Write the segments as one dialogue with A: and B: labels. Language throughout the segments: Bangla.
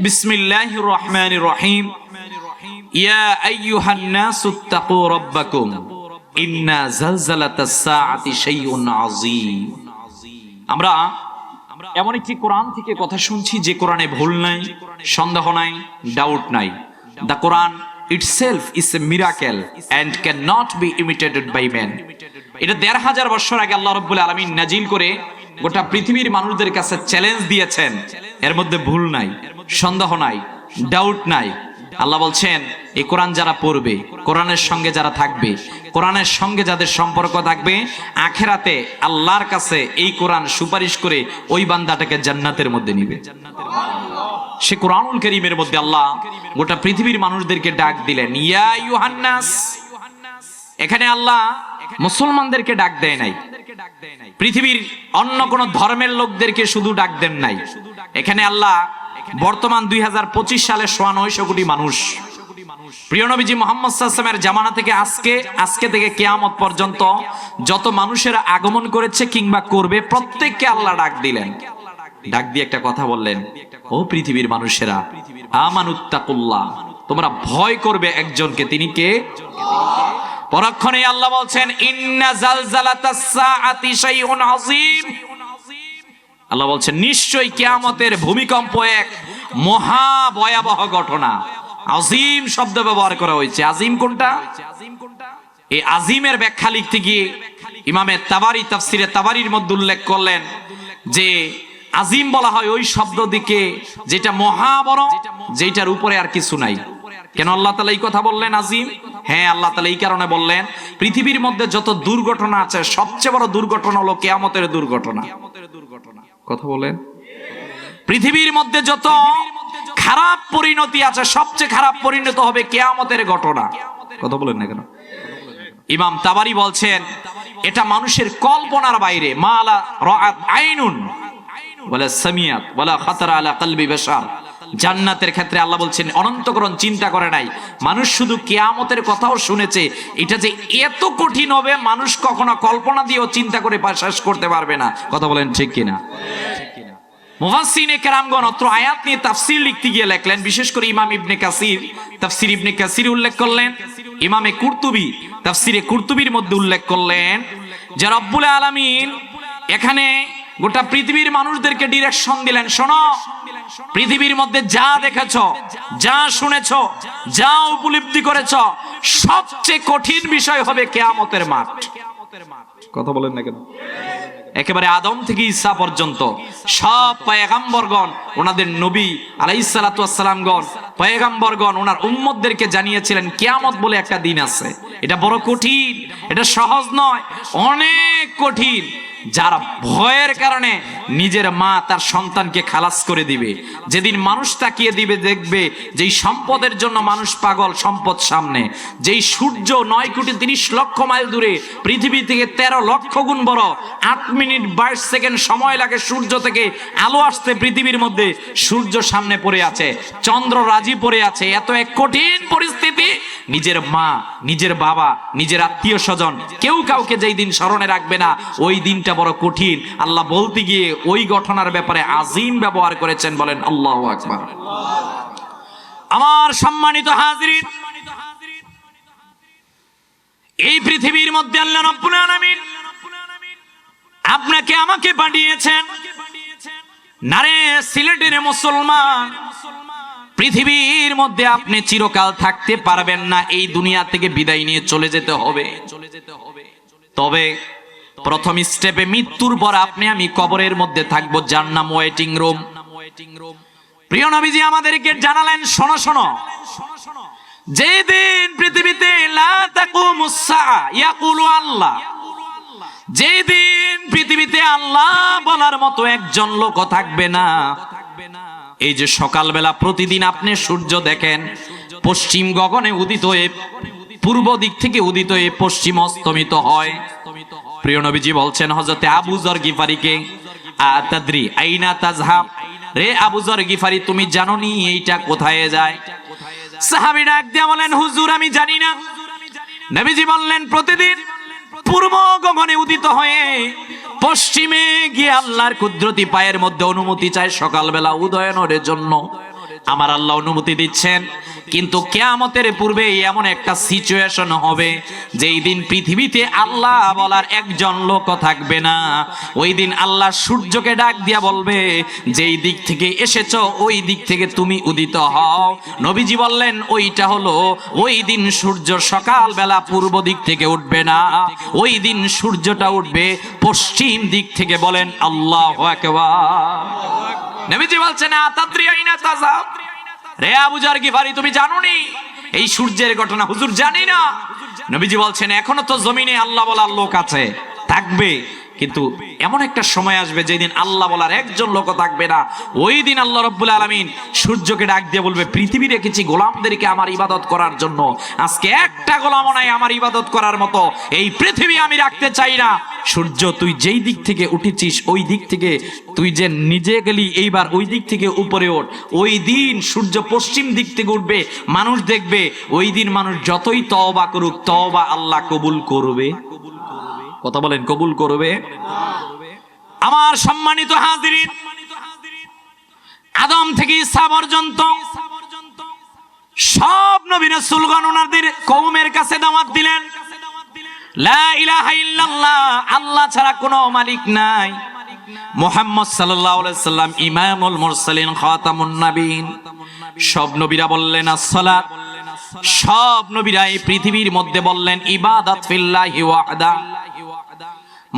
A: বিসমিল্লাহির রহমানির রহিম। ইয়া আইয়ুহান নাসু তাকু রাব্বাকুম ইন্না জালজালাতাস সাআতি শাইউন আযীম। আমরা এমন একটি কোরআন থেকে কথা শুনছি যে কোরআনে ভুল নাই, সন্দেহ নাই, ডাউট নাই। The Quran itself is a miracle and cannot be imitated by men. এটা ১৫০০ বছর আগে আল্লাহ রাব্বুল আলামিন নাজিল করে গোটা পৃথিবীর মানুষদের কাছে চ্যালেঞ্জ দিয়েছেন। এর মধ্যে ভুল নাই, সন্দেহ নাই, ডাউট নাই। আল্লাহ বলছেন এই কোরআন যারা পড়বে, কোরআনের সঙ্গে যারা থাকবে, কোরআনের সঙ্গে যাদের সম্পর্ক থাকবে, আখিরাতে আল্লাহর কাছে এই কোরআন সুপারিশ করে ওই বান্দাটাকে জান্নাতের মধ্যে নিবে। সে কোরআনুল কারীমের মধ্যে আল্লাহ গোটা পৃথিবীর মানুষদেরকে ডাক দিলেন, ইয়া আইয়ুহান নাস। এখানে আল্লাহ মুসলমানদেরকে ডাক দেয় নাই, পৃথিবীর অন্য কোন ধর্মের লোকদেরকে শুধু ডাক দেন নাই। এখানে আল্লাহ বর্তমান ২০২৫ সালে ৯০০ কোটি মানুষ, প্রিয় নবীজি মুহাম্মদ সাল্লাল্লাহু আলাইহি ওয়াসাল্লামের জামানা থেকে আজকে থেকে কিয়ামত পর্যন্ত যত মানুষেরা আগমন করেছে কিংবা করবে, প্রত্যেককে আল্লাহ ডাক দিলেন। ডাক দিয়ে একটা কথা বললেন, ও পৃথিবীর মানুষেরা, আমানুত্তাকুল্লাহ, তোমরা ভয় করবে একজনকে। তিনি কে? পরক্ষণে আল্লাহ বলছেন, ইন্না জালজালাতাস সাআতি শাইউন আযীম। আল্লাহ বলছেন নিশ্চয়ই কিয়ামতের ভূমিকম্প এক মহা ভয়াবহ ঘটনা। আযীম শব্দ ব্যবহার করা হয়েছে। আযীম কোনটা? এই আযীমের ব্যাখ্যা লিখতে গিয়ে ইমামে তাবারি তাফসিরে তাবারির মধ্যে উল্লেখ করলেন যে আযীম বলা হয় ওই শব্দ দিকে যেটা মহা বড়, যেটার উপরে আর কিছু নাই। কেন আল্লাহ তাআলা এই কথা বললেন আযীম? হ্যাঁ, আল্লাহ তাআলা এই কারণে বললেন, পৃথিবীর মধ্যে যত দুর্ঘটনা আছে সবচেয়ে বড় দুর্ঘটনা হলো কিয়ামতের দুর্ঘটনা। কথা বলেন। পৃথিবীর মধ্যে যত খারাপ পরিণতি আছে সবচেয়ে খারাপ পরিণত হবে কিয়ামতের ঘটনা। কথা বলেন না কেন? ইমাম তাবারি বলছেন এটা মানুষের কল্পনার বাইরে। মালা রাআত আইনুন ওয়ালা সামিয়াত ওয়ালা খাতারা আলা কলবি বাশার। জান্নাতের ক্ষেত্রে আল্লাহ বলছেন অনন্তকরণ চিন্তা করে নাই, মানুষ শুধু কিয়ামতের কথাও শুনেছে। এটা যে এত কঠিন হবে মানুষ কখনো কল্পনা দিয়েও চিন্তা করে শেষ করতে পারবে না। কথা বলেন ঠিক কিনা? মুফাসসিরিনে কেরামগণ অত্র আয়াত নিয়ে তাফসীর লিখতে গিয়ে লিখলেন, বিশেষ করে ইমাম ইবনে কাসির তাফসীর ইবনে কাসির উল্লেখ করলেন, ইমামে কুরতুবী তাফসীরে কুরতুবীর মধ্যে উল্লেখ করলেন যে রব্বুল আলামিন এখানে গোটা পৃথিবীর মানুষদেরকে ডিরেকশন দিলেন, শোনো, পৃথিবীর মধ্যে যা দেখেছো, যা শুনেছো, যা উপলব্ধি করেছো, সবচেয়ে কঠিন বিষয় হবে কিয়ামতের মাঠ। কথা বলেন না কেন? একেবারে আদম থেকে ঈসা পর্যন্ত সব পয়গম্বরগণ, ওনাদের নবী আলাইহিস সালাতু ওয়াস সালামগণ, পয়গম্বরগণ ওনার উম্মতদেরকে জানিয়েছিলেন কিয়ামত বলে একটা দিন আছে। এটা বড় কঠিন, এটা সহজ নয়, অনেক কঠিন। যারা ভয়ের কারণে নিজের মা তার সন্তানকে খালাস করে দিবে, যেদিন মানুষ তাকিয়ে দিবে দেখবে যেই সম্পদের জন্য মানুষ পাগল, সম্পদ সামনে, যেই সূর্য ৯,৩০,০০,০০০ মাইল দূরে, পৃথিবী থেকে ১৩ লক্ষ গুণ বড়, ৮ মিনিট ২২ সেকেন্ড সময় লাগে সূর্য থেকে আলো আসতে, পৃথিবীর মধ্যে সূর্য সামনে পড়ে আছে, চন্দ্র রাজি পড়ে আছে। এত এক কঠিন পরিস্থিতি, নিজের মা, নিজের বাবা, নিজের আত্মীয় স্বজন কেউ কাউকে যেই দিন স্মরণে রাখবে না, ওই দিনটা বড় কঠিন। আল্লাহ বলতে গিয়ে ওই ঘটনার ব্যাপারে আযীম ব্যবহার করেছেন। বলেন আল্লাহু আকবার। আমার সম্মানিত হাজিরিন, এই পৃথিবীর মধ্যে আল্লাহ রাব্বুল আলামিন আপনাকে আমাকে পাঠিয়েছেন। নারে সিলেটের মুসলমান, পৃথিবীর মধ্যে আপনি চিরকাল থাকতে পারবেন না, এই দুনিয়া থেকে বিদায় নিয়ে চলে যেতে হবে। তবে প্রথম স্টেপে মৃত্যুর পর আপনি আমি কবরের মধ্যে থাকবো, যার নাম ওয়েটিং রুম। প্রিয় নবীজি আমাদেরকে জানালেন, শোনো শোনো, যেদিন পৃথিবীতে লা তাকুমুস সাআ ইয়াকুলু আল্লাহ, যেদিন পৃথিবীতে আল্লাহ বলার মতো একজন লোক থাকবে না। এই যে সকালবেলা প্রতিদিন আপনি সূর্য দেখেন পশ্চিম গগনে উদিত হয়ে, পূর্ব দিক থেকে উদিত হয়ে পশ্চিম অস্তমিত হয়। প্রিয় নবীজি বলছেন হযরতে আবু যর গিফারিকে, আতাদরি আইনা তাযহাব, রে আবু যর গিফারি তুমি জানো নি এইটা কোথায় যায়? সাহাবী ডাক দিয়ে বলেন, হুজুর আমি জানি না। নবীজি বললেন, প্রতিদিন পূর্ব গগনে উদিত হয়ে পশ্চিমে গিয়ে আল্লাহর কুদরতি পায়ের মধ্যে অনুমতি চায় সকালবেলা উদয়নের জন্য। আমার আল্লাহ অনুমতি দিচ্ছেন, কিন্তু কিয়ামতের পূর্বে এমন একটা সিচুয়েশন হবে যেই দিন পৃথিবীতে আল্লাহ বলার একজন লোক থাকবে না। ওই দিন আল্লাহ সূর্যকে ডাক দিয়া বলবে, যেই দিক থেকে এসেছো ওই দিক থেকে তুমি উদিত হও। নবীজি বললেন ওইটা হলো ওই দিন সূর্য সকালবেলা পূর্ব দিক থেকে উঠবে না, ওই দিন সূর্যটা উঠবে পশ্চিম দিক থেকে। বলেন আল্লাহু আকবার। নবীজি বলছেন আতাদ্রি আইনা তাযাব, রে আবু যার গিফারি তুমি জানোনি এই সূর্যের ঘটনা? হুজুর জানি না। নবীজি বলছেন এখনো তো জমিনে আল্লাহ বলার লোক আছে, থাকবে, কিন্তু এমন একটা সময় আসবে যেদিন আল্লাহ বলার একজন লোক থাকবে না। ওই দিন আল্লাহ রাব্বুল আলামিন সূর্যকে ডাক দিয়ে বলবে, পৃথিবী রেখেছি গোলামদেরকে আমার ইবাদত করার জন্য, আজকে একটা গোলামও নাই আমার ইবাদত করার মতো, এই পৃথিবী আমি রাখতে চাই না। সূর্য তুই যেই দিক থেকে উঠেছিস ওই দিক থেকে তুই যে নিজে গেলি, এইবার ওই দিক থেকে উপরে ওঠ। ওই দিন সূর্য পশ্চিম দিক থেকে উঠবে, মানুষ দেখবে। ওই দিন মানুষ যতই তওবা করুক, তওবা আল্লাহ কবুল করবে। কথা বলেন, কবুল করবে? আমার সম্মানিত হাজিরিন, আদম থেকে ঈসা পর্যন্ত সব নবী রাসূলগণ ওনাদের কওমের কাছে দাওয়াত দিলেন, লা ইলাহা ইল্লাল্লাহ, আল্লাহ ছাড়া কোনো মালিক নাই। মুহাম্মদ সাল্লাল্লাহু আলাইহি সাল্লাম ইমামুল মুরসালিন, খাতামুন নবীন। সব নবীরা বললেন আসসালাত, সব নবীরা এই পৃথিবীর মধ্যে বললেন ইবাদাত ফিল্লাহি ওয়াহদা।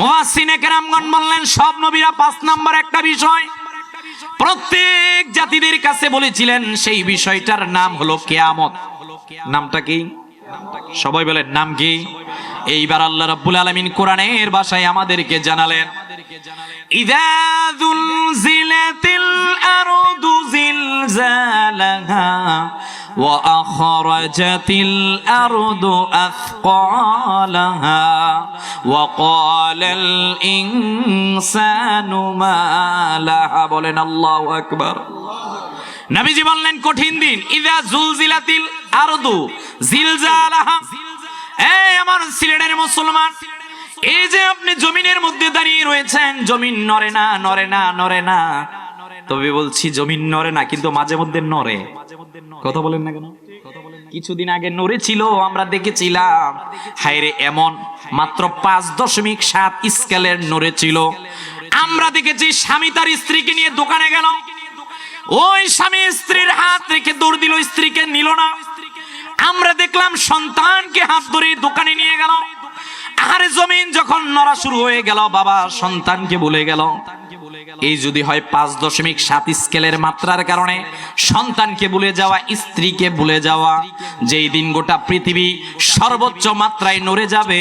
A: মুফাসসিরিনে কেরামগণ বললেন সব নবীরা 5 নাম্বার একটা বিষয় প্রত্যেক জাতিদের কাছে বলেছিলেন, সেই বিষয়টার নাম হলো কিয়ামত। নামটা কি? সবাই বলেন নাম কি? এইবার আল্লাহ রাব্বুল আলামিন কোরআনের ভাষায় আমাদেরকে জানালেন, ইযা যুলজিলাতিল আরদু জিলজালাহা ওয়া আখরাজাতিল আরদু আথকালাহা ওয়া ক্বালাল ইনসানু মা লাহা। বলেন আল্লাহু আকবার। নবীজি বললেন কঠিন দিন, ইযা যুলজিলাতিল আরদু জিলজালাহা। এই আমার সিলেটের মুসলমান, এই যে আপনি জমিনের মধ্যে দাঁড়িয়ে রয়েছেন, জমিন নড়ে না, নড়ে না, নড়ে না। তবে বলছি জমিন নড়ে না, কিন্তু মাঝে মধ্যে নড়ে। কথা বলেন না কেন? কিছুদিন আগে নড়েছিল, আমরা দেখেছিলাম। হায়রে, এমন মাত্র 5.7 স্কেলের নড়েছিল। আমরা দেখেছি স্বামী তার স্ত্রীকে নিয়ে দোকানে গেল, ওই স্বামী স্ত্রীর হাত রেখে দৌড় দিল, স্ত্রীকে নিল না। আমরা দেখলাম সন্তানকে হাত ধরে দোকানে নিয়ে গেল। আরে জমিন যখন নড়া শুরু হয়ে গেল, বাবা সন্তানকে ভুলে গেল। এই যদি হয় 5.7 স্কেলের মাত্রার কারণে সন্তানকে ভুলে যাওয়া, স্ত্রীকে ভুলে যাওয়া, যেই দিন গোটা পৃথিবী সর্বোচ্চ মাত্রায় নড়ে যাবে,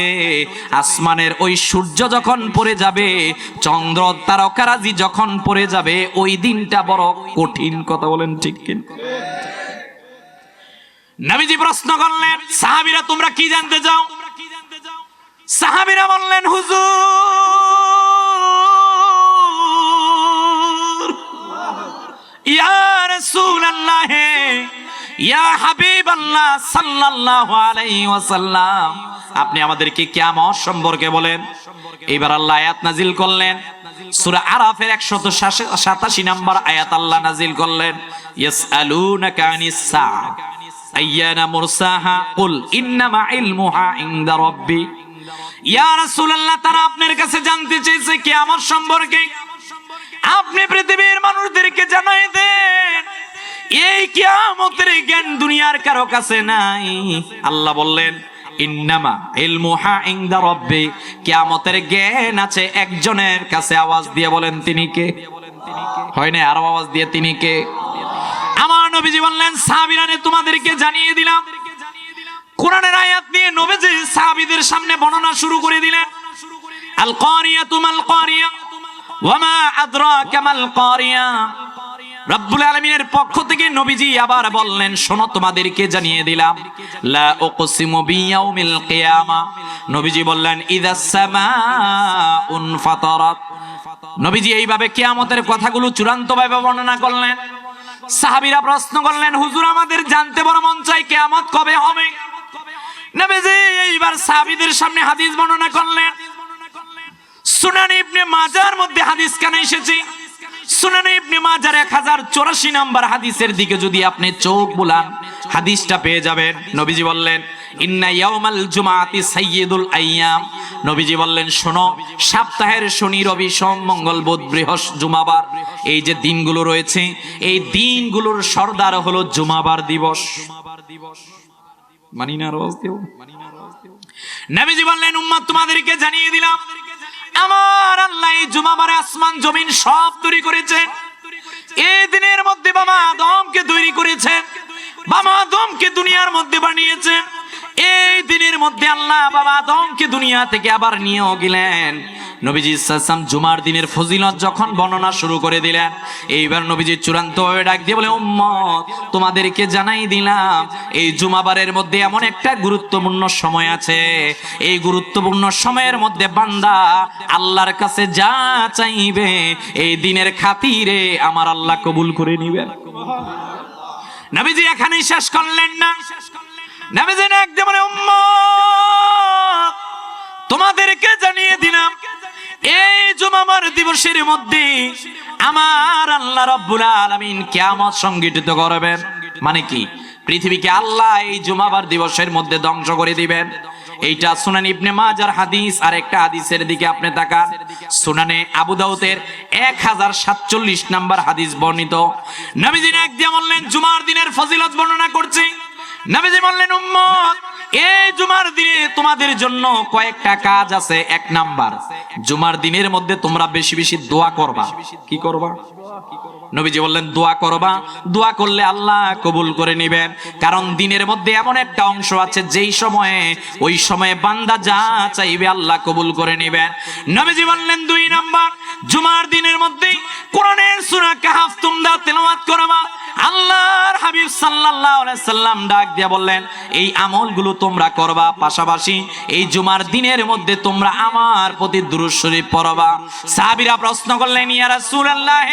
A: আসমানের ওই সূর্য যখন পড়ে যাবে, চন্দ্র তারকারাজি যখন পড়ে যাবে, ওই দিনটা বড় কঠিন। কথা বলেন ঠিক কি? নবীজি প্রশ্ন করলেন, সাহাবীরা তোমরা কি জানতে চাও? সাহাবীরা বললেন, হুজুর, ইয়া রাসূলুল্লাহ, ইয়া হাবিবাল্লাহ সাল্লাল্লাহু আলাইহি ওয়াসাল্লাম, আপনি আমাদেরকে কিয়ামত সম্পর্কে বলেন। এবার আল্লাহ আয়াত নাজিল করলেন, সূরা আরাফের 187 নম্বর আয়াত আল্লাহ নাজিল করলেন, ইয়াসআলুনাকা আনিস সাআ আইয়ানা মুরসাহা কুল ইন্নামা ইলমুহা ইনদা রাব্বি। ইয়া রাসূলুল্লাহ, তারা আপনার কাছে জানতে চেয়েছে কিয়ামত সম্পর্কে, আপনি পৃথিবীর মানুষদেরকে জানাই দেন এই কিয়ামতের জ্ঞান দুনিয়ার কারো কাছে নাই। আল্লাহ বললেন, ইন্নামা ইলমুহা ইনদা রাব্বি, কিয়ামতের জ্ঞান আছে একজনের কাছে। আওয়াজ দিয়ে বলেন তিনি কে? হয় না, আরো আওয়াজ দিয়ে তিনি কে? আমার নবীজি বললেন, সাহাবীরা তোমাদেরকে জানিয়ে দিলাম। কোরআনের আয়াত নিয়ে নবীজি সাহাবীদের সামনে বর্ণনা শুরু করে দিলেন। আল কারিয়াতু মাল কারিয়া ওয়া মা আদরাকা মাল কারিয়া। রব্বুল আলামিনের পক্ষ থেকে নবীজি আবার বললেন, শোনো তোমাদেরকে জানিয়ে দিলাম, লা উকসিমু বিয়াউমিল কিয়ামা। নবীজি বললেন, ইযাস সামাউন ফাতারাত। নবীজি এইভাবে কিয়ামতের কথাগুলো চূড়ান্তভাবে বর্ণনা করলেন। সাহাবীরা প্রশ্ন করলেন, হুজুর আমাদের জানতে বড় মন চাই কিয়ামত কবে হবে। নবীজি এইবার সাহাবীদের সামনে হাদিস বর্ণনা করলেন। সুনান ইবনে মাজার মধ্যে হাদিস কানে এসেছে, সুনানে ইবনে মাজার 1084 নম্বর হাদিসের দিকে যদি আপনি চোখ বুলান হাদিসটা পেয়ে যাবেন। নবীজি বললেন ইন্না ইয়াউমাল জুমাআতি সাইয়্যিদুল আইয়াম। নবীজি বললেন শোনো, সপ্তাহের শনি, রবি, সোম, মঙ্গল, বুধ, বৃহস্পতি, জুমাবার, এই যে দিনগুলো রয়েছে এই দিনগুলোর সর্দার হলো জুমাবার দিবস। মানি না রোজ দেও। নবীজি বললেন উম্মত তোমাদেরকে জানিয়ে দিলাম আমার আল্লাহ এই জুমাবারে আসমান জমিন সব তৈরি করেছেন। এই দিনের মধ্যে বাবা আদমকে তৈরি করেছেন, বাবা আদমকে দুনিয়ার মধ্যে বানিয়েছেন। এই দিনের মধ্যে আল্লাহ বাবা আদমকে দুনিয়া থেকে আবার নিয়েও গেলেন। নবীজি সাল্লাম জুমার দিনের ফজিলত যখন বর্ণনা শুরু করে দিলেন, এইবার নবীজি চূড়ান্ত হয়ে ডাক দিয়ে বলে উম্মত তোমাদেরকে জানাই দিলাম এই জুমাবারের মধ্যে এমন একটা গুরুত্বপূর্ণ সময় আছে, এই গুরুত্বপূর্ণ সময়ের মধ্যে বান্দা আল্লাহর কাছে যা চাইবে এই দিনের খাতিরে আমার আল্লাহ কবুল করে নিবেন। নবীজি এখানেই শেষ করলেন না, নবীজি ডাক দিয়ে বলে উম্মত তোমাদেরকে জানিয়ে দিলাম এই জুমাবার দিবসের মধ্যে আমার আল্লাহ রাব্বুল আলামিন কিয়ামত সংগঠিত করবেন। মানে কি, পৃথিবীকে আল্লাহ এই জুমাবার দিবসের মধ্যে ধ্বংস করে দিবেন। এইটা সুনান ইবনে মাজার হাদিস। আর একটা হাদিসের দিকে আপনি তাকান, সুনানে আবু দাউদের 1047 নম্বর হাদিস বর্ণিত। নবীজি এক দিয়ে বললেন জুমার দিনের ফজিলত বর্ণনা করছি। নবীজি বললেন উম্মত এই জুমার দিনে তোমাদের জন্য কয়েকটা কাজ আছে। এক নাম্বার, জুমার দিনের মধ্যে তোমরা বেশি বেশি দোয়া করবা। কি করবা? নবীজি বললেন দোয়া করবা। দোয়া করলে আল্লাহ কবুল করে নেবেন, কারণ দিনের মধ্যে এমন একটা অংশ আছে যেই সময়ে ওই সময়ে বান্দা যা চাইবে আল্লাহ কবুল করে নেবেন। নবীজি বললেন দুই নাম্বার, জুমার দিনের মধ্যে কোরআনের সূরা কাহফ তোমরা তেলাওয়াত করবা। আল্লাহর হাবিব সাল্লাল্লাহু আলাইহি সাল্লাম ডাক দিয়ে বললেন এই আমলগুলো তোমরা করবা, পাশাপাশি এই জুমার দিনের মধ্যে তোমরা আমার প্রতি দুরূদ শরীফ পড়বা। সাহাবীরা প্রশ্ন করলেন ইয়া রাসূলুল্লাহ,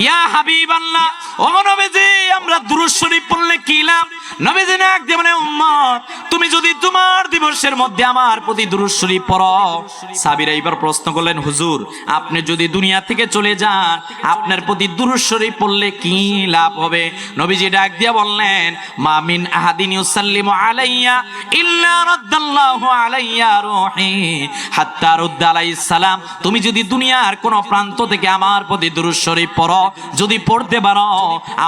A: ইয়া হাবিবাল্লাহ, ও নবীজি আমরা দুরূদ শরীফ পড়লে কি লাভ? নবীজি ডাক দিয়ে বলেন উম্মত তুমি যদি তোমার দিবসের মধ্যে আমার প্রতি দুরূদ শরীফ পড়ো। সাহাবীরা এবার প্রশ্ন করলেন হুজুর আপনি যদি দুনিয়া থেকে চলে যান আপনার প্রতি দুরূদ শরীফ পড়লে কি লাভ হবে? নবীজি ডাক দিয়ে বললেন মা মিন আহাদিন ইউসাল্লিমু আলাইয়া ইল্লা রাদ্দাল্লাহু আলাইয়া রূহি হাত্তা রুদ্দা আলাইহিস সালাম। তুমি যদি দুনিয়ার কোন প্রান্ত থেকে আমার প্রতি দুরূদ শরীফ পড়ো, যদি পড়তে পারো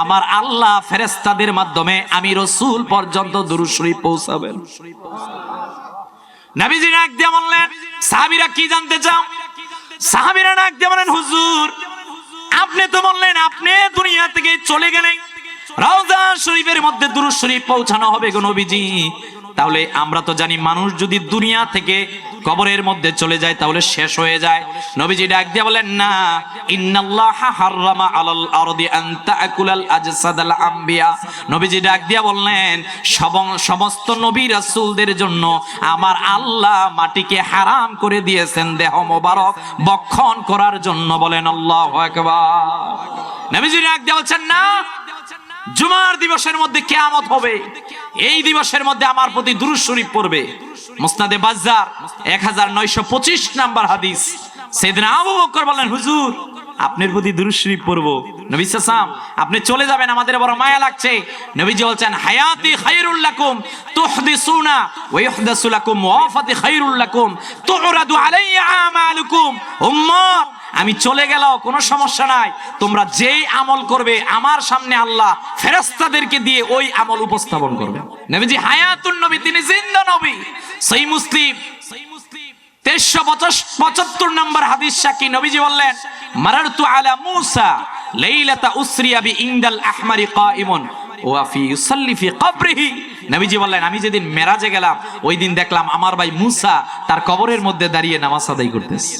A: আমার আল্লাহ ফেরেশতাদের মাধ্যমে আমি রাসূল পর্যন্ত দুরূদ শরীফ পৌঁছাবেন। নবীজি ডাক দিয়ে বললেন সাহাবীরা কি জানতে চাও? সাহাবীরা ডাক দিয়ে বলেন হুজুর আপনি তো বললেন আপনি দুনিয়া থেকে চলে গেলেন রওজা শরীফের মধ্যে দুরূদ শরীফ পৌঁছানো হবে গো নবীজি। তাহলে আমরা তো জানি মানুষ যদি দুনিয়া থেকে কবরের মধ্যে চলে যায় তাহলে শেষ হয়ে যায়। নবীজি ডাক দিয়ে বলেন না, ইন্নাল্লাহা হাররামা আলাল আরদি আন তাকুলাল আজসাদাল আমবিয়া। নবীজি ডাক দিয়ে বললেন সমস্ত নবী রাসূলদের জন্য আমার আল্লাহ মাটিকে হারাম করে দিয়েছেন দেহ মোবারক বক্ষণ করার জন্য। বলেন আল্লাহু আকবার। নবীজি ডাক দিয়ে বলছেন না, জুমার দিবসের মধ্যে কিয়ামত হবে, এই দিবসের মধ্যে আমার প্রতি দুরূদ শরীফ পড়বে। মুসনাদে বাজ্জার 1925 নাম্বার হাদিস। সাইয়েদনা আবু বকর বলেন হুজুর আপনার প্রতি দুরূদ শরীফ পড়ব। নবী সাল্লাল্লাহু আপনি চলে যাবেন আমাদের বড় মায়া লাগছে। নবীজি বলছেন হায়াতি খায়রুল লাকুম তুহদিসুনা ওয়া ইহদাসু লাকুম ওয়াফাতি খায়রুল লাকুম তুরাদু আলাইয়া আমালুকুম। উম্মত আমি চলে গেলেও কোনো সমস্যা নাই, তোমরা যেই আমল করবে আমার সামনে আল্লাহ ফেরেশতাদেরকে দিয়ে ওই আমল উপস্থাপন করবে। নবীজি হায়াতুন নবী, তিনি জিন্দা নবী। সহিহ মুসলিম 1375 নম্বর হাদিস সাকি নবীজি বললেন মারারতু আলা মূসা লাইলাতা উসরিয়া বি ইনদাল আহমারি কাইমুন ওয়া ফি ইউসাল্লি ফি কবরিহি। নবীজি বললেন আমি যেদিন মেরাজে গেলাম ওই দিন দেখলাম আমার ভাই মূসা তার কবরের মধ্যে দাঁড়িয়ে নামাজ আদায় করতেছে।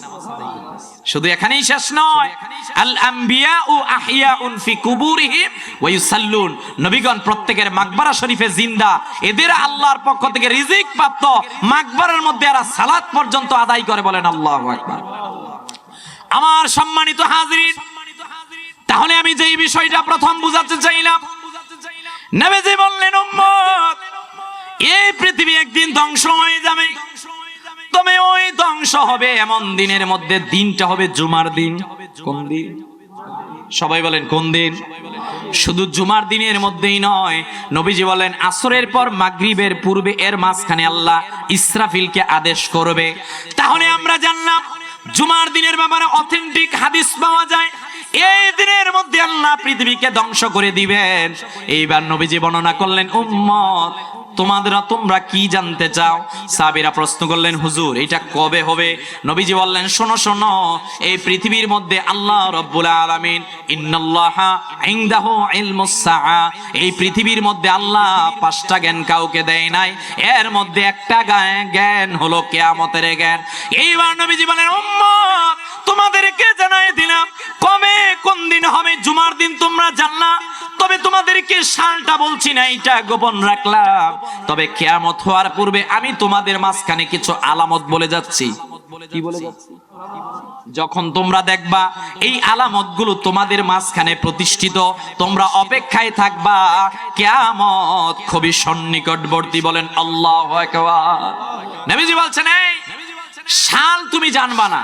A: শুধু এখানেই শেষ নয়, আল আম্বিয়াউ আহইয়াউন ফি কুবুরিহিম ওয়া ইউসাল্লুন। নবীগণ প্রত্যেকের মাকবারা শরীফে জিন্দা, এদের আল্লাহর পক্ষ থেকে রিজিক প্রাপ্ত, মাকবারার মধ্যে এরা সালাত পর্যন্ত আদায় করে। বলেন আল্লাহু আকবার। আমার সম্মানিত হাজিরিন, তাহলে আমি যেই বিষয়টা প্রথম বুঝাতে চাইলাম, নবীজি বললেন উম্মত এই পৃথিবী একদিন ধ্বংস হয়ে যাবে, তবে ওই ধ্বংস হবে এমন দিনের মধ্যে দিনটা হবে জুমার দিন। কোন দিন? সবাই বলেন কোন দিন? শুধু জুমার দিনের মধ্যেই নয়, নবীজি বলেন আসরের পর মাগরিবের পূর্বে এর মাঝখানে আল্লাহ ইসরাফিলকে আদেশ করবে। তাহলে আমরা জানলাম জুমার দিনের ব্যাপারে অথেন্টিক হাদিস পাওয়া যায়, এই দিনের মধ্যে আল্লাহ পৃথিবীকে ধ্বংস করে দিবেন। এইবার নবীজি বর্ণনা করলেন উম্মত তোমরা কি জানতে চাও? সাহাবীরা প্রশ্ন করলেন হুজুর এটা কবে হবে? নবীজি বললেন শোনো শোনো, এই পৃথিবীর মধ্যে আল্লাহ রাব্বুল আলামিন ইন্নাল্লাহা ইনদাহু ইলমুস সাআ, এই পৃথিবীর মধ্যে আল্লাহ 5টা জ্ঞান কাউকে দেয় নাই, এর মধ্যে একটা জ্ঞান হলো কিয়ামতের জ্ঞান। এইবার নবীজি বলেন উম্মত তোমাদেরকে জানাই দিলাম কবে কোন দিন হবে, জুমার দিন তোমরা জানলা, তবে তোমাদেরকে সালটা বলছি না, এটা গোপন রাখলাম। তবে কিয়ামত হওয়ার পূর্বে আমি তোমাদের মাঝখানে কিছু আলামত বলে যাচ্ছি। কি বলে যাচ্ছি? যখন তোমরা দেখবা এই আলামতগুলো তোমাদের মাঝখানে প্রতিষ্ঠিত, তোমরা অপেক্ষায় থাকবা কিয়ামত খুবই সন্নিকটবর্তী। বলেন আল্লাহু আকবার। নবীজি বলছেন এই সাল তুমি জানবা না,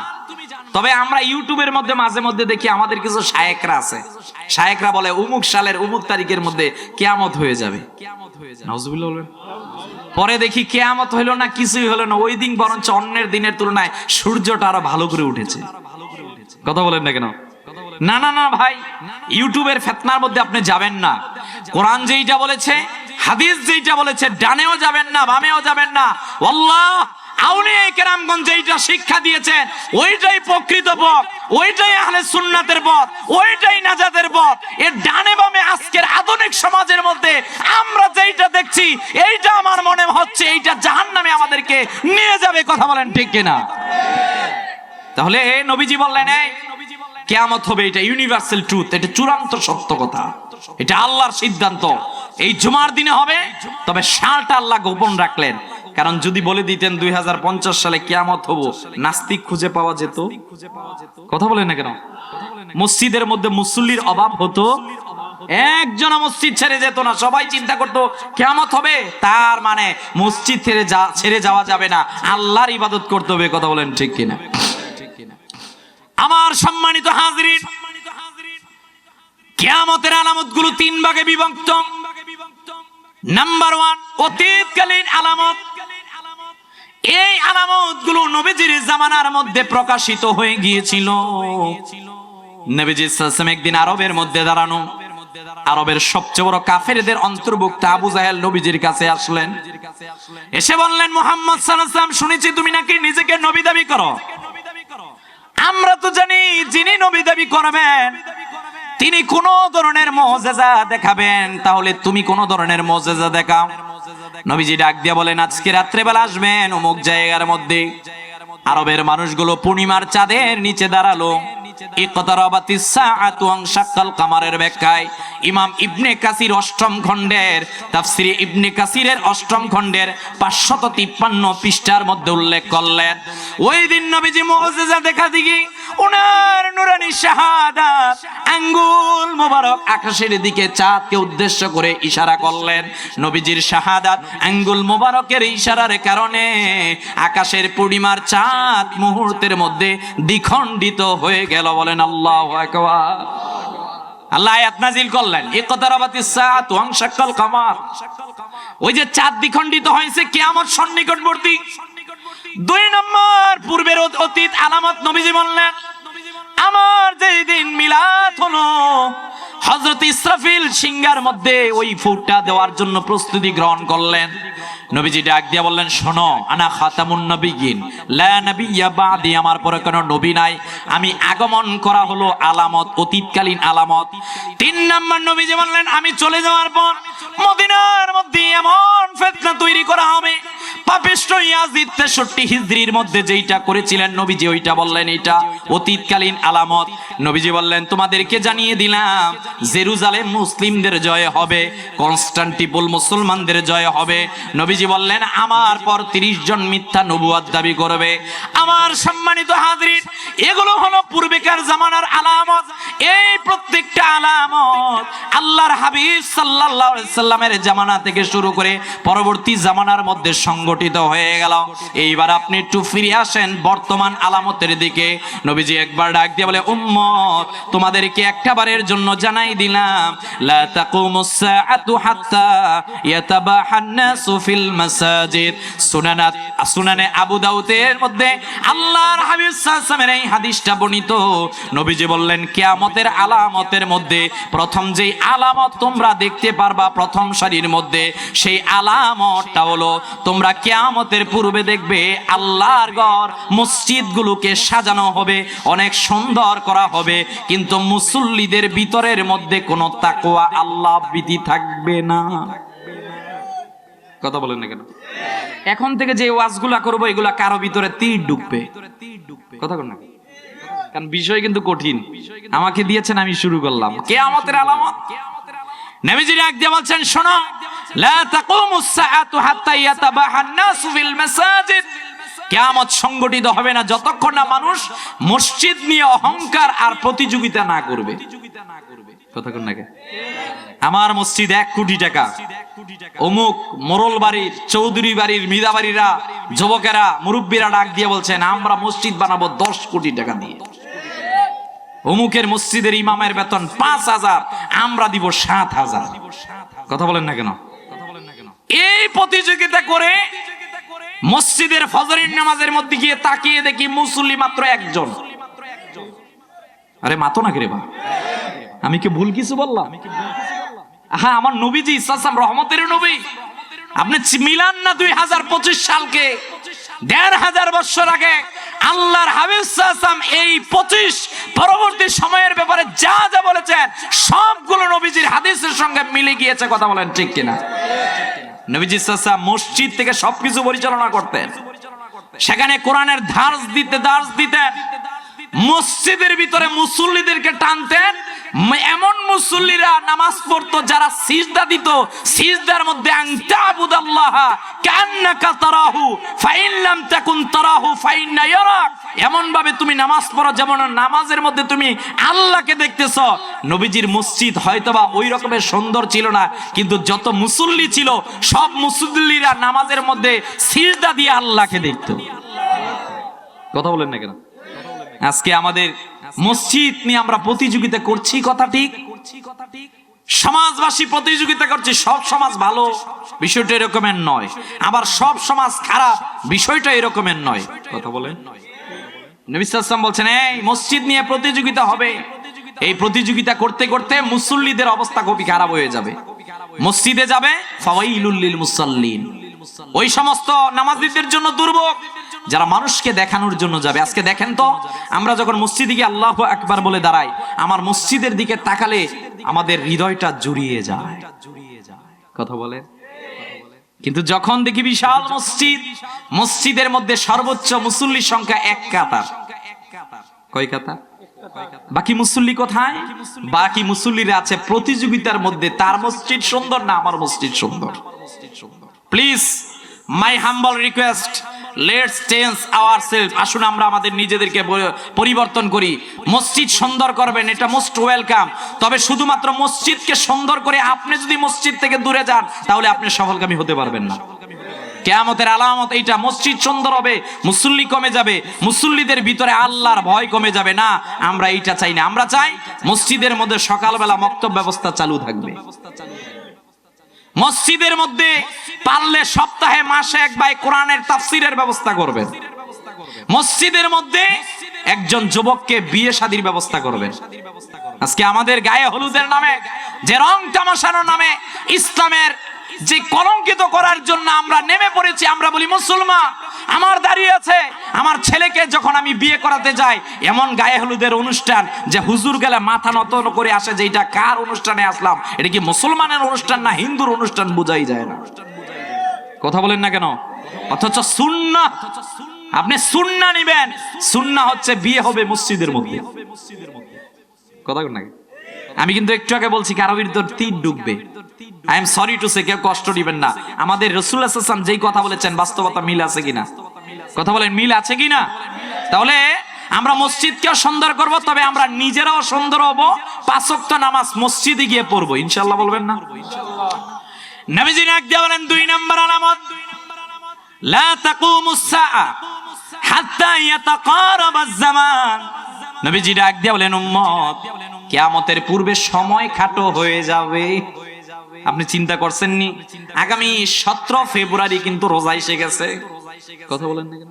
A: তবে আমরা ইউটিউবের মধ্যে মাঝে মধ্যে দেখি আমাদের কিছু শায়েখরা আছে, শায়েখরা বলে অমুক সালের অমুক তারিখের মধ্যে কিয়ামত হয়ে যাবে। নাউজুবিল্লাহ বলবেন। পরে দেখি কিয়ামত হইলো না, কিছুই হলো না, ওই দিন বরঞ্চ অন্যের দিনের তুলনায় সূর্যটা আরো ভালো করে উঠেছে। কথা বলেন না কেন? না না না ভাই, ইউটিউবের ফিতনার মধ্যে আপনি যাবেন না। কোরআন যেইটা বলেছে, হাদিস যেইটা বলেছে, ডানেও যাবেন না বামেও যাবেন না। আল্লাহ আউলিয়া কেরামগঞ্জ যেইটা শিক্ষা দিয়েছেন ওইটাই প্রকৃত পথ, ওইটাই আহলে সুন্নাতের পথ, ওইটাই নাজাতের পথ। এর ডানে বামে আজকের আধুনিক সমাজের মধ্যে আমরা যেইটা দেখছি, এইটা আমার মনে হচ্ছে এইটা জাহান্নামে আমাদেরকে নিয়ে যাবে। কথা বলেন ঠিক কিনা? তাহলে নবীজি বললেন এই কিয়ামত হবে, এটা ইউনিভার্সাল ট্রুথ, এটা চূড়ান্ত সত্য কথা, এটা আল্লাহর সিদ্ধান্ত। এই জুমার দিনে হবে, তবে সালটা আল্লাহ গোপন রাখলেন। কারণ যদি বলে দিতেন 2050 সালে কিয়ামত হবো, নাস্তিক খুঁজে পাওয়া যেত। কথা বলেন না কেন? মসজিদের মধ্যে মুসল্লির অভাব হতো, একজন মসজিদ ছেড়ে যেত না, সবাই চিন্তা করতো কিয়ামত হবে, তার মানে মসজিদ ছেড়ে যাওয়া যাবে না, আল্লাহর ইবাদত করতে হবে। কথা বলেন ঠিক কিনা? আমার সম্মানিত হাজরিন, কিয়ামতের আলামতগুলো 3 ভাগে বিভক্ত। নাম্বার 1 অতীতকালীন আলামত। এই আলামতগুলো নবীজির জামানার মধ্যে প্রকাশিত হয়ে গিয়েছিল। নবীজি সাল্লাল্লাহু আলাইহি ওয়াসাল্লাম একদিন আরবের মধ্যে দাঁড়ানো, আরবের সবচেয়ে বড় কাফেরদের অন্তর্ভুক্ত আবু জাহেল নবীজির কাছে আসলেন। এসে বললেন মুহাম্মদ সাল্লাল্লাহু আলাইহি ওয়াসাল্লাম, শুনেছি তুমি নাকি নিজেকে নবী দাবি করো। আমরা তো জানি যিনি নবী দাবি করবেন তিনি কোন ধরনের মুজিজা দেখাবেন, তাহলে তুমি কোন ধরনের মুজিজা দেখাও। নবীজি ডাক দিয়ে বলেন আজকে রাত্রে বেলা আসবেন অমুক জায়গার মধ্যে। আরবের মানুষগুলো পূর্ণিমার চাঁদের নিচে দাঁড়ালো। ইকতারাবাতিস সাআতু ওয়ানশাক্কাল কামারের ব্যাখ্যায় ইমাম ইবনে কাসির 8ম খণ্ডের তাফসিরে ইবনে কাসিরের 8ম খণ্ডের 553 পৃষ্ঠার মধ্যে উল্লেখ করলেন ওই দিন নবীজি মুজিজা দেখা দিকে ওনার নুরানি শাহাদাত আঙ্গুল মোবারক আকাশের দিকে চাঁদকে উদ্দেশ্য করে ইশারা করলেন। নবীজির শাহাদাত আঙ্গুল মোবারকের ইশারার কারণে আকাশের পূর্ণিমার চাঁদ মুহূর্তের মধ্যে দ্বিখণ্ডিত হয়ে গেল। বলেন আল্লাহু আকবার। আল্লাহ আয়াত নাযিল করলেন ইকতারাবাতিস সাআতু ওয়ানশাক্কাল কামার। ওই যে চাঁদ দ্বিখণ্ডিত হয়েছে, কিয়ামত সন্নিকটবর্তী। 2 নম্বর পূর্বের অতীত আলামত নবীজি বললেন আমার যেই দিন মিলাদ হলো, হযরত ইসরাফিল সিংহার মধ্যে ওই ফুটটা দেওয়ার জন্য প্রস্তুতি গ্রহণ করলেন। নবীজি ডাক দিয়া বললেন শোনো, আনা খাতামুন নবিয়্যিন লা নাবিয়্যা বাদি, আমার পরে কোনো নবী নাই, আমি আগমন করা হলো আলামত, অতীতকালীন আলামত। 3 নম্বর নবীজি বললেন আমি চলে যাওয়ার পর মদিনার মধ্যে এমন ফিতনা তৈরি করা হবে, পাপিষ্ঠ ইয়াজিদ 63 হিজরির মধ্যে যেইটা করেছিলেন নবীজি ওইটা বললেন এটা অতীতকালীন আলামত। নবীজি বললেন তোমাদেরকে জানিয়ে দিলাম জেরুজালেম মুসলিমদের জয় হবে, কনস্টান্টিনোপল মুসলমানদের জয় হবে। নবীজি বললেন আমার পর 30 জন মিথ্যা নবুয়ত দাবি করবে। আমার সম্মানিত হাজরিন, এগুলো হলো পূর্বেকার জামানার আলামত। এই প্রত্যেকটা আলামত আল্লাহর হাবিব সাল্লাল্লাহু আলাইহি সাল্লামের জামানা থেকে শুরু করে পরবর্তী জামানার মধ্যে সংগঠিত সংগঠিত হয়ে গেল। এইবার আপনি একটু ফিরে আসেন বর্তমান আলামতের দিকে। নবীজি একবার ডাক দিয়ে বলে, উম্মত তোমাদেরকে একটাবারের জন্য জানাই দিলাম, লা তাকুমুস সাআতু হাত্তা ইয়াতাবাহান নাসু ফিল মাসাজিদ। সুনানে আবু দাউদের মধ্যে আল্লাহর হাবিব সাল্লাল্লাহু আলাইহি ওয়াসাল্লামের এই হাদিসটা বর্ণিত। নবীজি বললেন, কিয়ামতের আলামতের মধ্যে প্রথম যেই আলামত তোমরা দেখতে পারবা প্রথম সারির মধ্যে, সেই আলামতটা হলো তোমরা কিয়ামতের পূর্বে দেখবে আল্লাহর ঘর মসজিদগুলোকে সাজানো হবে, অনেক সুন্দর করা হবে, কিন্তু মুসল্লিদের ভিতরের মধ্যে কোনো তাকওয়া আল্লাহ ভীতি থাকবে না। কথা বলেন না কেন? এখন থেকে যে ওয়াজগুলা করবো এগুলা কারো ভিতরে তীর ঢুকবে। কথা বলেন না, কারণ বিষয় কিন্তু কঠিন। আমাকে দিয়েছেন, আমি শুরু করলাম। কিয়ামতের আলামত নবীজি ডাক দিয়ে বলছেন, শোনো, লা তাকুমুস সাআতু হাত্তা ইয়াতাবাহান নাসু ফিল মাসাজিদ। কিয়ামত সংগঠিত হবে না যতক্ষণ না মানুষ মসজিদ নিয়ে অহংকার আর প্রতিযোগিতা না করবে। কথা কোন নাকি? আমার মসজিদ 1 কোটি টাকা, অমুক মোরল বাড়ির, চৌধুরী বাড়ির, মিদাবাড়িরা, যুবকেরা, মুরব্বীরা ডাক দিয়ে বলছেন, আমরা মসজিদ বানাবো 10 কোটি টাকা দিয়ে। অমুকের মসজিদের ইমামের বেতন 5,000, আমরা দিব 7,000। কথা বলেন না কেন? এই প্রতিযোগিতা করে মসজিদের ফজরের নামাজের মধ্যে গিয়ে তাকিয়ে দেখি মুসল্লি মাত্র 1 জন। আরে মাতো না রে বা, আমি কি ভুল কিছু বললাম? হ্যাঁ, আমার নবীজি সাল্লাল্লাহু রহমতের নবী। আপনি মিলান না 2025 সালকে 1,500 বছর আগে আল্লাহর হাবিব সাল্লাল্লাহু এই 25 পরবর্তী সময়ের ব্যাপারে যা যা বলেছেন সবগুলো নবীজির হাদিসের সঙ্গে মিলে গিয়েছে। কথা বলেন ঠিক কিনা? নবীজি সাল্লাল্লাহু মসজিদ থেকে সবকিছু পরিচালনা করতেন, সেখানে কোরআনের দার্স দিতেন, মসজিদের ভিতরে মুসল্লিদেরকে টানতেন। এমন মুসল্লিরা নামাজ পড়তো যারা সিজদা দিত, সিজদার মধ্যে আনতাবুদাল্লাহ কান্নাকা তারাহু ফাইন লাম তাকুন তারাহু ফাইন্না ইয়ারাক। এমন ভাবে তুমি নামাজ পড়ো যেমন নামাজের মধ্যে তুমি আল্লাহকে দেখতেছো। নবীজির মসজিদ হয়তোবা ওই রকমের সুন্দর ছিল না, কিন্তু যত মুসল্লি ছিল সব মুসল্লিরা নামাজের মধ্যে সিজদা দিয়ে আল্লাহকে দেখতো। কথা বলেন না কেন? আজকে আমাদের মসজিদ নিয়ে আমরা প্রতিযোগিতা করছি, কথা ঠিক। সমাজবাসী প্রতিযোগিতা করছে, সব সমাজ ভালো, বিষয়টা এরকমের নয়। আবার সব সমাজ খারাপ, বিষয়টা এরকমের নয়। কথা বলেন। নবী সাল্লাল্লাহু আলাইহি ওয়াসাল্লাম বলছেন, এই মসজিদ নিয়ে প্রতিযোগিতা হবে। এই প্রতিযোগিতা করতে করতে মুসল্লিদের অবস্থা খুবই খারাপ হয়ে যাবে। মসজিদে যাবে ফাওয়াইলুল লিল মুসাল্লিন, ওই সমস্ত নামাজীদের জন্য দুর্ভোগ যারা মানুষকে দেখানোর জন্য যাবে। আজকে দেখেন তো, আমরা যখন মসজিদে গিয়ে আল্লাহু আকবার বলে দাঁড়াই, আমার মসজিদের দিকে তাকালে আমাদের হৃদয়টা জুড়িয়ে যায়। কথা বলেন। কিন্তু যখন দেখি বিশাল মসজিদ, মসজিদের মধ্যে সর্বোচ্চ মুসল্লির সংখ্যা 1 কাতার। কয় কাতার? বাকি মুসল্লি কোথায়? বাকি মুসল্লিরা আছে প্রতিযোগিতার মধ্যে, তার মসজিদ সুন্দর না আমার মসজিদ সুন্দর। Please, my humble request, let's change ourself. আসুন আমরা আমাদের নিজেদেরকে পরিবর্তন করি। মসজিদ সুন্দর করবেন, এটা মোস্ট ওয়েলকাম। তবে শুধুমাত্র মসজিদকে সুন্দর করে আপনি যদি মসজিদ থেকে দূরে যান, তাহলে আপনি সফলকামী হতে পারবেন না। কিয়ামতের আলামত এইটা, মসজিদ সুন্দর হবে, মুসল্লি কমে যাবে, মুসল্লিদের ভিতরে আল্লাহর ভয় কমে যাবে। না, আমরা এইটা চাই না। আমরা চাই মসজিদের মধ্যে সকালবেলা মক্তব ব্যবস্থা চালু থাকবে। মসজিদের মধ্যে পারলে সপ্তাহে মাসে 1 বার কোরআনের তাফসীরের ব্যবস্থা করবেন। মসজিদের মধ্যে একজন যুবককে বিয়ে শাদীর ব্যবস্থা করবেন। আজকে আমাদের গায়ে হলুদের নামে, যে রং তামাশানোর নামে ইসলামের যে কলঙ্কিত করার জন্য আমরা নেমে পড়েছি। আমরা বলি মুসলমান, আমার দাঁড়িয়ে আছে, আমার ছেলেকে যখন আমি বিয়ে করাতে যাই, এমন গায়ে হলুদের অনুষ্ঠান যে হুজুর গেলে মাথা নত করে আসে যে এটা কার অনুষ্ঠানে আসলাম, এটা কি মুসলমানের অনুষ্ঠান না হিন্দুর অনুষ্ঠান বোঝাই যায় না। কথা বলেন না কেন? অথচ সুন্নাহ, আপনি সুন্নাহ নিবেন, সুন্নাহ হচ্ছে বিয়ে হবে মসজিদের মধ্যে। কথা বলেন না? আমি কিন্তু একটু আগে বলছি কারো ভিতর তীর ঢুকবে। I am sorry to say, কেউ কষ্ট দিবেন না। আমাদের রাসূলুল্লাহ সাল্লাল্লাহু আলাইহি ওয়াসাল্লাম যেই কথা বলেছেন বাস্তবতা মিল আছে কিনা? কথা বলেন, মিল আছে কিনা? তাহলে আমরা মসজিদকেও সুন্দর করব, তবে আমরা নিজেরাও সুন্দর হব। 5 ওয়াক্ত নামাজ মসজিদে গিয়ে পড়বো, ইনশাআল্লাহ। বলবেন না? ইনশাআল্লাহ। নবীজি ডাক দিয়ে বলেন, 2 নম্বর আলামত, লা তাকুমুস সাআ হাত্তা ইয়াতাকারাবাজ জামান। নবীজি ডাক দিয়ে বলেন, উম্মত, কিয়ামতের পূর্বে সময় খাটো হয়ে যাবে। আপনি চিন্তা করছেন নি আগামী 17 ফেব্রুয়ারি কিন্তু রোজা এসে গেছে। কথা বলেন না কেন?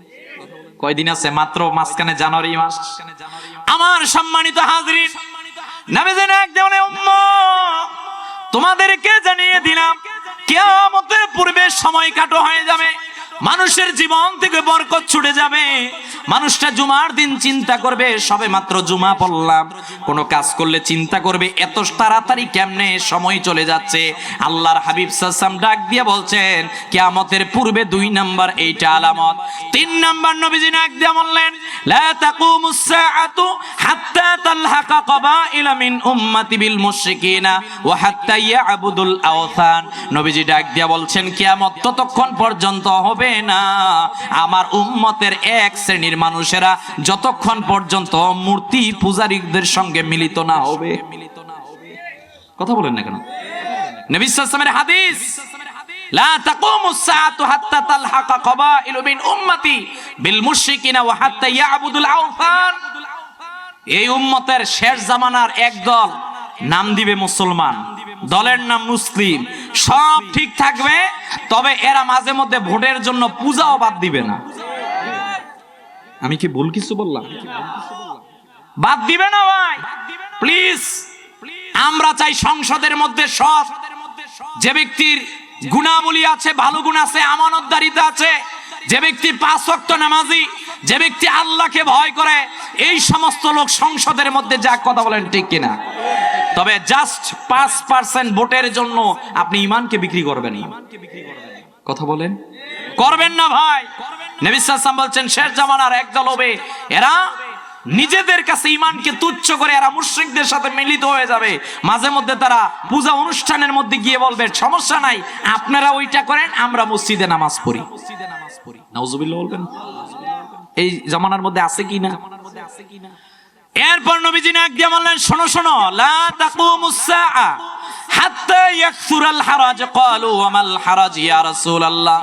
A: কয়দিন আছে? মাত্র মাঝখানে জানুয়ারি মাস। আমার সম্মানিত হাজরিন, নবীজি ডাক দিয়ে বলেন, উম্মত, তোমাদেরকে জানিয়ে দিলাম কিয়ামতের পূর্বে সময় কাটো হয়ে যাবে, মানুষের জীবন থেকে বরকত ছুটে যাবে। মানুষটা জুমার দিন চিন্তা করবে সবে মাত্র জুমা পড়লাম, কোনো কাজ করলে চিন্তা করবে এত তাড়াতাড়ি কেমনে সময় চলে যাচ্ছে। আল্লাহর হাবিব সাল্লাল্লাহু আলাইহি ওয়াসাল্লাম ডাক দিয়ে বলছেন, কিয়ামতের পূর্বে 2 নাম্বার এইটা আলামত। 3 নাম্বার নবীজি ডাক দিয়ে বললেন, লা তাকুমুস সাআতু হাত্তা তালহাকা কাবাইলা মিন উম্মতি বিল মুশরিকিনা ওয়া হাত্তা ইয়াবুদুল আওথান। নবীজি ডাক দিয়ে বলছেন, কিয়ামত ততক্ষণ পর্যন্ত হবে না আমার উম্মতের এক শ্রেণীর মানুষেরা যতক্ষণ পর্যন্ত মূর্তি পূজারীদের সঙ্গে মিলিত না হবে। কথা বলেন না কেন? নবী সাল্লাল্লাহু আলাইহি ওয়াসাল্লামের হাদিস, লা তাকুমুস সাআতু হাত্তা তালহাকা কাবাইলু মিন উম্মতি বিল মুশরিকিনা ওয়া হাত্তা ইয়াবুদুল আওথান। এই উম্মতের শেষ জামানার একদল, নাম দিবে মুসলমান, দলের নাম মুসলিম, সব ঠিক থাকবে, তবে এরা মাঝে মধ্যে ভোটের জন্য পূজাও বাদ দিবে না। আমি কি ভুল কিছু বললাম? বাদ দিবে না ভাই, প্লিজ। আমরা চাই সংসদের মধ্যে সৎ, যে ব্যক্তির গুণাবলী আছে, ভালো গুণ আছে, আমানতদারিতা আছে, যে ব্যক্তি 5 ওয়াক্ত নামাজি, যে ব্যক্তি আল্লাহকে ভয় করে, এই সমস্ত লোক সংসদের মধ্যে যা কথা বলেন ঠিক কিনা? তবে জাস্ট 5% ভোটের জন্য আপনি ঈমানকে বিক্রি করবেন। কথা বলেন, করবেন না ভাই। নবী সাল্লাল্লাহু আলাইহি ওয়াসাল্লাম বলছেন, শেষ জামানার একদল হবে, এরা নিজেদের কাছে ঈমানকে তুচ্ছ করে এরা মুশরিকদের সাথে মিলিত হয়ে যাবে। মাঝে মধ্যে তারা পূজা অনুষ্ঠানের মধ্যে গিয়ে বলবে, সমস্যা নাই, আপনারা ওইটা করেন, আমরা মসজিদে নামাজ পড়ি। নাউজুবিল্লাহ বলবেন। এই জামানার মধ্যে আছে কি না? এরপর নবীজি ডাক দিয়ে বললেন, শোনো শোনো, লা তাকুমুস সাআ হাত্তা ইয়াকসুরাল হারাজ। ক্বালু ওয়া মাল হারাজ ইয়া রাসূলুল্লাহ?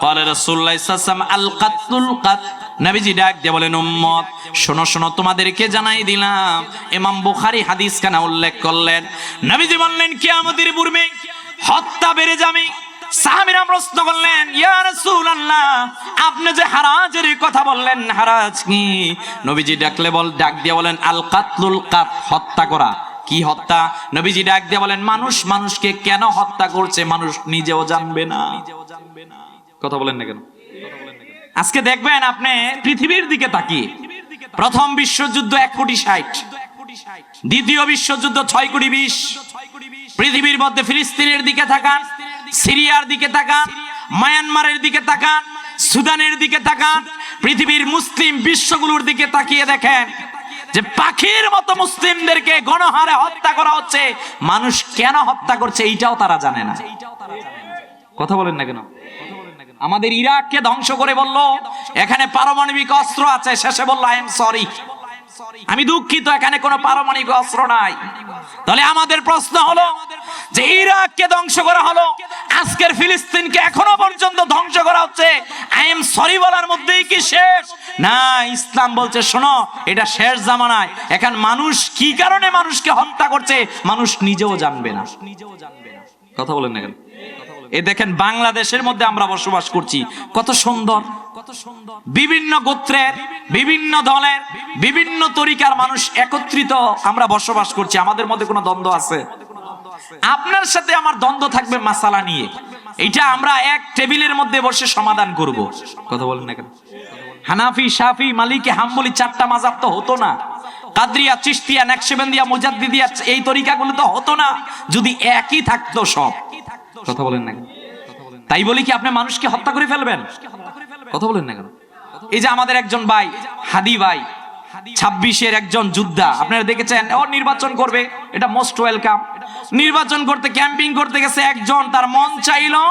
A: ক্বালা রাসূলুল্লাহ সাল্লাল্লাহু আলাইহি ওয়াসাল্লাম, আল কাতলুল কাত। নবীজি ডাক দিয়ে বলেন, উম্মত, শোনো শোনো, তোমাদেরকে জানাই দিলাম। ইমাম বুখারী হাদিসখানা উল্লেখ করলেন। নবীজি বললেন, কিয়ামতের পূর্বে হত্যা বেড়ে যাবে। সাহাবীরা প্রশ্ন করলেন, ইয়া রাসূলুল্লাহ, আপনি যে হারাজের কথা বললেন, হারাজ কি? নবীজি ডাক দিয়ে বলেন, আল কাতলুল কাত, হত্যা করা। কি হত্যা? নবীজি ডাক দিয়ে বলেন, মানুষ মানুষকে কেন হত্যা করছে মানুষ নিজেও জানবে না। কথা বলেন না কেন? আজকে দেখবেন আপনি পৃথিবীর দিকে তাকিয়ে, প্রথম বিশ্বযুদ্ধ 1,60,00,000, দ্বিতীয় বিশ্বযুদ্ধ 6,20,00,000। পৃথিবীর মধ্যে ফিলিস্তিনের দিকে তাকান, সিরিয়ার দিকে তাকান, মায়ানমারের দিকে তাকান, সুদানের দিকে তাকান, পৃথিবীর মুসলিম বিশ্বগুলোর দিকে তাকিয়ে দেখেন যে পাখির মতো মুসলিমদেরকে গণহারে হত্যা করা হচ্ছে। মানুষ কেন হত্যা করছে এইটাও তারা জানে না। কথা বলেন না কেন? আমাদের ইরাককে ধ্বংস করে বলল এখানে পারমাণবিক অস্ত্র আছে, শেষে বলল আই এম সরি, আমি দুঃখিত, এখানে কোনো পারমাণবিক অস্ত্র নাই। তাহলে আমাদের প্রশ্ন হলো যে ইরাককে ধ্বংস করা হলো, আজকের ফিলিস্তিনকে এখনো পর্যন্ত ধ্বংস করা হচ্ছে, আই এম সরি বলার মধ্যেই কি শেষ? না, ইসলাম বলছে শোনো, এটা শেষ জামানায় এখন মানুষ কি কারণে মানুষকে হত্যা করছে মানুষ নিজেও জানবে না। কথা বলেন না কেন? এই দেখেন বাংলাদেশের মধ্যে আমরা বসবাস করছি, কত সুন্দর, বিভিন্ন গোত্রের, বিভিন্ন দলের, বিভিন্ন তরিকার মানুষ একত্রিত আমরা বসবাস করছি। আমাদের মধ্যে কোনো দ্বন্দ্ব আছে? আপনার সাথে আমার দ্বন্দ্ব থাকবে মাসালা নিয়ে, এইটা আমরা এক টেবিলের মধ্যে বসে সমাধান করব। কথা বলেন না কেন? হানাফি, শাফি, মালিকি, হাম্বলি 4টা মাযহাব তো হতো না। কাদরিয়া, চিশতিয়া, নকশবন্দিয়া, মুজাদ্দিদিয়া এই তরিকাগুলো তো হতো না যদি একই থাকতো সব। কথা বলেন না কেন? তাই বলি কি আপনি মানুষকে হত্যা করে ফেলবেন? কথা বলেন না কেন? এই যে আমাদের একজন ভাই হাদি ভাই 26-এর একজন যোদ্ধা, আপনারা দেখেছেন, ও নির্বাচন করবে, এটা মোস্ট ওয়েলকাম। নির্বাচন করতে ক্যাম্পিং করতে গেছে, একজন তার মন চাইলো,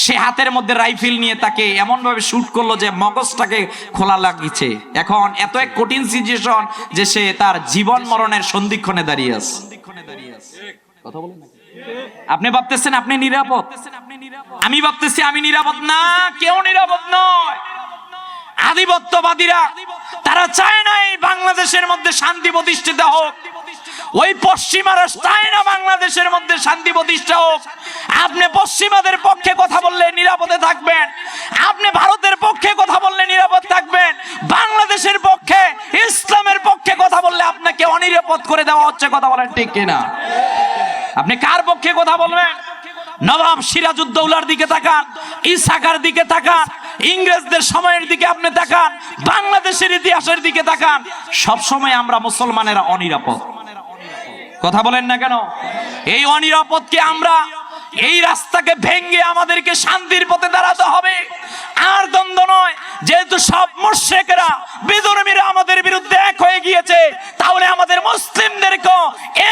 A: সে হাতের মধ্যে রাইফেল নিয়ে তাকে এমন ভাবে শুট করলো যে মগজটাকে খোলা লাগিয়েছে। এখন এত এক কঠিন সিচুয়েশন যে সে তার জীবন মরণের সন্ধিক্ষণে দাঁড়িয়ে আছে। কথা বলেন না? আপনি ভাবতেছেন আপনি নিরাপদ, আমি ভাবতেছি আমি নিরাপদ না, কেউ নিরাপদ নয়। আধিপত্যবাদীরা তারা চায় না এই বাংলাদেশের মধ্যে শান্তি প্রতিষ্ঠিত হোক, ওই পশ্চিমারা চায় না বাংলাদেশের মধ্যে শান্তি প্রতিষ্ঠা হোক। আপনি পশ্চিমাদের পক্ষে কথা বললে নিরাপদে থাকবেন, আপনি ভারতের পক্ষে কথা বললে নিরাপদ থাকবেন, বাংলাদেশের পক্ষে ইসলামের পক্ষে কথা বললে আপনাকে অনিরাপদ করে দেওয়া হচ্ছে। কথা বলেন ঠিক কিনা? আপনি কার পক্ষে কথা বলবেন? নবাব সিরাজউদ্দৌলার দিকে তাকান, ইসাকার দিকে তাকান, ইংরেজদের সময়ের দিকে আপনি তাকান, বাংলাদেশের ইতিহাসের দিকে তাকান, সব সময় আমরা মুসলমানেরা অনিরাপদ। কথা বলেন না কেন? এই অনিরাপদকে আমরা এই রাস্তাকে ভেঙে আমাদেরকে শান্তির পথে দাঁড়াতে হবে, আর দ্বন্দ্ব নয়। যেহেতু সব মুশরিকরা বিধর্মীরা আমাদের বিরুদ্ধে এক হয়ে গিয়েছে, তাহলে আমাদের মুসলিমদেরকে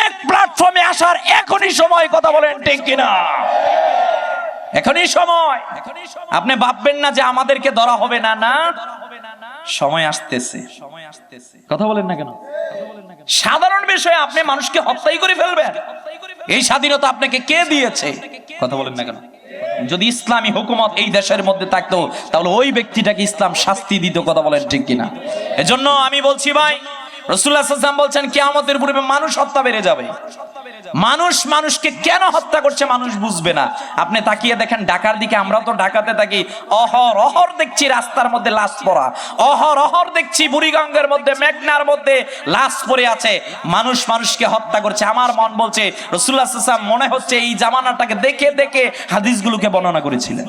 A: এক প্ল্যাটফর্মে আসার এখনই সময়। কথা বলেন ঠিক কিনা? এখনই সময়। আপনি ভাববেন না যে আমাদেরকে ধরা হবে না, না, সময় আসতেছে। কথা বলেন না কেন? সাধারণ বিষয়ে আপনি মানুষকে হত্যাই করে ফেলবেন, এই স্বাধীনতা আপনাকে কে দিয়েছে? কথা বলেন না কেন? যদি ইসলামী হুকুমত এই দেশের মধ্যে থাকতো, তাহলে ওই ব্যক্তিটাকে ইসলাম শাস্তি দিত। কথা বলেন ঠিক কিনা? এজন্য আমি বলছি ভাই, রাসূলুল্লাহ সাল্লাল্লাহু আলাইহি ওয়াসাল্লাম বলছেন কিয়ামতের পূর্বে মানুষ হত্যা বেড়ে যাবে। মানুষ মানুষকে কেন হত্যা করছে মানুষ বুঝবে না। আপনি তাকিয়ে দেখেন ঢাকার দিকে, আমরা তো ঢাকাতে থাকি, অহরহ দেখছি রাস্তার মধ্যে লাশ পড়া, অহরহ দেখছি বুড়িগঙ্গের মধ্যে, মেঘনার মধ্যে লাশ পড়ে আছে, মানুষ মানুষকে হত্যা করছে। আমার মন বলছে রাসূলুল্লাহ সাল্লাল্লাহু আলাইহি ওয়াসাল্লাম মনে হচ্ছে এই জামানাটাকে দেখে দেখে হাদিসগুলোকে বর্ণনা করেছিলেন।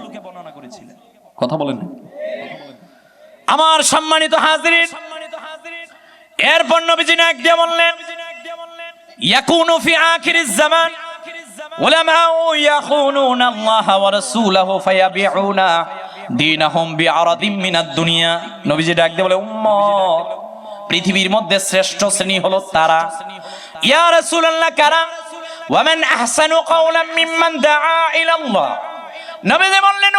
A: কথা বলেন আমার সম্মানিত হাজিরিন। এরপর নবীজি ডাক দিয়ে বললেন, ইয়াকুনু ফি আখিরিজ জামান উলামাউ ইয়াখুনুনা আল্লাহ ওয়া রাসূলাহু ফায়াবিউনা দীনাহুম বিআরাদিম মিনাদ দুনিয়া। নবীজি ডাক দিয়ে বলে, উম্মত, পৃথিবীর মধ্যে শ্রেষ্ঠ শ্রেণী হলো তারা। ইয়া রাসূলুল্লাহ কারা? ওয়া মান আহসানু কাওলাম মিম্মান দাআ ইলা আল্লাহ। নবীজি বললেন,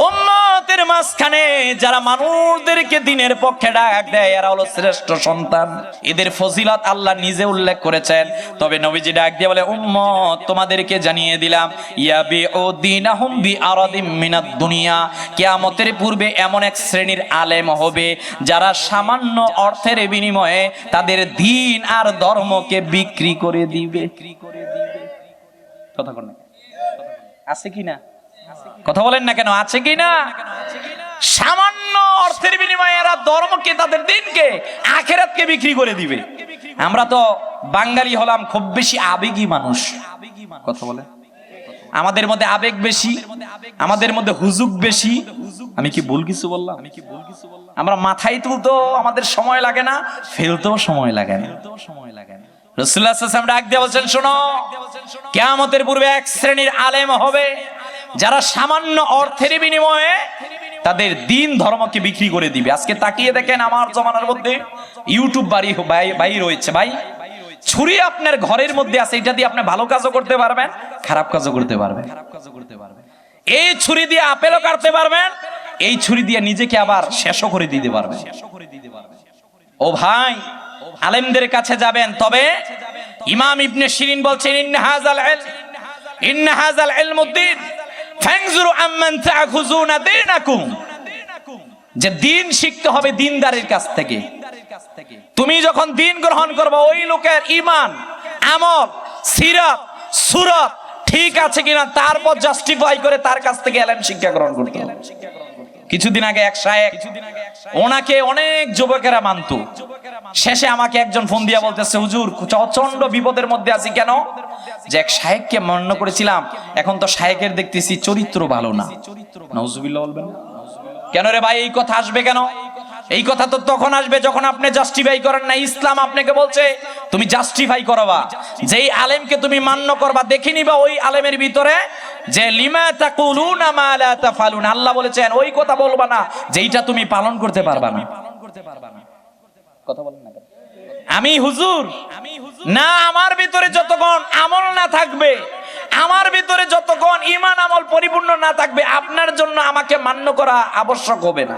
A: উম্মতের মাঝখানে যারা মানুষদেরকে দিনের পক্ষে ডাক দেয়, এরা হলো শ্রেষ্ঠ সন্তান। এদের ফজিলত আল্লাহ নিজে উল্লেখ করেছেন। তবে নবীজি ডাক দিয়ে বলে, উম্মত, তোমাদেরকে জানিয়ে দিলাম, ইয়াবিউদিনাহুম বিআরাদিম মিনাদ দুনিয়া, কিয়ামতের পূর্বে এমন এক শ্রেণীর আলেম হবে যারা সামান্য অর্থের বিনিময়ে তাদের দ্বীন আর ধর্মকে বিক্রি করে দিবে। কথা বলেন আছে কি না? কথা বলেন না কেন? আছে কি না? সামান্য অর্থের বিনিময়ে এরা ধর্মকে, তাদের দ্বীনকে, আখিরাতকে বিক্রি করে দিবে। আমরা তো বাঙালি হলাম খুব বেশি আবেগী মানুষ। কথা বলে আমাদের মধ্যে আবেগ বেশি, আমাদের মধ্যে হুজুগ বেশি। আমি কি ভুল কিছু বললাম? আমরা মাথায় তুলতেও আমাদের সময় লাগে না, ফেলতেও সময় লাগে না। রাসূলুল্লাহ সাল্লাল্লাহু আলাইহি ওয়াসাল্লাম ডাক দিয়ে বলছেন, শোনো, কিয়ামতের পূর্বে এক শ্রেণীর আলেম হবে যারা সামান্য অর্থের বিনিময়ে তাদের দ্বীন ধর্মকে বিক্রি করে দিবে। আজকে তাকিয়ে দেখেন আমার জমানার মধ্যে ইউটিউব বাড়ি রয়েছে ভাই, ছুরি আপনার ঘরের মধ্যে আছে, এটা দিয়ে আপনি ভালো কাজও করতে পারবেন, খারাপ কাজও করতে পারবেন। এই ছুরি দিয়ে আপেলও কাটতে পারবেন, এই ছুরি দিয়ে নিজেকে আবার শেষও করে দিতে পারবেন। ও ভাই, আলেমদের কাছে যাবেন, তবে ইমাম ইবনে শিরিন বলছেন, ইন্না হাযাল ইলমুদ্দীন ফানজুরু আম্মান তা'খুযুনা দীনাকুম, যে দ্বীন শিখতে হবে দ্বীনদারের কাছ থেকে। তুমি যখন দ্বীন গ্রহণ করবে, ওই লোকের ঈমান, আমল, সিরাত, সুরাত ঠিক আছে কিনা তারপর জাস্টিফাই করে তার কাছ থেকে ইলম শিক্ষা গ্রহণ করতে হবে। কিছুদিন আগে এক শায়েখ, ওনাকে অনেক যুবকেরা মানতো। শেষে আমাকে একজন ফোন দিয়া বলতেছে, হুজুর প্রচন্ড বিপদের মধ্যে আছি। কেন? যে এক শায়েখকে মান্য করেছিলাম, এখন তো শায়েখের দেখতেছি চরিত্র ভালো না। নাউজুবিল্লাহ বলবেন কেন রে ভাই? এই কথা আসবে কেন? এই কথা তো তখন আসবে যখন আপনি জাস্টিফাই করেন না। ইসলাম আপনাকে বলছে তুমি জাস্টিফাই করবা, যেই আলেমকে তুমি মান্য করবা, দেখে নিবা ওই আলেমের ভিতরে যে লিমা তাকুলুনা মা লা তাফালুন, আল্লাহ বলেছেন ওই কথা বলবা না যেইটা তুমি পালন করতে পারবা না। কথা বলেন না আমি হুজুর না, আমার ভিতরে যতক্ষণ আমল না থাকবে, আমার ভিতরে যতক্ষণ ঈমান আমল পরিপূর্ণ না থাকবে, আপনার জন্য আমাকে মান্য করা আবশ্যক হবে না।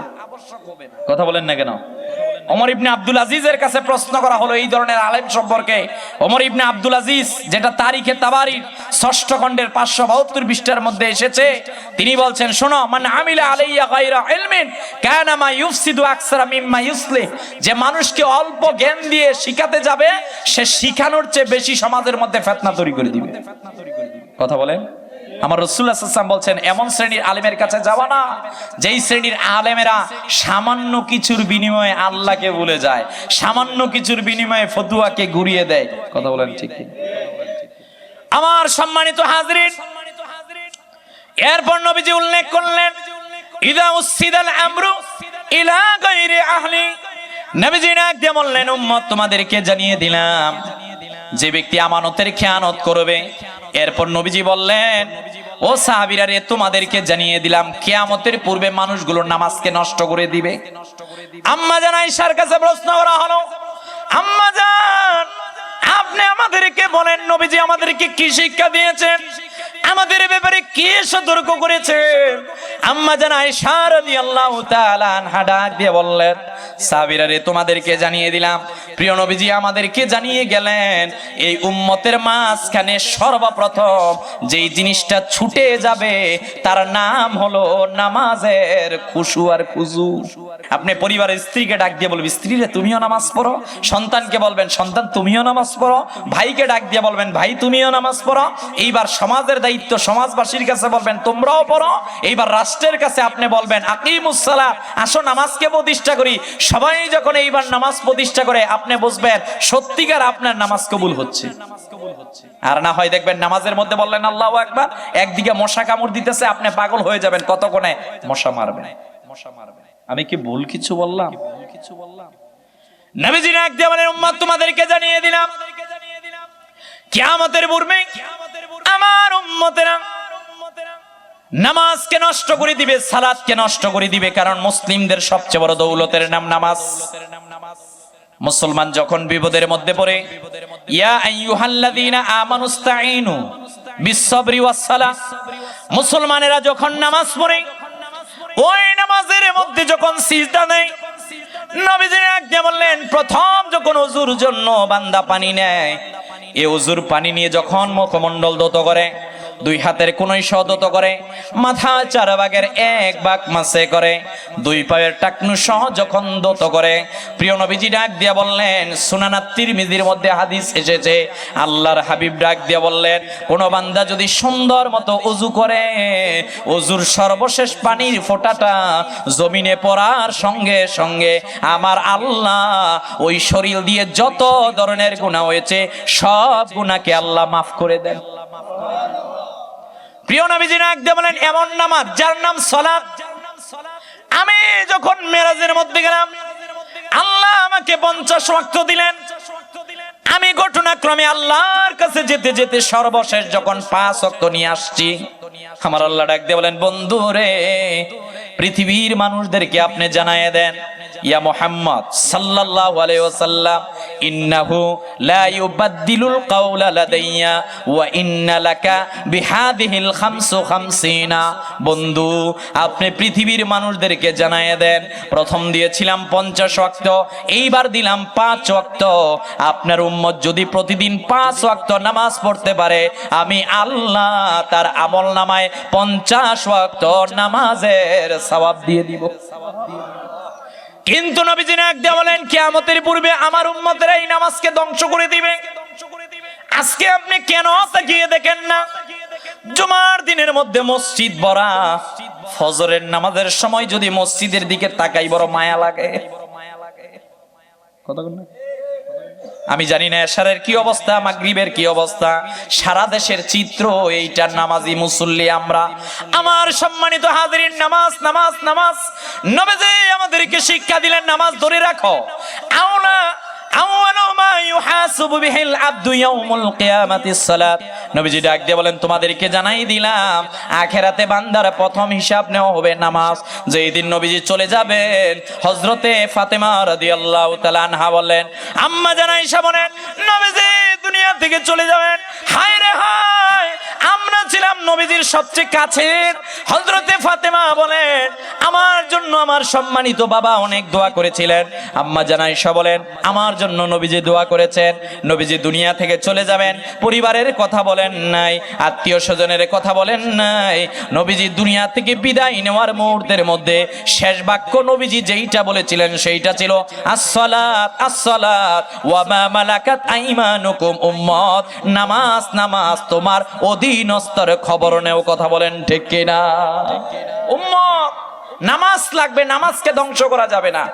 A: কথা বলেন না কেন?
B: ওমর ইবনে আব্দুল আজিজের কাছে প্রশ্ন করা হলো এই ধরনের আলেম সম্পর্কে। ওমর ইবনে আব্দুল আজিজ, যেটা তারিখে তাবারির ৬ষ্ঠ খণ্ডের ৫৭২ পৃষ্ঠার মধ্যে এসেছে, তিনি বলছেন, শোনো, মান আমিলা আলাইয়া গায়রা ইলমিন কানা মা ইউফসিদু আকসারা মিম্মা ইউসলিহ, যে মানুষকে অল্প জ্ঞান দিয়ে শিখাতে যাবে, সে শিখানোর চেয়ে বেশি সমাজের মধ্যে ফিতনা তৈরি করে দিবে। কথা বলেন। আমার রাসূলুল্লাহ সাল্লাল্লাহু আলাইহি ওয়াসাল্লাম বলছেন, এমন শ্রেণীর আলেমের কাছে যাওয়া না যেই শ্রেণীর আলেমেরা সামান্য কিছুর বিনিময়ে আল্লাহকে ভুলে যায়, সামান্য কিছুর বিনিময়ে ফতুয়াকে ঘুরিয়ে দেয়। কথা বলেন ঠিক কি? আমার সম্মানিত হাজরিন, এরপর নবীজি উল্লেখ করলেন, ইদা উসিদাল আমরু ইলা গায়রি আহলি। নবীজি ডাক দিয়ে বললেন, উম্মত তোমাদেরকে জানিয়ে দিলাম, যে ব্যক্তি আমানতের খেয়ানত করবে। এরপর নবীজি বললেন, ও সাহাবীরা রে, তোমাদেরকে জানিয়ে দিলাম, কিয়ামতের পূর্বে মানুষগুলো নামাজকে নষ্ট করে দিবে। আম্মা জান আয়েশার কাছে প্রশ্ন করা হলো, আম্মা জান, আপনি আমাদেরকে বলেন, নবীজি আমাদেরকে কি শিক্ষা দিয়েছেন, আমাদের ব্যাপারে কি সতর্ক করেছেন? আম্মা জান আয়েশা রাদিয়াল্লাহু তাআলা আনহা ডাক দিয়ে বললেন, সাহাবীরা রে, তোমাদেরকে জানিয়ে দিলাম, প্রিয় নবীজি আমাদেরকে জানিয়ে গেলেন, এই উম্মতের মাঝখানে সর্বপ্রথম যেই জিনিসটা ছুটে যাবে তার নাম হলো নামাজের খুশু আর খুজু। আপনি পরিবারের স্ত্রীকে ডাক দিয়ে বলবেন, স্ত্রী রে তুমিও নামাজ পড়ো। সন্তানকে বলবেন, সন্তান তুমিও নামাজ পড়ো। ভাইকে ডাক দিয়ে বলবেন, ভাই তুমিও নামাজ পড়ো। এইবার সমাজের দায়িত্ব সমাজবাসীর কাছে বলবেন, তোমরাও পড়ো। এইবার রাষ্ট্রের কাছে আপনি বলবেন, আকিমুস সালাত, আসো নামাজকে প্রতিষ্ঠা করি। সবাই যখন এইবার নামাজ প্রতিষ্ঠা করে, আপনি বুঝবেন সত্যিকার আপনার নামাজ কবুল হচ্ছে। আর না হয় দেখবেন নামাজের মধ্যে বললেন আল্লাহু আকবার, একদিকে মশা কামড় দিতেছে, আপনি পাগল হয়ে যাবেন, কতক্ষণে মশা মারবে। আমি কি ভুল কিছু বললাম? নবীজি ডাক দিয়ে বলেন, উম্মত তোমাদেরকে জানিয়ে দিলাম, কিয়ামতের পূর্বে আমার উম্মতেরা নামাজকে নষ্ট করে দিবে, সালাতকে নষ্ট করে দিবে। কারণ মুসলিমদের সবচেয়ে বড় দৌলতের নাম নামাজ। মুসলমান যখন বিপদের মধ্যে পড়ে, ইয়া আইয়ুহাল্লাযীনা আমানুস্তাঈনু বিস-সাবরি ওয়াস-সালাহ, মুসলমানেরা যখন নামাজ পড়ে, ওই নামাজের মধ্যে যখন সিজদা দেয়, নবীজি আগে বললেন, প্রথম যখন ওযুর জন্য বান্দা পানি নেয়, এই ওযুর পানি নিয়ে যখন মুখমণ্ডল ধৌত করে, দুই হাতের কোণই সদত করে, মাথা 4 ভাগের 1 ভাগ মাসে করে, দুই পায়ের টাকনু সহ যখন দত করে, প্রিয় নবীজি ডাক দিয়া বললেন, সুনান তিরমিজির মধ্যে হাদিস এসেছে, আল্লাহর হাবিব ডাক দিয়া বললেন, কোন বান্দা যদি সুন্দর মতো ওযু করে, ওযুর সর্বশেষ পানির ফোঁটাটা জমিনে পড়ার সঙ্গে সঙ্গে আমার আল্লাহ ওই শরীর দিয়ে যত ধরনের গুনাহ হয়েছে সব গুনাহকে আল্লাহ মাফ করে দেন। প্রিয় নবীজি ডাক দিয়ে বলেন, এমন নামাজ যার নাম সালাত। আমি যখন মেরাজের মধ্যে গেলাম, আল্লাহ আমাকে 50 ওয়াক্ত দিলেন। আমি ঘটনাক্রমে আল্লাহর কাছে যেতে যেতে সর্বশেষ যখন 5 ওয়াক্ত নিয়ে আসছি, আমার আল্লাহ ডাক দিয়ে বলেন, বন্ধু রে, পৃথিবীর মানুষদেরকে আপনি জানায়ে দেন, ইয়া মুহাম্মদ সাল্লাল্লাহু আলাইহি ওয়াসাল্লাম, ইন্নাহু লা ইউবাদদিলুল কাওলা লাদাইয়া ওয়া ইন্না লাকা বিহাদিহিল খামসু খামসিনা। বন্ধু, আপনি পৃথিবীর মানুষদেরকে জানায়ে দেন, প্রথম দিয়েছিলাম 50 ওয়াক্ত, এইবার দিলাম 5 ওয়াক্ত। আপনার উম্মত যদি প্রতিদিন 5 ওয়াক্ত নামাজ পড়তে পারে, আমি আল্লাহ তার আমলনামায় 50 ওয়াক্ত নামাজের সওয়াব দিয়ে দিব। কিন্তু নবীজি ডাক দিয়ে বলেন, কিয়ামতের পূর্বে আমার উম্মতেরা এই নামাজকে ধ্বংস করে দিবে। আজকে আপনি কেন তাকিয়ে দেখেন না, জুমার দিনের মধ্যে মসজিদ ভরা, ফজরের নামাজের সময় যদি মসজিদের দিকে তাকাই বড় মায়া লাগে। কথা বলেন। আমি জানি না এশারের কি অবস্থা, মাগরিবের কি অবস্থা, সারা দেশের চিত্র এইটা। নামাজি মুসল্লি আমরা। আমার সম্মানিত হাজিরিন, নামাজ নামাজ নামাজ, নবীজি আমাদেরকে শিক্ষা দিলেন, নামাজ ধরে রাখো। আউয়ালু মা ইউহাসাবু বিহিল আবদু ইয়াউমুল কিয়ামাতিস সালাত। নবীজি ডাক দিয়ে বলেন, তোমাদেরকে জানাই দিলাম, আখিরাতে বান্দার প্রথম হিসাব নেওয়া হবে নামাজ। যেই দিন নবীজি চলে যাবেন, হযরতে ফাতেমা রাদিয়াল্লাহু তাআলা আনহা বলেন, আম্মা জান আয়েশা বলেন, নবীজি দুনিয়া থেকে চলে যাবেন, হায় রে হায়, আমরা ছিলাম নবী নবীজির সবচেয়ে কাছের হযরতে ফাতেমা বলেন, আমার জন্য আমার সম্মানিত বাবা অনেক দোয়া করেছিলেন। আম্মা জান আয়েশা বলেন, আমার জন্য নবীজি দোয়া করেছেন। নবীজি দুনিয়া থেকে চলে যাবেন, পরিবারের কথা বলেন নাই, আত্মীয় স্বজনের কথা বলেন নাই। নবীজি দুনিয়া থেকে বিদায় নেওয়ার মুহূর্তের মধ্যে শেষ বাক্য নবীজি যেইটা বলেছিলেন সেইটা ছিল আসসালাত আসসালাত ওয়া মা মালাকাত আইমানুকুম। উম্মত, নামাজ নামাজ, তোমার অধীনস্থর খবর নেও। কথা বলেন ঠিক কিনা? উম্মত, নামাজ লাগবে, নামাজকে ধ্বংস করা যাবে না।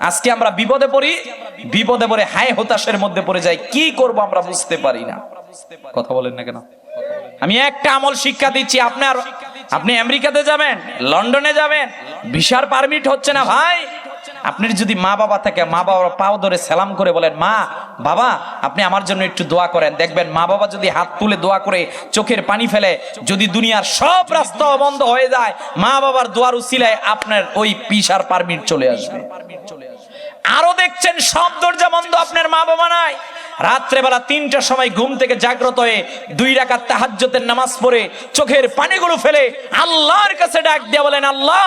B: আজকে আমরা বিপদে পড়ি, বিপদে পড়ে হায় হতাশের মধ্যে পড়ে যাই, কি করব আমরা বুঝতে পারি না। কথা বলেন না কেন? আমি একটা আমল শিক্ষা দিচ্ছি, আপনি আমেরিকাতে যাবেন, লন্ডনে যাবেন, ভিসার পারমিট হচ্ছে না ভাই। আপনার যদি মা বাবা থাকে, মা বাবার পাও ধরে সালাম করে বলেন, মা বাবা আপনি আমার জন্য একটু দোয়া করেন। দেখবেন মা বাবা যদি হাত তুলে দোয়া করে চোখের পানি ফেলে, যদি দুনিয়ার সব রাস্তা বন্ধ হয়ে যায়, মা বাবার দোয়ার উসিলায় আপনার ওই ভিসার পারমিট চলে আসবে। আরো দেখছেন সব দরজা বন্ধ, আপনার মা বাবা নাই। রাত্রেবেলা ৩টার সময় ঘুম থেকে জাগ্রত হয়ে ২ রাকাত তাহাজ্জুদের নামাজ পড়ে চোখের পানিগুলো ফেলে আল্লাহর কাছে ডাক দিয়ে বলেন, আল্লাহ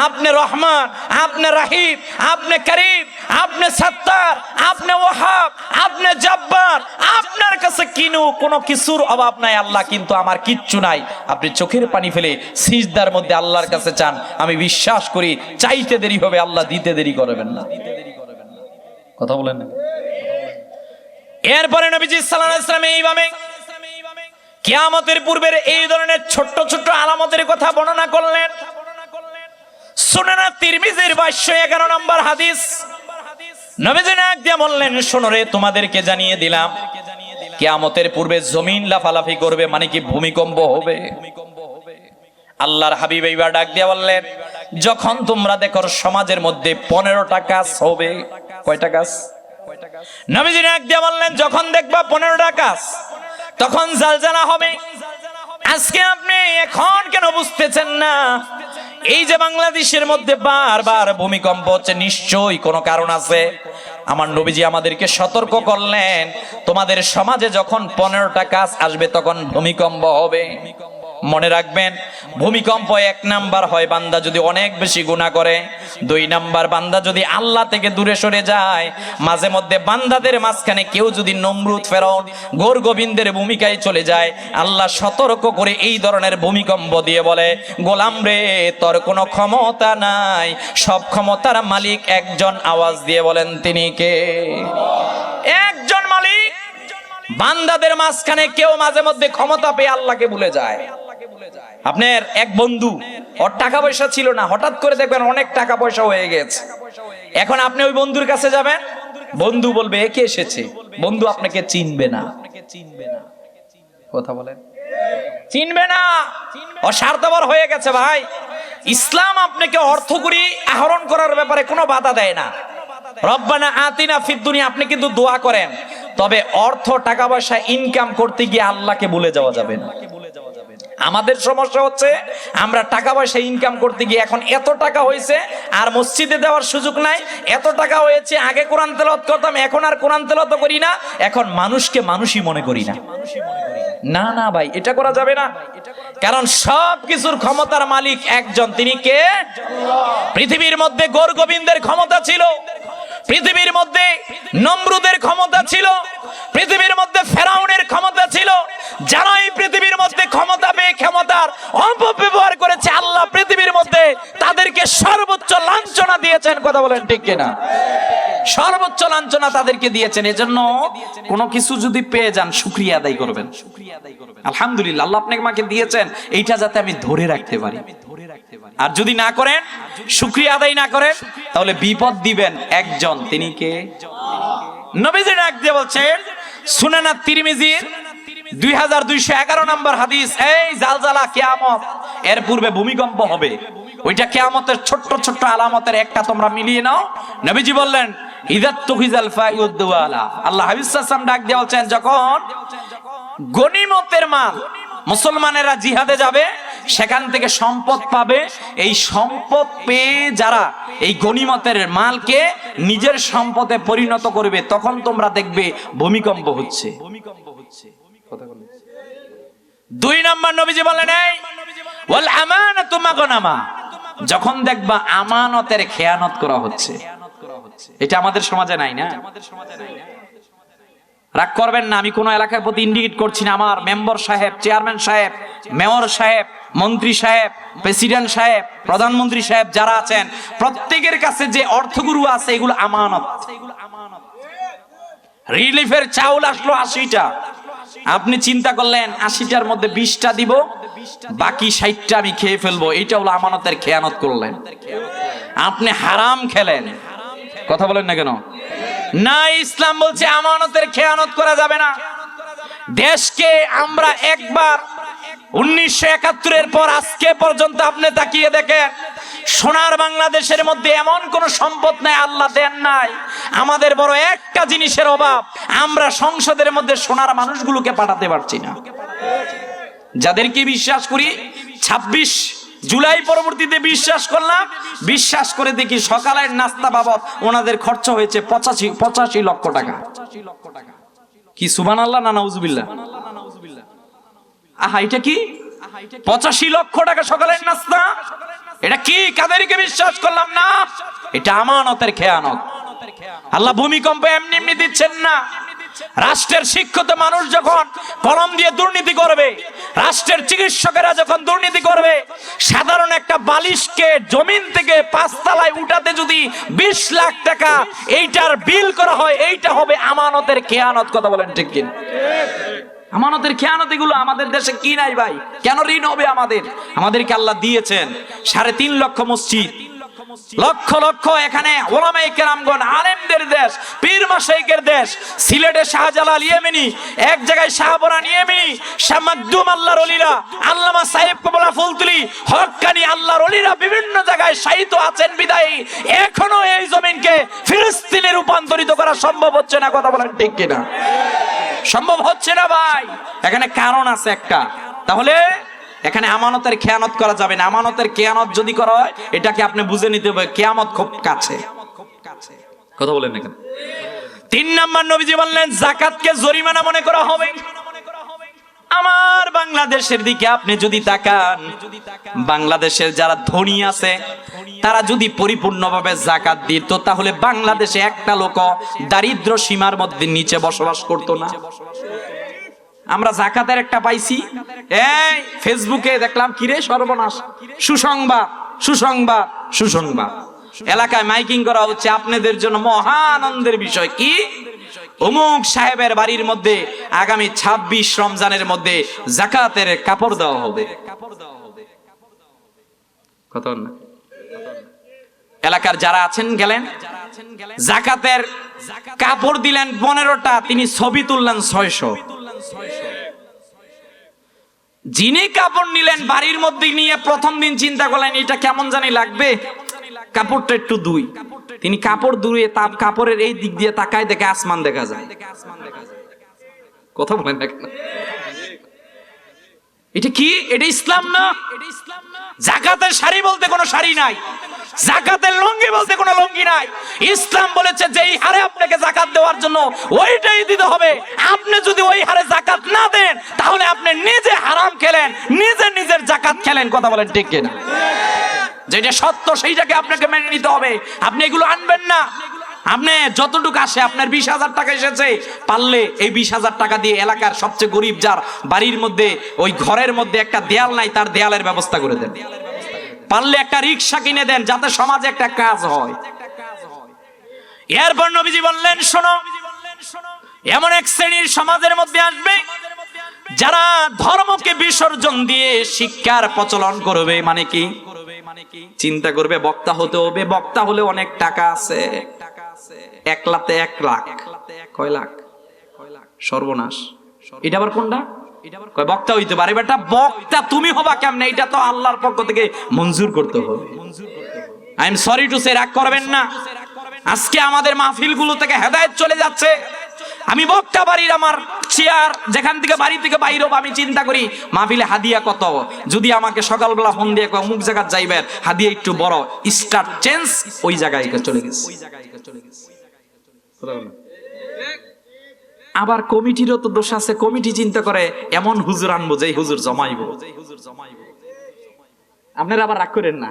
B: আপনি রহমান, আপনি রাহিম, আপনি করিম, আপনি সত্তার, আপনি ওয়াহাব, আপনি জব্বার, আপনার কাছে কোনো কিছুর অভাব নাই আল্লাহ, কিন্তু আমার কিচ্ছু নাই। আপনি চোখের পানি ফেলে সিজদার মধ্যে আল্লাহর কাছে চান। আমি বিশ্বাস করি চাইতে দেরি হবে, আল্লাহ দিতে দেরি করবেন না। কথা বলেন না? এরপরে নবীজি সাল্লাল্লাহু আলাইহি ওয়াসাল্লাম এইভাবে কিয়ামতের পূর্বের এই ধরনের ছোট্ট ছোট্ট আলামতের কথা বর্ণনা করলেন। সুনান তিরমিজির 511 নম্বর হাদিস, নবীজি ডাক দিয়ে বললেন, শোনো রে, তোমাদেরকে জানিয়ে দিলাম কিয়ামতের পূর্বে জমিন লাফালাফি করবে, মানে কি ভূমিকম্প হবে। আল্লাহর হাবিব এইবার ডাক দিয়ে বললেন, যখন তোমরা দেখো সমাজের মধ্যে 15টা কাজ হবে। কয়টা কাজ? নবীজি ডাক দিয়ে বললেন, যখন দেখবা 15টা কাজ, তখন জালজালা হবে। আজকে আপনি এখন কেন বুঝতেছেন না? এই যে বাংলাদেশের মধ্যে বারবার ভূমিকম্প হচ্ছে, নিশ্চয়ই কোনো কারণ আছে। আমার নবীজি আমাদেরকে সতর্ক করলেন, তোমাদের সমাজে যখন 15টা কাজ আসবে তখন ভূমিকম্প হবে। মনে রাখবেন, ভূমিকম্প 1 নাম্বার হয় বান্দা যদি অনেক বেশি গুনাহ করে, 2 নাম্বার বান্দা যদি আল্লাহ থেকে দূরে সরে যায়। মাঝে মধ্যে বান্দাদের মাঝখানে কেউ যদি নমরুদ, ফেরাউন, গোর গোবিন্দের ভূমিকায় চলে যায়, আল্লাহ সতর্ক করে এই ধরনের ভূমিকম্প দিয়ে বলে, গোলাম রে, তোর কোনো ক্ষমতা নাই, সব ক্ষমতার মালিক একজন। আওয়াজ দিয়ে বলেন তিনি কে? একজন মালিক। বান্দাদের মাঝখানে কেউ মাঝে মধ্যে ক্ষমতা পেয়ে আল্লাহকে ভুলে যায়। আপনার এক বন্ধু, ওর টাকা পয়সা ছিল না, হঠাৎ করে দেখবেন অনেক টাকা পয়সা হয়ে গেছে। এখন আপনি ওই বন্ধুর কাছে যাবেন, বন্ধু বলবে কে এসেছে, বন্ধু আপনাকে চিনবে না। কথা বলেন, চিনবে না, ও স্বার্থপর হয়ে গেছে। ভাই, ইসলাম আপনাকে অর্থকরী আহরণ করার ব্যাপারে কোনো বাধা দেয় না। রব্বানা আতিনা ফিদ দুনিয়া, আপনি কিন্তু দোয়া করেন, তবে অর্থ টাকা পয়সা ইনকাম করতে গিয়ে আল্লাহকে ভুলে যাওয়া যাবে না। আমাদের সমস্যা হচ্ছে, আমরা টাকা পয়সা ইনকাম করতে গিয়ে এখন এত টাকা হয়েছে আর মসজিদে দেওয়ার সুযোগ নাই, এত টাকা হয়েছে আগে কোরআন তেলাওয়াত করতাম, এখন আর কোরআন তেলাওয়াত করি না, এখন মানুষকে মানুষই মনে করি না। না না ভাই, এটা করা যাবে না। কারণ সব কিছুর ক্ষমতার মালিক একজন, তিনি কে? পৃথিবীর মধ্যে গোর গোবিন্দের ক্ষমতা ছিল, পৃথিবীর মধ্যে নমরুদের ক্ষমতা ছিল, পৃথিবীর মধ্যে ফেরাউনের ক্ষমতা ছিল। যারা এই পৃথিবীর মধ্যে ক্ষমতা পেয়ে ক্ষমতার অপব্যবহার করেছে, আল্লাহ পৃথিবীর মধ্যে তাদেরকে সর্বোচ্চ লাঞ্ছনা দিয়েছেন। কথা বলেন ঠিক কিনা? সর্বোচ্চ লাঞ্ছনা তাদেরকে দিয়েছেন। এজন্য কোনো কিছু যদি পেয়ে যান, শুকরিয়া আদায় করবেন। আলহামদুলিল্লাহ, আল্লাহ আপনাকে আমাকে দিয়েছেন, এইটা যাতে আমি ধরে রাখতে পারি। আর যদি না করেন, শুকরিয়া আদায় না করেন, তাহলে বিপদ দিবেন একজন, তিনি কে? নবীজি ডাক দিয়ে বলছেন, সুনান তিরমিজির 2211 নম্বর হাদিস, এই জালজালা কিয়ামত, এর পূর্বে ভূমিকম্প হবে। ওইটা কিয়ামতের ছোট্ট ছোট্ট আলামতের একটা তোমরা মিলিয়ে নাও। নবীজি বললেন, ইযাত তুখিজাল ফাইউদ্দওয়ালা, আল্লাহ হাবিব সাল্লাল্লাহু আলাইহি ওয়াসাল্লাম ডাক দিয়ে বলছেন, যখন গনিমতের মাল মুসলমানেরা জিহাদে যাবে, সেখান থেকে সম্পদ পাবে, এই সম্পদ পেয়ে যারা এই গনিমতের মালকে নিজের সম্পদে পরিণত করবে, তখন তোমরা দেখবে ভূমিকম্প হচ্ছে। দুই নম্বর নবীজি বলেন, এই ওয়াল আমানাতু মাগনামা, যখন দেখবা আমানতের খেয়ানত করা হচ্ছে, এটা আমাদের সমাজে নাই না? রাগ করবেন না, আমি কোন এলাকার প্রতি ইন্ডিকেট করছি না। আমার মেম্বার সাহেব, চেয়ারম্যান সাহেব, মেয়র সাহেব, মন্ত্রী সাহেব, প্রেসিডেন্ট সাহেব, প্রধানমন্ত্রী সাহেব যারা আছেন, প্রত্যেকের কাছে যে অর্থগুরু আছে এগুলো আমানত। রিলিফের চাউল আসলো 80টা, আপনি চিন্তা করলেন 80টার মধ্যে 20টা দিব, বাকি 60টা আমি খেয়ে ফেলবো, এইটা হলো আমানতের খেয়ানত করলেন। আপনি হারাম খেলেন। কথা বলেন না কেন? না, ইসলাম বলছে আমানতের খেয়ানত করা যাবে না। দেশকে আমরা একবার 1971-এর পর আজকে পর্যন্ত আপনি তাকিয়ে দেখেন, সোনার বাংলাদেশের মধ্যে এমন কোন সম্পদ নাই আল্লাহ দেন নাই। আমাদের বড় একটা জিনিসের অভাব, আমরা সংসদের মধ্যে সোনার মানুষগুলোকে পাঠাতে পারছি না। যাদেরকে বিশ্বাস করি 26 জুলাই পরবর্তীতে বিশ্বাস করলাম, বিশ্বাস করে দেখি সকালের নাস্তা বাবদ ওনাদের খরচ হয়েছে 85 লক্ষ টাকা। কি সুবহানাল্লাহ না নাউজুবিল্লাহ? আহা, এটা কি 85 লক্ষ টাকা সকালের নাস্তা? এটা কি? কাদেরকে বিশ্বাস করলাম না? এটা আমানতের খেয়ানত। আল্লাহ ভূমিকম্প এমনি এমনি দিচ্ছেন না। রাষ্ট্রের শিক্ষিত মানুষ যখন কলম দিয়ে দুর্নীতি করবে, রাষ্ট্রের চিকিৎসকেরা যখন দুর্নীতি করবে, সাধারণ একটা বালিশকে জমিন থেকে 5 তলায় উঠাতে যদি 20 লাখ টাকা এইটার বিল করা হয়, এইটা হবে আমানতের খেয়ানত। কথা বলেন ঠিক কিনা? আমানতের খেয়ানত এগুলো আমাদের দেশে কি নাই ভাই? কেন ঋণ হবে আমাদের? আমাদেরকে আল্লাহ দিয়েছেন 3.5 লক্ষ মসজিদ, লক্ষ লক্ষ এখানে ওলামায়ে কেরামগণ, আলেমদের দেশ, পীর মাশাইখের দেশ। সিলেটে শাহজালাল ইয়েমেনি, এক জায়গায় শাহবরান ইয়েমেনি, শাহ মাকদুম আল্লাহর ওলিরা, আল্লামা সাহেব কবলা ফুলতুলি, হক্কানি আল্লাহর ওলিরা বিভিন্ন জায়গায় শায়িত আছেন বিদায়ী এখনো এই জমিনকে ফিলিস্তিনে রূপান্তরিত করা সম্ভব হচ্ছে না। কথা বলেন ঠিক কিনা? সম্ভব হচ্ছে না ভাই। এখানে কারণ আছে একটা। তাহলে এখানে আমানতের খেয়ানত করা যাবে না। আমানতের খেয়ানত যদি করা হয়, এটাকে আপনি বুঝে নিতে হবে কিয়ামত খুব কাছে। কথা বলেন না কেন? 3 নাম্বার নবীজি বললেন, যাকাতকে জরিমানা মনে করা হবে। আমার বাংলাদেশের দিকে আপনি যদি তাকান, বাংলাদেশের যারা ধনী আছে তারা যদি পরিপূর্ণভাবে যাকাত দিত, তাহলে বাংলাদেশে একটা লোক দারিদ্র সীমার মধ্যে নিচে বসবাস করতো না। আমরা যাকাতের একটা পাইছি, এই ফেসবুকে দেখলাম, কিরে সর্বনাশ, সুসংবাদ সুসংবাদ সুসংবাদ, এলাকায় মাইকিং করা হচ্ছে, আপনাদের জন্য মহা আনন্দের বিষয়। কি? অমুক সাহেবের বাড়ির মধ্যে আগামী 26 রমজানের মধ্যে যাকাতের কাপড় দেওয়া হবে। কত না এলাকার যারা আছেন গেলেন, যাকাতের কাপড় দিলেন 15টা, তিনি ছবি তুললেন 600। যিনি কাপড় নিলেন বাড়ির মধ্যে নিয়ে প্রথম দিন চিন্তা করলেন এটা কেমন জানি লাগবে, কাপড়টা একটু দুই। তিনি কাপড় ধুয়ে তার কাপড়ের এই দিক দিয়ে তাকায়, দেখে আসমান দেখা যায়। কথা বলেন না কেন? এটা কি? এটা ইসলাম না। যাকাতের শাড়ি বলতে কোনো শাড়ি নাই, যাকাতের লুঙ্গি বলতে কোনো লুঙ্গি নাই। ইসলাম বলেছে যেই হারে আপনাকে যাকাত দেওয়ার জন্য ওইটাই দিতে হবে। আপনি যদি ওই হারে যাকাত না দেন, তাহলে আপনি নিজে হারাম খেলেন, নিজের যাকাত খেলেন। কথা বলেন ঠিক কিনা? যেটা সত্য সেইটাকে আপনাকে মেনে নিতে হবে। আপনি এগুলো আনবেন না। আপনি যতটুকু আসে, আপনার 20,000 টাকা এসেছে, পারলে এই 20,000 টাকা দিয়ে এলাকার সবচেয়ে গরিব যার বাড়ির মধ্যে ওই ঘরের মধ্যে একটা দেয়াল নাই, তার দেয়ালের ব্যবস্থা করে দেন। পারলে একটা রিক্সা কিনে দেন, যাতে সমাজে একটা কাজ হয়। এরপর নবীজি বললেন, শোনো, এমন এক শ্রেণীর সমাজের মধ্যে আসবে যারা ধর্মকে বিসর্জন দিয়ে শিক্ষার প্রচলন করবে। মানে কি? চিন্তা করবে বক্তা হতে হবে, বক্তা হলে অনেক টাকা আছে, 1 লাখে 1 লাখ, কয় লাখ? সর্বনাশ। এটা আবার কোনটা? কয় বক্তা হইতে পারে। বেটা, বক্তা তুমি হবা কেমনে? এটা তো আল্লাহর পক্ষ থেকে মঞ্জুর করতে হবে। I am sorry to say, রাগ করবেন না। আজকে আমাদের মাহফিল গুলো থেকে হেদায়েত চলে যাচ্ছে। আমি বক্তা বাড়ির আমার চেয়ার যেখান থেকে বাড়ি থেকে বাইরে হবো, আমি চিন্তা করি মাহফিলে হাদিয়া কত। যদি আমাকে সকালবেলা ফোন দিয়ে অমুক জায়গা যাইবেন, হাদিয়া একটু বড়, স্টার চেঞ্জ, ওই জায়গায় চলে গেছে।
A: আবার কমিটিরও তো দোষ আছে, কমিটি চিন্তা করে এমন হুজুর আনবো যেই হুজুর জমাইবো। আপনারা আবার রাগ করেন না,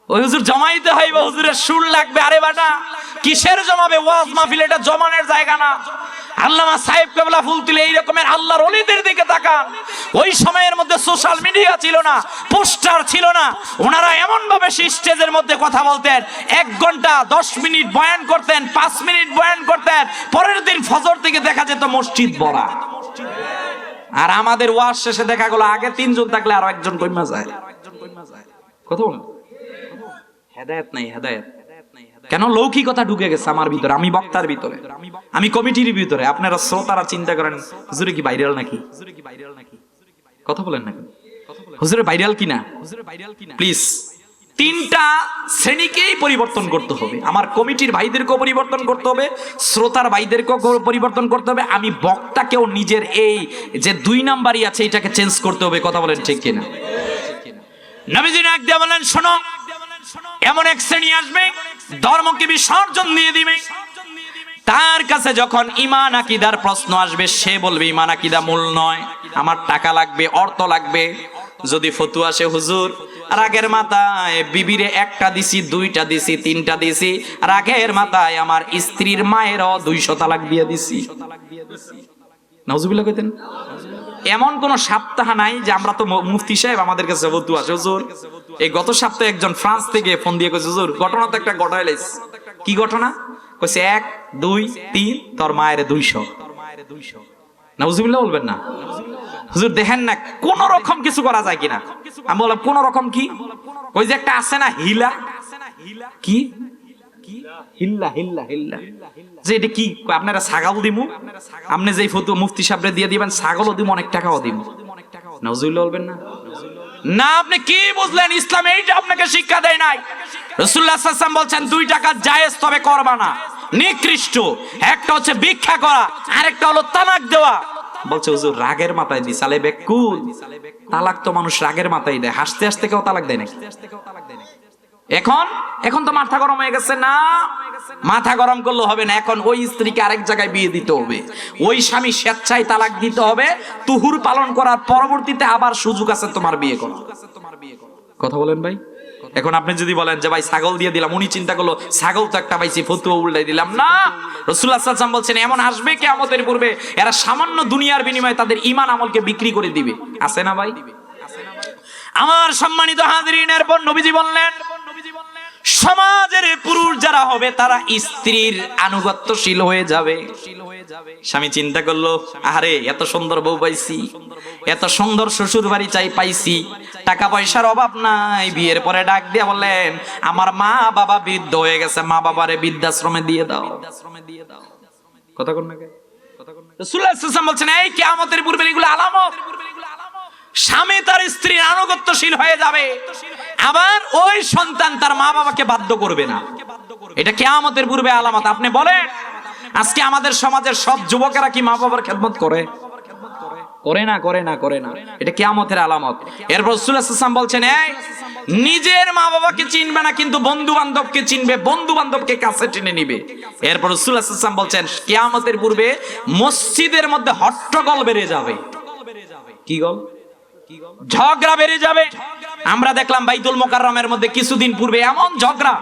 A: ওই হুজুর জমাইতে হইবে, হুজুরের সুর লাগবে। আরে বাটা কিসের জমাবে? ওয়াজ মাহফিল এটা জমানের জায়গা না। আল্লামা সাহেব কেবলা ফুল তুলে এই রকমের আল্লাহর ওলিদের দিকে তাকান। ওই সময়ের মধ্যে সোশ্যাল মিডিয়া ছিল না, পোস্টার ছিল না, ওনারা এমন ভাবে স্টেজের মধ্যে কথা বলতেন, 1 ঘন্টা 10 মিনিট বয়ান করতেন, 5 মিনিট বয়ান করতেন, পরের দিন ফজর থেকে দেখা যেত মসজিদ ভরা। আর আমাদের ওয়াজ শেষে দেখা গেল আগে 3 জন থাকলে আরো একজন কইমা যায়। কথা বলেন, হেদায়েত নাই, হেদায়েত কেন? লৌকিকতা ঢুকে গেছে আমার ভিতরে, আমি বক্তার ভিতরে, আমি কমিটির ভিতরে। আপনারা শ্রোতারা চিন্তা করেন হুজুরে কি ভাইরাল নাকি? কথা বলেন না, হুজুরে ভাইরাল কিনা? প্লিজ 3টা শ্রেণীকেই পরিবর্তন করতে হবে। আমার কমিটির ভাইদেরকেও পরিবর্তন করতে হবে, শ্রোতার ভাইদেরকেও পরিবর্তন করতে হবে, আমি বক্তাকেও নিজের এই যে 2 নাম্বারই আছে এটাকে চেঞ্জ করতে হবে। কথা বলেন ঠিক কিনা? নবীজি ডাক দিয়ে বলেন, শোনো, এমন এক শ্রেণী আসবে ধর্মকে বিসর্জন দিয়ে দিবে। তার কাছে যখন ঈমান আকীদার প্রশ্ন আসবে সে বলবে ঈমান আকীদা মূল নয়, আমার টাকা লাগবে, অর্থ লাগবে। যদি ফতুয়া আসে, হুজুর রাগের মাথায় বিবিরে 1টা দিছি, 2টা দিছি, 3টা দিছি, রাগের মাথায় আমার স্ত্রীর মায়েরও 200 তালাক দিয়ে দিছি, নাউজুবিল্লাহ কইতেন। এমন কোন সপ্তাহ নাই যে আমরা তো মুফতি সাহেব আমাদের কাছে ফতুয়া আসে। হুজুর এই গত সপ্তাহে একজন ফ্রান্স থেকে ফোন দিয়ে কইছে, হুজুর ঘটনা তো একটা ঘটাইলাইছ। কি ঘটনা? কইছে 1 2 3 তোর মায়ের 200। নাউজুবিল্লাহ বলবেন না। হুজুর দেখেন না কোন রকম কিছু করা যায় কিনা। আমি বললাম কোন রকম কি? ওই যে একটা আছে না হিলা, কি হিল্লা হিল্লা হিল্লা, যে এটা কি? আপনারা ছাগল দিমু, আপনি যেই ফতুয়া মুফতি সাহেবরে দিয়ে দিবেন, ছাগলও দিমু, অনেক টাকাও দিমু। নাউজুবিল্লাহ বলবেন না। না আপনি কি বুঝলেন? ইসলাম এইটা আপনাকে শিক্ষা দেয় নাই। রাসূলুল্লাহ সাল্লাল্লাহু আলাইহি ওয়াসাল্লাম বলছেন 2 টাকা জায়েজ, তবে করবা না, নিকৃষ্ট। একটা হচ্ছে ভিক্ষা করা, আরেকটা হলো তালাক দেওয়া। বলছে হুজুর রাগের মাথায় দি সালে বেকুল, তালাক তো মানুষ রাগের মাথায় দেয়, হাসতে হাসতে কেউ তালাক দেয় নাকি? এখন তো মাথা গরম হয়ে গেছে। না, মাথা গরম করলে হবে না। এখন ওই স্ত্রীকে আরেক জায়গায় বিয়ে দিতে হবে, ওই স্বামী স্বেচ্ছায় তালাক দিতে হবে, তুহুর পালন করার পরবর্তীতে আবার সুযোগ আছে তোমার বিয়ে করা। কথা বলেন ভাই। এখন আপনি যদি বলেন যে ভাই ছাগল দিয়ে দিলাম, উনি চিন্তা করলো ছাগল তো একটা পাইছি, ফতুয়া উল্টাই দিলাম। না, রাসূলুল্লাহ সাল্লাল্লাহু আলাইহি ওয়াসাল্লাম বলছেন এমন আসবে কিয়ামতের পূর্বে এরা সামান্য দুনিয়ার বিনিময়ে তাদের ঈমান আমলকে বিক্রি করে দিবে। আছে না ভাই? আমার সম্মানিত হাজিরিন, এরপর নবীজি বললেন সমাজের পুরুষ যারা হবে তারা স্ত্রীর আনুগত্যশীল হয়ে যাবে। স্বামী চিন্তা করলো, আরে এত সুন্দর বউ পাইছি, এত সুন্দর শ্বশুর বাড়ি পাইছি, টাকা পয়সার অভাব নাই। বিয়ের পরে ডাক দিয়ে বললেন আমার মা বাবা বৃদ্ধ হয়ে গেছে, মা বাবারে বৃদ্ধাশ্রমে দিয়ে দাও। কথা কোন না? রাসূলুল্লাহ সাল্লাল্লাহু আলাইহি ওয়াসাল্লাম বলছেন এই কিয়ামতের পূর্বে এগুলো আলামত। স্বামী তার স্ত্রীর আনুগত্যশীল হয়ে যাবে, আবার ওই সন্তান তার মা বাবাকে বাধ্য করবে না। এটা কিয়ামতের পূর্বে আলামত। আপনি বলেন আজকে আমাদের সমাজের সব যুবকেরা কি মা বাবার খেদমত করে? করে না, করে না, করে না। এটা কিয়ামতের আলামত। এরপর রাসূলুল্লাহ সাল্লাল্লাহু আলাইহি ওয়াসাল্লাম বলছেন এই নিজের মা বাবাকে চিনবে না, কিন্তু বন্ধু বান্ধবকে চিনবে, বন্ধু বান্ধবকে কাছে টেনে নিবে। এরপর রাসূলুল্লাহ সাল্লাল্লাহু আলাইহি ওয়াসাল্লাম বলছেন কিয়ামতের পূর্বে মসজিদের মধ্যে হট্টগোল বেড়ে যাবে। কি গল? ঝগড়া বেড়ে যাবে। আমরা দেখলাম বাইতুল মোকাররমের মধ্যে কিছুদিন পূর্বে এমন ঝগড়া,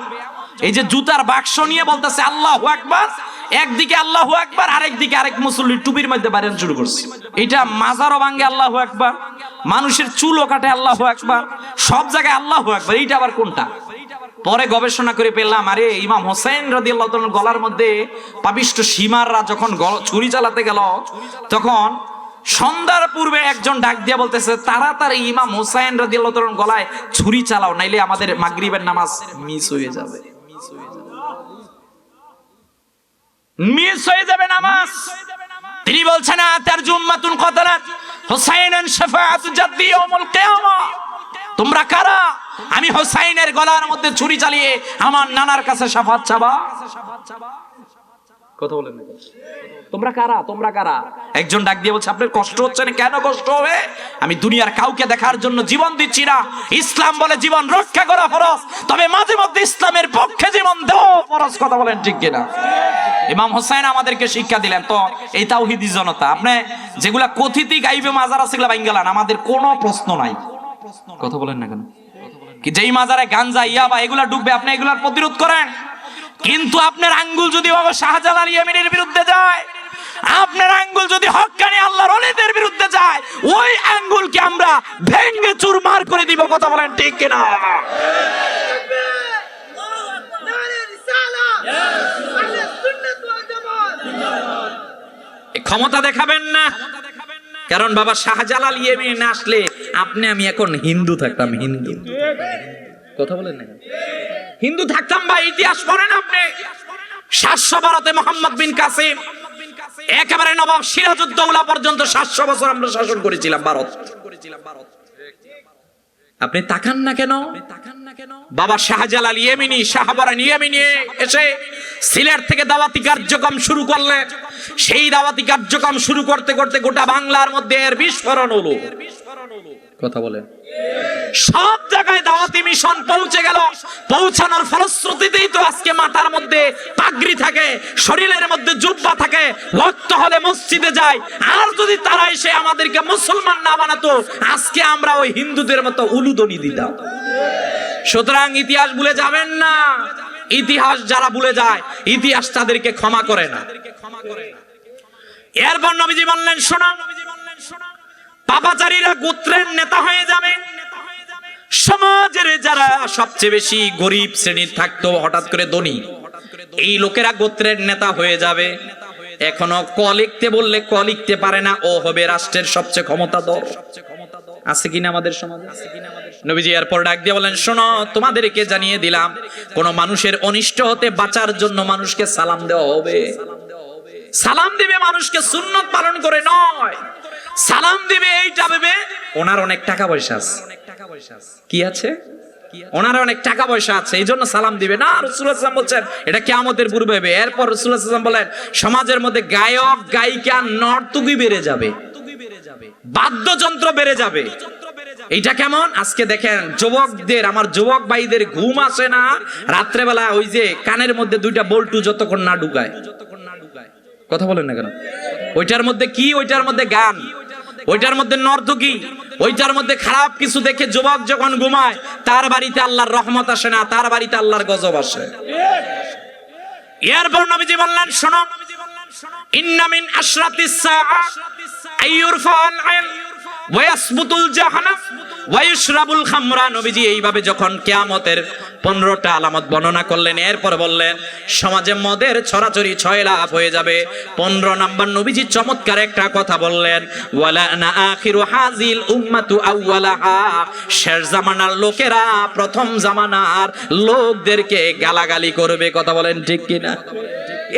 A: এই যে জুতার বাক্স নিয়ে বলতেছে আল্লাহু আকবার, একদিকে আল্লাহু আকবার, আরেকদিকে আরেক মুসল্লি টুপির মধ্যে বাড়ানো শুরু করছে। এটা মাজারও ভাঙে আল্লাহু আকবার, মানুষের চুলও কাটে আল্লাহু আকবার, সব জায়গায় আল্লাহু আকবার। এইটা আবার কোনটা? পরে গবেষণা করে পেলাম আরে ইমাম হোসেন রাদিয়াল্লাহু তাআলার গলার মধ্যে পাপিষ্ঠ সীমাররা যখন ছুরি চালাতে গেল, তখন সন্ধ্যার পূর্বে একজন ডাক দিয়া বলতেছে তাড়াতাড়ি ইমাম হোসেন রাদিয়াল্লাহু তাআলার গলায় ছুরি চালাও, নাইলে আমাদের মাগরিবের নামাজ মিস হয়ে যাবে। মিস হয়ে যাবে নামাজ। তিনি বলছেন তারজু উম্মাতুন কাতালাত হুসাইনান শাফাআতু জাদ্দি ইয়াউমুল কিয়ামাহ। তোমরা কারা? আমি হুসাইনের গলার মধ্যে ছুরি চালিয়ে আমার নানার কাছে শাফাত চাবা। কথা বলেন না, তোমরা কারা? তোমরা কারা? একজন ডাক দিয়ে বলছে আপনার কষ্ট হচ্ছে না? কেন কষ্ট হবে? আমি দুনিয়ার কাউকে দেখার জন্য জীবন দিচ্ছি না। ইসলাম বলে জীবন রক্ষা করা ফরজ, তবে মাঝে মধ্যে ইসলামের পক্ষে জীবন দেওয়া ফরজ। কথা বলেন ঠিক কিনা?
B: ইমাম হোসেন আমাদেরকে শিক্ষা দিলেন। তো এই তাওহীদি জনতা, আপনি যেগুলা কথিতি গাইবে মাজার আছে সেগুলা ভাঙ্গালান, আমাদের কোনো প্রশ্ন নাই। কথা বলেন না কেন? কি যেই মাজারে গাঞ্জা ইয়াবা এগুলা ডুববে আপনি এগুলার প্রতিরোধ করেন, কিন্তু আপনার আঙ্গুল যদি বাবা শাহজালাল ইয়ামিনের বিরুদ্ধে যায়, আপনার আঙ্গুল যদি হক্কানি আল্লাহর ওলিদের বিরুদ্ধে যায়, ওই আঙ্গুলকে আমরা ভেঙে চুরমার করে দিব। কথা বলেন ঠিক কিনা? ক্ষমতা দেখাবেন না, কারণ বাবা শাহজালাল ইয়ামিন না আসলে আপনি আমি এখন হিন্দু থাকতাম। হিন্দু কথা বলেন না, হিন্দু থাকতাম। ভাই ইতিহাস পড়েন আপনি। 712 মোহাম্মদ বিন কাসিম একেবারে নবাব সিরাজউদ্দৌলা পর্যন্ত 700 বছর আমরা শাসন করেছিলাম ভারত। আপনি তাকান না কেন? বাবা শাহজালাল ইয়ামিনী, শাহবারান ইয়ামিনী এসে সিলেট থেকে দাওয়াতি কার্যক্রম শুরু করলেন। সেই দাওয়াতি কার্যক্রম শুরু করতে করতে গোটা বাংলার মধ্যে এর বিস্ফোরণ হলো। কথা বলেন, সব জায়গায় দাওয়াতি মিশন পৌঁছে গেল। পৌঁছানোর ফলশ্রুতিতেই তো আজকে মাথার মধ্যে পাগড়ি থাকে, শরীরের মধ্যে জুব্বা থাকে, ওয়াক্ত হলে মসজিদে যায়। আর যদি তারা এসে আমাদেরকে মুসলমান না বানাতো, আজকে আমরা ওই হিন্দুদের মতো উলুধ্বনি দিতাম। সুতরাং ইতিহাস ভুলে যাবেন না। ইতিহাস যারা ভুলে যায়, ইতিহাস তাদেরকে ক্ষমা করে না। এরপর নবীজি বললেন, শোনো, পাপাচারীরা গোত্রের নেতা হয়ে যাবে। সমাজের যারা সবচেয়ে বেশি গরিব শ্রেণীর থাকতো, হঠাৎ করে ধনী, এই লোকেরা গোত্রের নেতা হয়ে যাবে। এখনো ক লিখতে বললে ক লিখতে পারে না, ও হবে রাষ্ট্রের সবচেয়ে ক্ষমতাধর। আছে কিনা আমাদের সমাজে? নবীজি এরপর ডাক দিয়ে বলেন, শোনো, তোমাদেরকে জানিয়ে দিলাম, কোন মানুষের অনিষ্ট হতে বাঁচার জন্য মানুষকে সালাম দেওয়া হবে। সালাম দিবে মানুষকে সুন্নত পালন করে নয়, সালাম দিবে এইটা ভেবে ওনার অনেক টাকা পয়সা আছে। কি আছে? ওনার অনেক টাকা পয়সা আছে, এই জন্য সালাম দিবে না। রাসূলুল্লাহ সাল্লাল্লাহু আলাইহি ওয়াসাল্লাম বলছেন এটা কিয়ামতের পূর্বে হবে। এরপর রাসূলুল্লাহ সাল্লাল্লাহু আলাইহি ওয়াসাল্লাম বলেন, সমাজের মধ্যে গায়ক গায়িকা নর্তকী বেড়ে যাবে, বাদ্যযন্ত্র বেড়ে যাবে। এইটা কেমন? আজকে দেখেন যুবকদের, আমার যুবক ভাইদের ঘুম আসে না রাত্রেবেলা, ওই যে কানের মধ্যে দুইটা বল্টু যতক্ষণ না ঢুকায়। কথা বলেন না কেন? ওইটার মধ্যে কি? ওইটার মধ্যে গান, ওইটার মধ্যে নর্তকী, ওইটার মধ্যে খারাপ কিছু দেখে যুবক যখন ঘুমায়, তার বাড়িতে আল্লাহর রহমত আসে না, তার বাড়িতে আল্লাহর গজব আসে। এরপর নবীজি বললেন, শোনো, ইন্না মিন আশরাতিস সাআ আইয়ুরফাল ইলম ওয়া ইয়াসবুতুল জাহান্নাম ওয়া ইশরাবুল খামরা। নবীজি এইভাবে যখন কিয়ামতের 15টা আলামত বর্ণনা করলেন, এরপর বললেন সমাজে মদের ছড়াছড়ি 6 লাখ হয়ে যাবে। 15 নাম্বার নবীজি চমৎকার একটা কথা বললেন, ওয়ালা না আখিরু হাযিল উম্মাতু আউওয়ালাহা। শেষ জামানার লোকেরা প্রথম জামানার লোকদেরকে গালাগালি করবে। কথা বলেন ঠিক কিনা?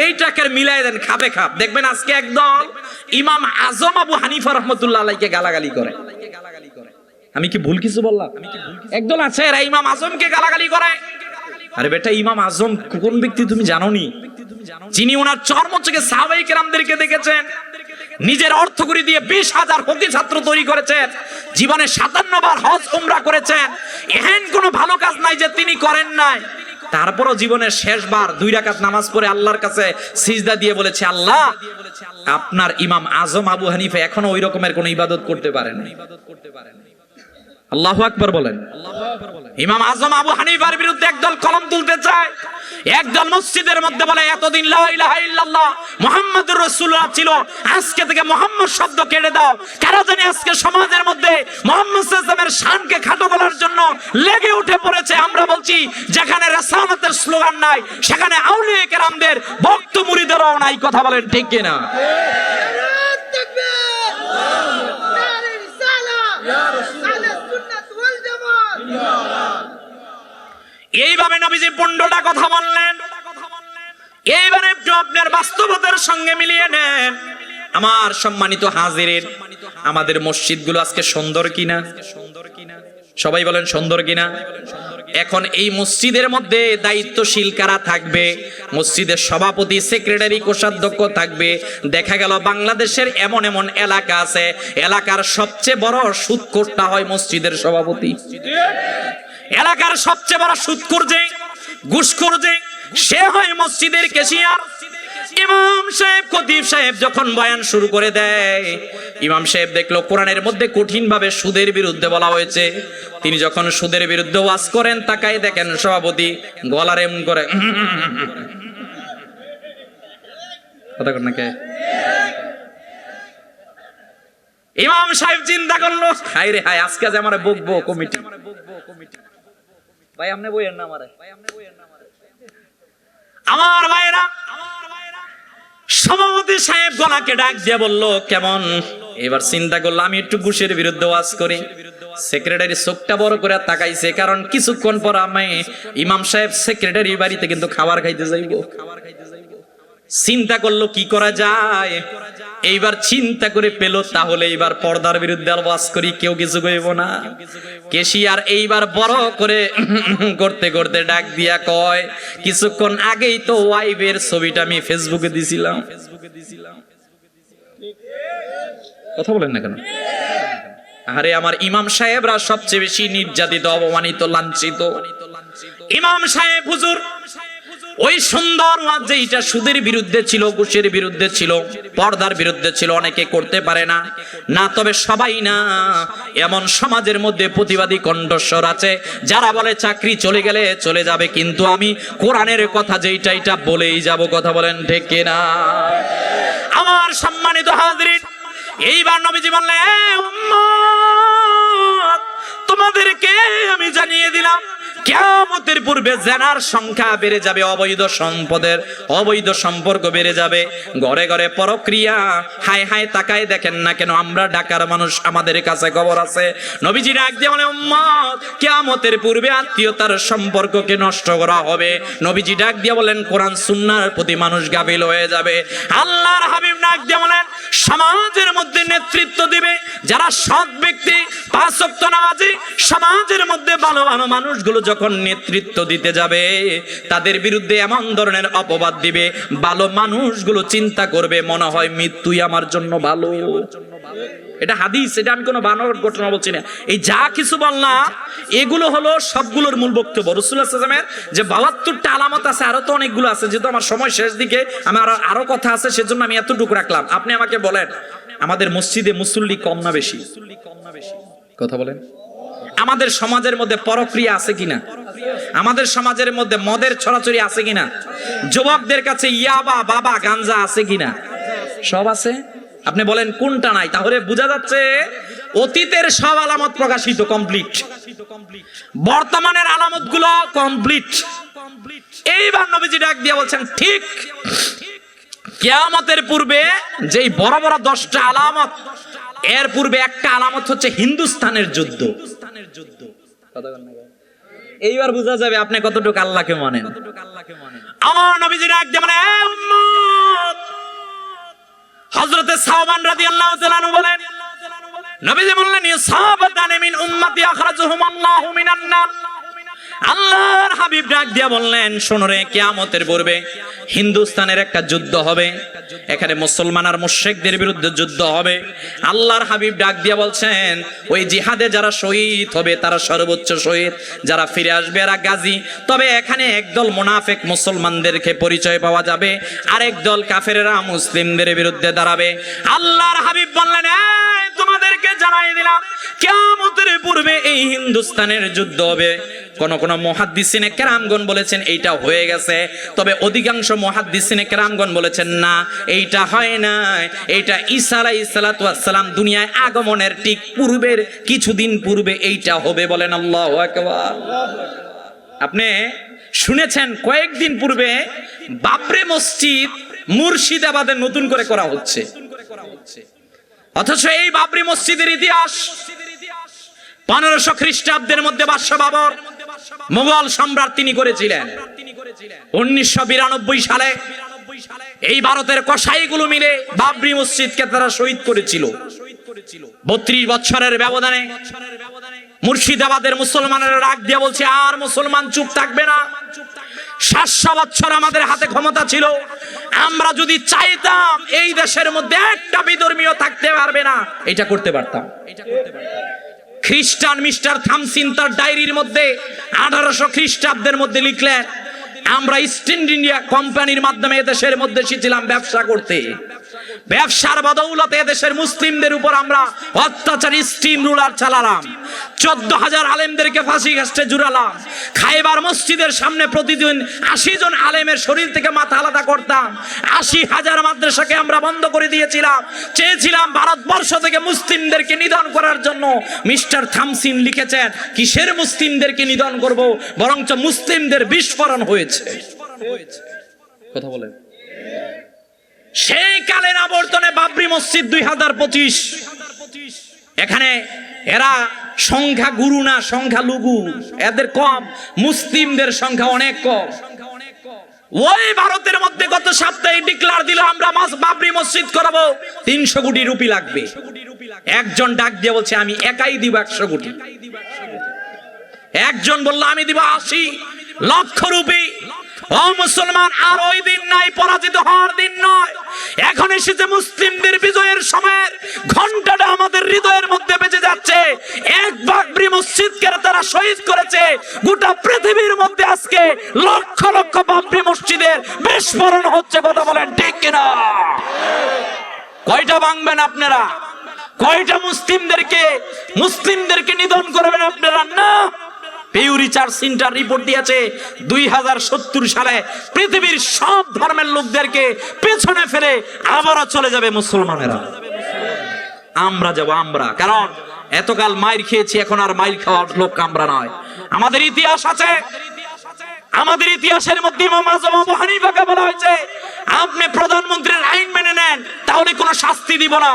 B: এইটাকে মিলাই দেন, খাবে খাপ। দেখবেন আজকে একদল ইমাম আজম আবু হানিফা রাহমাতুল্লাহ আলাইহিকে গালাগালি করে। আমি কি ভুল কিছু বললাম? একদল আছে এরা ইমাম আজমকে গালাগালি করে। আরে বেটা, ইমাম আজম কোন ব্যক্তি তুমি জানোনি? যিনি ওনার চর্মচকে সাহাবায়ে কেরামদেরকে দেখেছেন, নিজের অর্থকড়ি দিয়ে 20,000 হকি ছাত্র তৈরি করেছেন, জীবনে 57 বার হজ উমরা করেছেন। এহেন কোনো ভালো কাজ নাই যে তিনি করেন নাই। তারপরও জীবনের শেষবার 2 রাকাত নামাজ পড়ে আল্লাহর কাছে সিজদা দিয়ে বলেছে, আল্লাহ, আপনার ইমাম আজম আবু হানিফা এখনো ওই রকমের কোনো ইবাদত করতে পারেন না। আল্লাহু আকবার বলেন। ইমাম আজম আবু হানিফার বিরুদ্ধে একদল কলম তুলতে চায়। একদল মসজিদের মধ্যে বলে এতদিন লা ইলাহা ইল্লাল্লাহ মুহাম্মাদুর রাসূলুল্লাহ ছিল, আজকে থেকে মুহাম্মদ শব্দ কেটে দাও। কারা জানে আজকে সমাজের মধ্যে মুহাম্মদ সাল্লাল্লাহু আলাইহি ওয়াসাল্লামের শানকে খাটো করার জন্য লেগে উঠে পড়েছে। আমরা বলছি যেখানে রাসালাতের স্লোগান নাই, সেখানে আউলিয়া কেরামদের ভক্ত মুরিদেরও নাই। কথা বলেন ঠিক কিনা? এইভাবে নবীজি 15টা কথা বললেন। এইবারে একটু আপনার বাস্তবতার সঙ্গে মিলিয়ে নেন। আমার সম্মানিত হাজিরিন, আমাদের মসজিদগুলো আজকে সুন্দর কিনা? সবাই বলেন সুন্দর কিনা? এখন এই মসজিদের মধ্যে দায়িত্বশীল কারা থাকবে? মসজিদের সভাপতি, সেক্রেটারি, কোষাধ্যক্ষ থাকবে। দেখা গেল বাংলাদেশের এমন এমন এলাকা আছে, এলাকার সবচেয়ে বড় সুদখোরটা হয় মসজিদের সভাপতি। এলাকার সবচেয়ে বড় সুদখোর যে, ঘুষখোর যে, সে হয় মসজিদের ক্যাশিয়ার। ইমাম সাহেব খতিব সাহেব যখন বয়ান শুরু করে দেয়, ইমাম সাহেব দেখলো কোরআনের মধ্যে কঠিন ভাবে সুদের বিরুদ্ধে বলা হয়েছে। তিনি যখন সুদের বিরুদ্ধে ওয়াজ করেন, তাকাই দেখেন সভাপতি গলার এমন করে কথা কর না কে। ইমাম সাহেব চিন্তা করলো, হায় রে হায়, আজকে যে আমারে বকবো কমিটি। ভাই আপনি বইয়েন না আমারে, আমার ভাইরা। সভাপতি সাহেব গলাকে ডাক দিয়ে বলল, কেমন? এবার চিন্তা করলো আমি একটু ঘুষের বিরুদ্ধে ওয়াজ করি। সেক্রেটারি চোখটা বড় করে তাকাইছে, কারণ কিছুক্ষণ পর আমি ইমাম সাহেব সেক্রেটারি বাড়িতে কিন্তু খাবার খাইতে যাইবো। চিন্তা করলো কি করা যায়। এইবার চিন্তা করে পেল, তাহলে এইবার পর্দার বিরুদ্ধে আওয়াজ করি, কেউ কিছু কইব না। কেশিয়ার এইবার বড় করে করতে করতে ডাক দিয়া কয়, কিছুক্ষণ আগেই তো ওয়াইফের ছবিটা আমি ফেসবুকে দিছিলাম। কথা বলেন না কেন? আরে আমার ইমাম সাহেবরা সবচেয়ে বেশি নির্যাতিত, অপমানিত, লাঞ্ছিত। ইমাম সাহেব হুজুর ওই সুন্দর ওয়াজ যেটা সুদের বিরুদ্ধে ছিল, ঘুষের বিরুদ্ধে ছিল, পর্দার বিরুদ্ধে ছিল, অনেকে করতে পারে না, না তবে সবাই না। এমন সমাজের মধ্যে প্রতিবাদী কণ্ঠস্বর আছে যারা বলে চাকরি চলে গেলে চলে যাবে, কিন্তু আমি কোরআনের কথা যেইটা এটা বলেই যাব। কথা বলেন ঠিক কিনা? আমার সম্মানিত হাজরিন, এইবার নবীজি বললেন, এ উম্মত, তোমাদেরকে আমি জানিয়ে দিলাম কিয়ামতের পূর্বে জেনার সংখ্যা বেড়ে যাবে, অবৈধ সম্পদের অবৈধ সম্পর্ক বেড়ে যাবে, ঘরে ঘরে পরক্রিয়া। হায় হায়, তাকায় দেখেন না কেন, আমরা ঢাকার মানুষ, আমাদের কাছে খবর আছে। নবীজি ডাক দিয়ে বলে, উম্মত, কিয়ামতের পূর্বে আত্মীয়তার সম্পর্ককে নষ্ট করা হবে। নবীজি ডাক দিয়ে বলেন, কোরআন সুন্নাহর প্রতি মানুষ গাফিল হয়ে যাবে। আল্লাহর হাবিব ডাক দিয়ে বলেন, সমাজের মধ্যে নেতৃত্ব দিবে যারা সৎ ব্যক্তি, পাঁচ ওয়াক্ত নামাজি। সমাজের মধ্যে ভালো ভালো মানুষগুলো যখন নেতৃত্ব দিতে যাবে, তাদের বিরুদ্ধে এমন ধরনের অপবাদ দিবে, ভালো মানুষগুলো চিন্তা করবে মনে হয় মৃত্যুই আমার জন্য ভালো। এটা হাদিস, এটা আমি কোনো বানোয়াট ঘটনা বলছি না। এই যা কিছু বললাম এগুলো হলো সবগুলোর মূল বক্তব্য। রাসূলুল্লাহ সাল্লাল্লাহু আলাইহি ওয়াসাল্লামের যে 72টা আলামত আছে, আরো তো অনেকগুলো আছে, যেহেতু আমার সময় শেষ দিকে, আমার আরো কথা আছে, সেজন্য আমি এতটুকু রাখলাম। আপনি আমাকে বলেন, আমাদের মসজিদে মুসল্লি কম না বেশি? কথা বলেন। আমাদের সমাজের মধ্যে পরক্রিয়া আছে কিনা? আমাদের সমাজের মধ্যে মদের ছড়াছড়ি আছে কিনা? যুবকদের কাছে ইয়াবা, বাবা, গাঞ্জা আছে কিনা? সব আছে। আপনি বলেন কোনটা নাই? তাহলে বোঝা যাচ্ছে অতীতের সব আলামত প্রকাশিত, কমপ্লিট। বর্তমানের আলামত গুলো কমপ্লিট। এইবার নবীজি ডাক দিয়ে বলছেন, ঠিক কিয়ামতের পূর্বে যেই বড় বড় 10টা আলামত, এর পূর্বে একটা আলামত হচ্ছে হিন্দুস্তানের যুদ্ধ। এইবার বোঝা যাবে আপনি কতটুকু আল্লাহকে মানেন। আমার নবীজি ডাক দিয়ে বলেন, এ উম্মত, হযরতে সাওবান রাদিয়াল্লাহু তাআলা আনহু বলেন, নবীজি বললেন, ইসাবাতান মিন উম্মতি আখরাজুহুমুল্লাহু মিনান নার। আল্লাহর হাবিব ডাক দিয়া বললেন, শোনো রে, কিয়ামতের পূর্বে হিন্দুস্তানের একটা যুদ্ধ হবে, এখানে মুসলমান আর মুশরিকদের বিরুদ্ধে যুদ্ধ হবে। আল্লাহর হাবিব ডাক দিয়া বলছেন, ওই জিহাদে যারা শহীদ হবে তারা সর্বোচ্চ শহীদ, যারা ফিরে আসবে এরা গাজী। তবে এখানে একদল মুনাফিক মুসলমানদেরকে পরিচয় পাওয়া যাবে, আরেক দল কাফেররা মুসলিমদের বিরুদ্ধে দাঁড়াবে। আল্লাহর হাবিব বললেন, এই তোমাদেরকে জানাই দিলাম, কিয়ামতের পূর্বে এই হিন্দুস্তানের যুদ্ধ হবে। কোন কোন মুহাদ্দিসিনে কেরামগণ বলেছেন এইটা হয়ে গেছে, তবে অধিকাংশ মুহাদ্দিসিনে কেরামগণ বলেছেন না, এইটা হয় না, এইটা ঈসা আলাইহিস সালাতু ওয়াস সালাম দুনিয়ায় আগমনের ঠিক পূর্বের কিছুদিন পূর্বে এইটা হবে। বলেন আল্লাহু আকবার। আপনি শুনেছেন কয়েকদিন পূর্বে বাবরি মসজিদ মুর্শিদাবাদে নতুন করে করা হচ্ছে, অথচ এই বাবরি মসজিদের ইতিহাস 1500 খ্রিস্টাব্দের মধ্যে বাদশা বাবর, মুঘল সম্রাট, তিনি করেছিলেন। 1992 সালে এই ভারতের কসাইগুলো মিলে বাবরি মসজিদকে তারা শহীদ করেছিল। 32 বছরের ব্যবধানে মুর্শিদাবাদের মুসলমানেরা রাগ দিয়ে বলছে, আর মুসলমান চুপ থাকবে না। 700 বছর আমাদের হাতে ক্ষমতা ছিল, আমরা যদি চাইতাম এই দেশের মধ্যে একটা বিধর্মীয় থাকতে পারবে না, এটা করতে পারতাম। খ্রিস্টান মিস্টার থামসিন তার ডায়েরির মধ্যে 1800 খ্রিস্টাব্দের মধ্যে লিখলেন, আমরা ইস্ট ইন্ডিয়া কোম্পানির মাধ্যমে এদেশের মধ্যে এসেছিলাম ব্যবসা করতে। ব্যবসার বদৌলতে এদেশের মুসলিমদের উপর আমরা অত্যাচারী স্টিম রুলার চালালাম। 14,000 আলেমদেরকে ফাঁসি কাস্টে জুড়ালাম। খাইবার মসজিদের সামনে প্রতিদিন 80 জন আলেমের শরীর থেকে মাথা আলাদা করতাম। 80,000 মাদ্রাসাকে আমরা বন্ধ করে দিয়েছিলাম। চেয়েছিলাম ভারতবর্ষ থেকে মুসলিমদেরকে নিধন করার জন্য। মিস্টার থামসিন লিখেছেন, কিসের মুসলিমদেরকে নিধন করব, বরঞ্চ মুসলিমদের বিস্ফোরণ হয়েছে। কথা বলে সেই কালের আবর্তনে বাবরি মসজিদ 2025। এখানে এরা সংখ্যা গুরু না, সংখ্যা লঘু, এদের কম, মুসলিমদের সংখ্যা অনেক কম। ওই ভারতের মধ্যে গত সপ্তাহে ডিক্লার দিল আমরা বাবরি মসজিদ করাবো, 300 কোটি রুপি লাগবে। একজন ডাক দিয়ে বলছে আমি একাই দিব 100 কোটি। একজন বলল আমি দিব 80 লক্ষ রুপি। ও মুসলমান, আর ওই দিন নাই, পরাজিত হওয়ার দিন নয়। এখন এসেছে মুসলিমদের বিজয়ের সময়ের ঘন্টাটা আমাদের হৃদয়ের মধ্যে বেজে যাচ্ছে। এক বাবরি মসজিদকে তারা শহীদ করেছে, গোটা পৃথিবীর মধ্যে আজকে লক্ষ লক্ষ বাবরি মসজিদের বিস্ফোরণ হচ্ছে। কথা বলেন ঠিক কিনা? কয়টা ভাঙবেন আপনারা? কয়টা মুসলিমদেরকে নিধন করবেন আপনারা? না, পিউ রিসার্চ সেন্টার রিপোর্ট দিয়েছে 2070 সালে পৃথিবীর সব ধর্মের লোকদেরকে পেছনে ফেলে আবারও চলে যাবে মুসলমানেরা। আমরা যাব, আমরা, কারণ এতকাল মাইর খেয়েছি, এখন আর মাইর খাওয়ার লোক আমরা নয়। আমাদের ইতিহাস আছে, আমাদের ইতিহাসের মধ্যে ইমাম আযম আবু হানিফাকে বলা হয়েছে আপনি প্রধানমন্ত্রীর আইন মেনে নেন, তাহলে কোনো শাস্তি দিব না।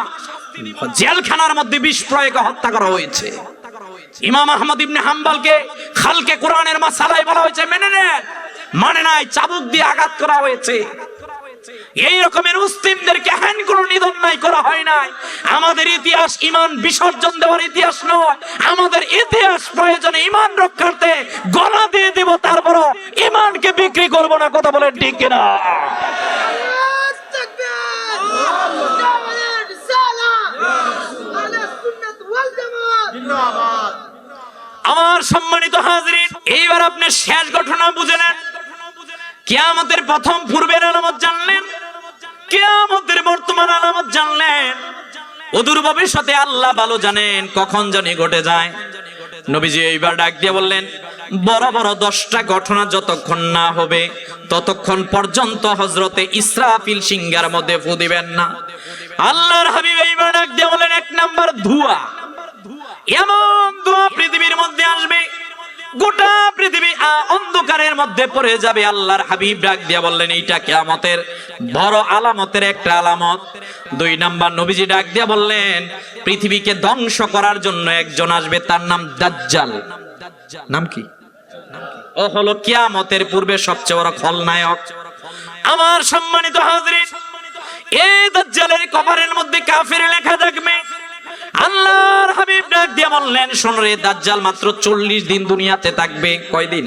B: জেলখানার মধ্যে বিষ প্রয়োগে হত্যা করা হয়েছে। ইমাম আহমদ ইবনে হাম্বলকে খালকে কোরআনের মাসালায় বলা হয়েছে মেনে নেন, মানে নাই, চাবুক দিয়ে আঘাত করা হয়েছে। এই রকমের মুসলিমদেরকে হ্যান কোনো নিধন নাই, করা হয় নাই। আমাদের ইতিহাস ইমান বিসর্জন দেওয়ার ইতিহাস নয়। আমাদের ইতিহাস প্রয়োজনে ইমান রক্ষার্থে গলা দিয়ে দেব, তারপরও ইমানকে বিক্রি করব না। কথা বলেন ঠিক কিনা? আমার সম্মানিত হাজরিন, এইবার আপনি শেষ ঘটনা বুঝে নেন। কিয়ামতের প্রথম পূর্বের আলামত জানলেন, কিয়ামতের বর্তমান আলামত জানলেন, অদূর ভবিষ্যতে আল্লাহ ভালো জানেন কখন জানি ঘটে যায়। নবীজি এইবার ডাক দিয়ে বললেন, বড় বড় 10টা ঘটনা যতক্ষণ না হবে ততক্ষণ পর্যন্ত হযরতে ইসরাফিল সিংহার মধ্যে ফু দিবেন না। আল্লাহর হাবিব এইবার ডাক দিয়ে বললেন, 1 নাম্বার ধোঁয়া। এমন ধোঁয়া পৃথিবীর মধ্যে আসবে, গোটা পৃথিবী অন্ধকারের মধ্যে পড়ে যাবে। আল্লাহর হাবিব ডাক দিয়ে বললেন, এইটা কিয়ামতের বড় আলামতের একটা আলামত। 2 নাম্বার নবীজি ডাক দিয়ে বললেন, পৃথিবীকে ধ্বংস করার জন্য একজন আসবে, তার নাম দাজ্জাল। নাম কি? ও হলো কিয়ামতের পূর্বে সবচেয়ে বড় খলনায়ক। আমার সম্মানিত হাজরিন, এই দাজ্জালের কবরের মধ্যে কাফের লেখা থাকবে। আল্লাহর হাবিব ডাক দিয়ে বললেন, শোনো রে, দাজ্জাল মাত্র 40 দিন দুনিয়াতে থাকবে। কয়দিন?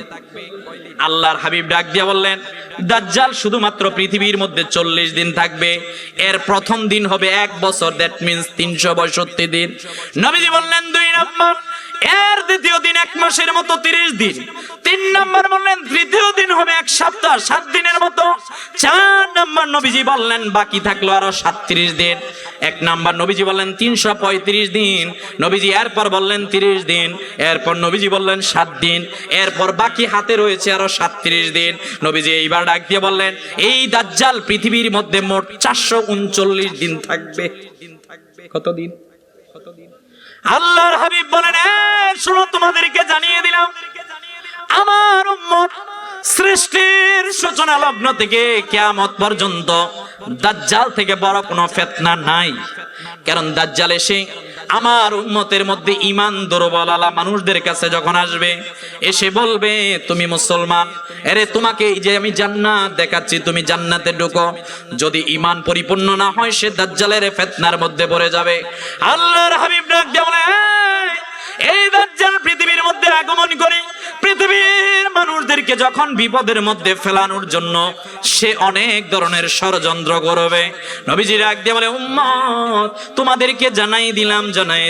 B: আল্লাহর হাবিব ডাক দিয়ে বললেন, দাজ্জাল শুধুমাত্র পৃথিবীর মধ্যে 40 দিন থাকবে। এর প্রথম দিন হবে 1 বছর, দ্যাট মিন্স 362 দিন। নবীজি বললেন 2 নাম্বার, এর দ্বিতীয় দিন 1 মাসের মতো 30 দিন। 3 নাম্বার বললেন তৃতীয় দিন হবে 1 সপ্তাহ 7 দিনের মতো। 4 নাম্বার নবীজি বললেন বাকি থাকলো আরো 37 দিন। 1 নাম্বার নবীজি বললেন 335 দিন। নবীজি এরপর বললেন 30 দিন। এরপর নবীজি বললেন 7 দিন। এরপর বাকি হাতে রয়েছে আরো 37 দিন। নবীজি এইবার ডাক দিয়ে বললেন, এই দাজ্জাল পৃথিবীর মধ্যে মোট 439 দিন থাকবে। কত দিন? আল্লাহর হাবিব বলেন, শোনো, তোমাদেরকে জানিয়ে দিলাম, আমার উম্মত সৃষ্টির সূচনা লগ্ন থেকে কিয়ামত পর্যন্ত দাজ্জাল থেকে বড় কোনো ফিতনা নাই। কারণ দাজ্জাল এসে আমার উম্মতের মধ্যে ঈমান দুর্বলওয়ালা মানুষদের কাছে যখন আসবে, এসে বলবে, তুমি মুসলমান, আরে তোমাকে এই যে আমি জান্নাত দেখাচ্ছি, তুমি জান্নাতে ঢুকো। যদি ঈমান পরিপূর্ণ না হয়, সে দাজ্জালের ফিতনার মধ্যে পড়ে যাবে। আল্লাহর হাবিব ডাক দিয়ে বলে, এই দাজ্জাল পৃথিবীর মধ্যে আগমন করে
A: পৃথিবীর মানুষদেরকে যখন বিপদের মধ্যে ফেলানোর জন্য সে অনেক ধরনের ষড়যন্ত্র করবে। নবীজি ডাক দিয়ে বলে, উম্মত তোমাদেরকে জানাই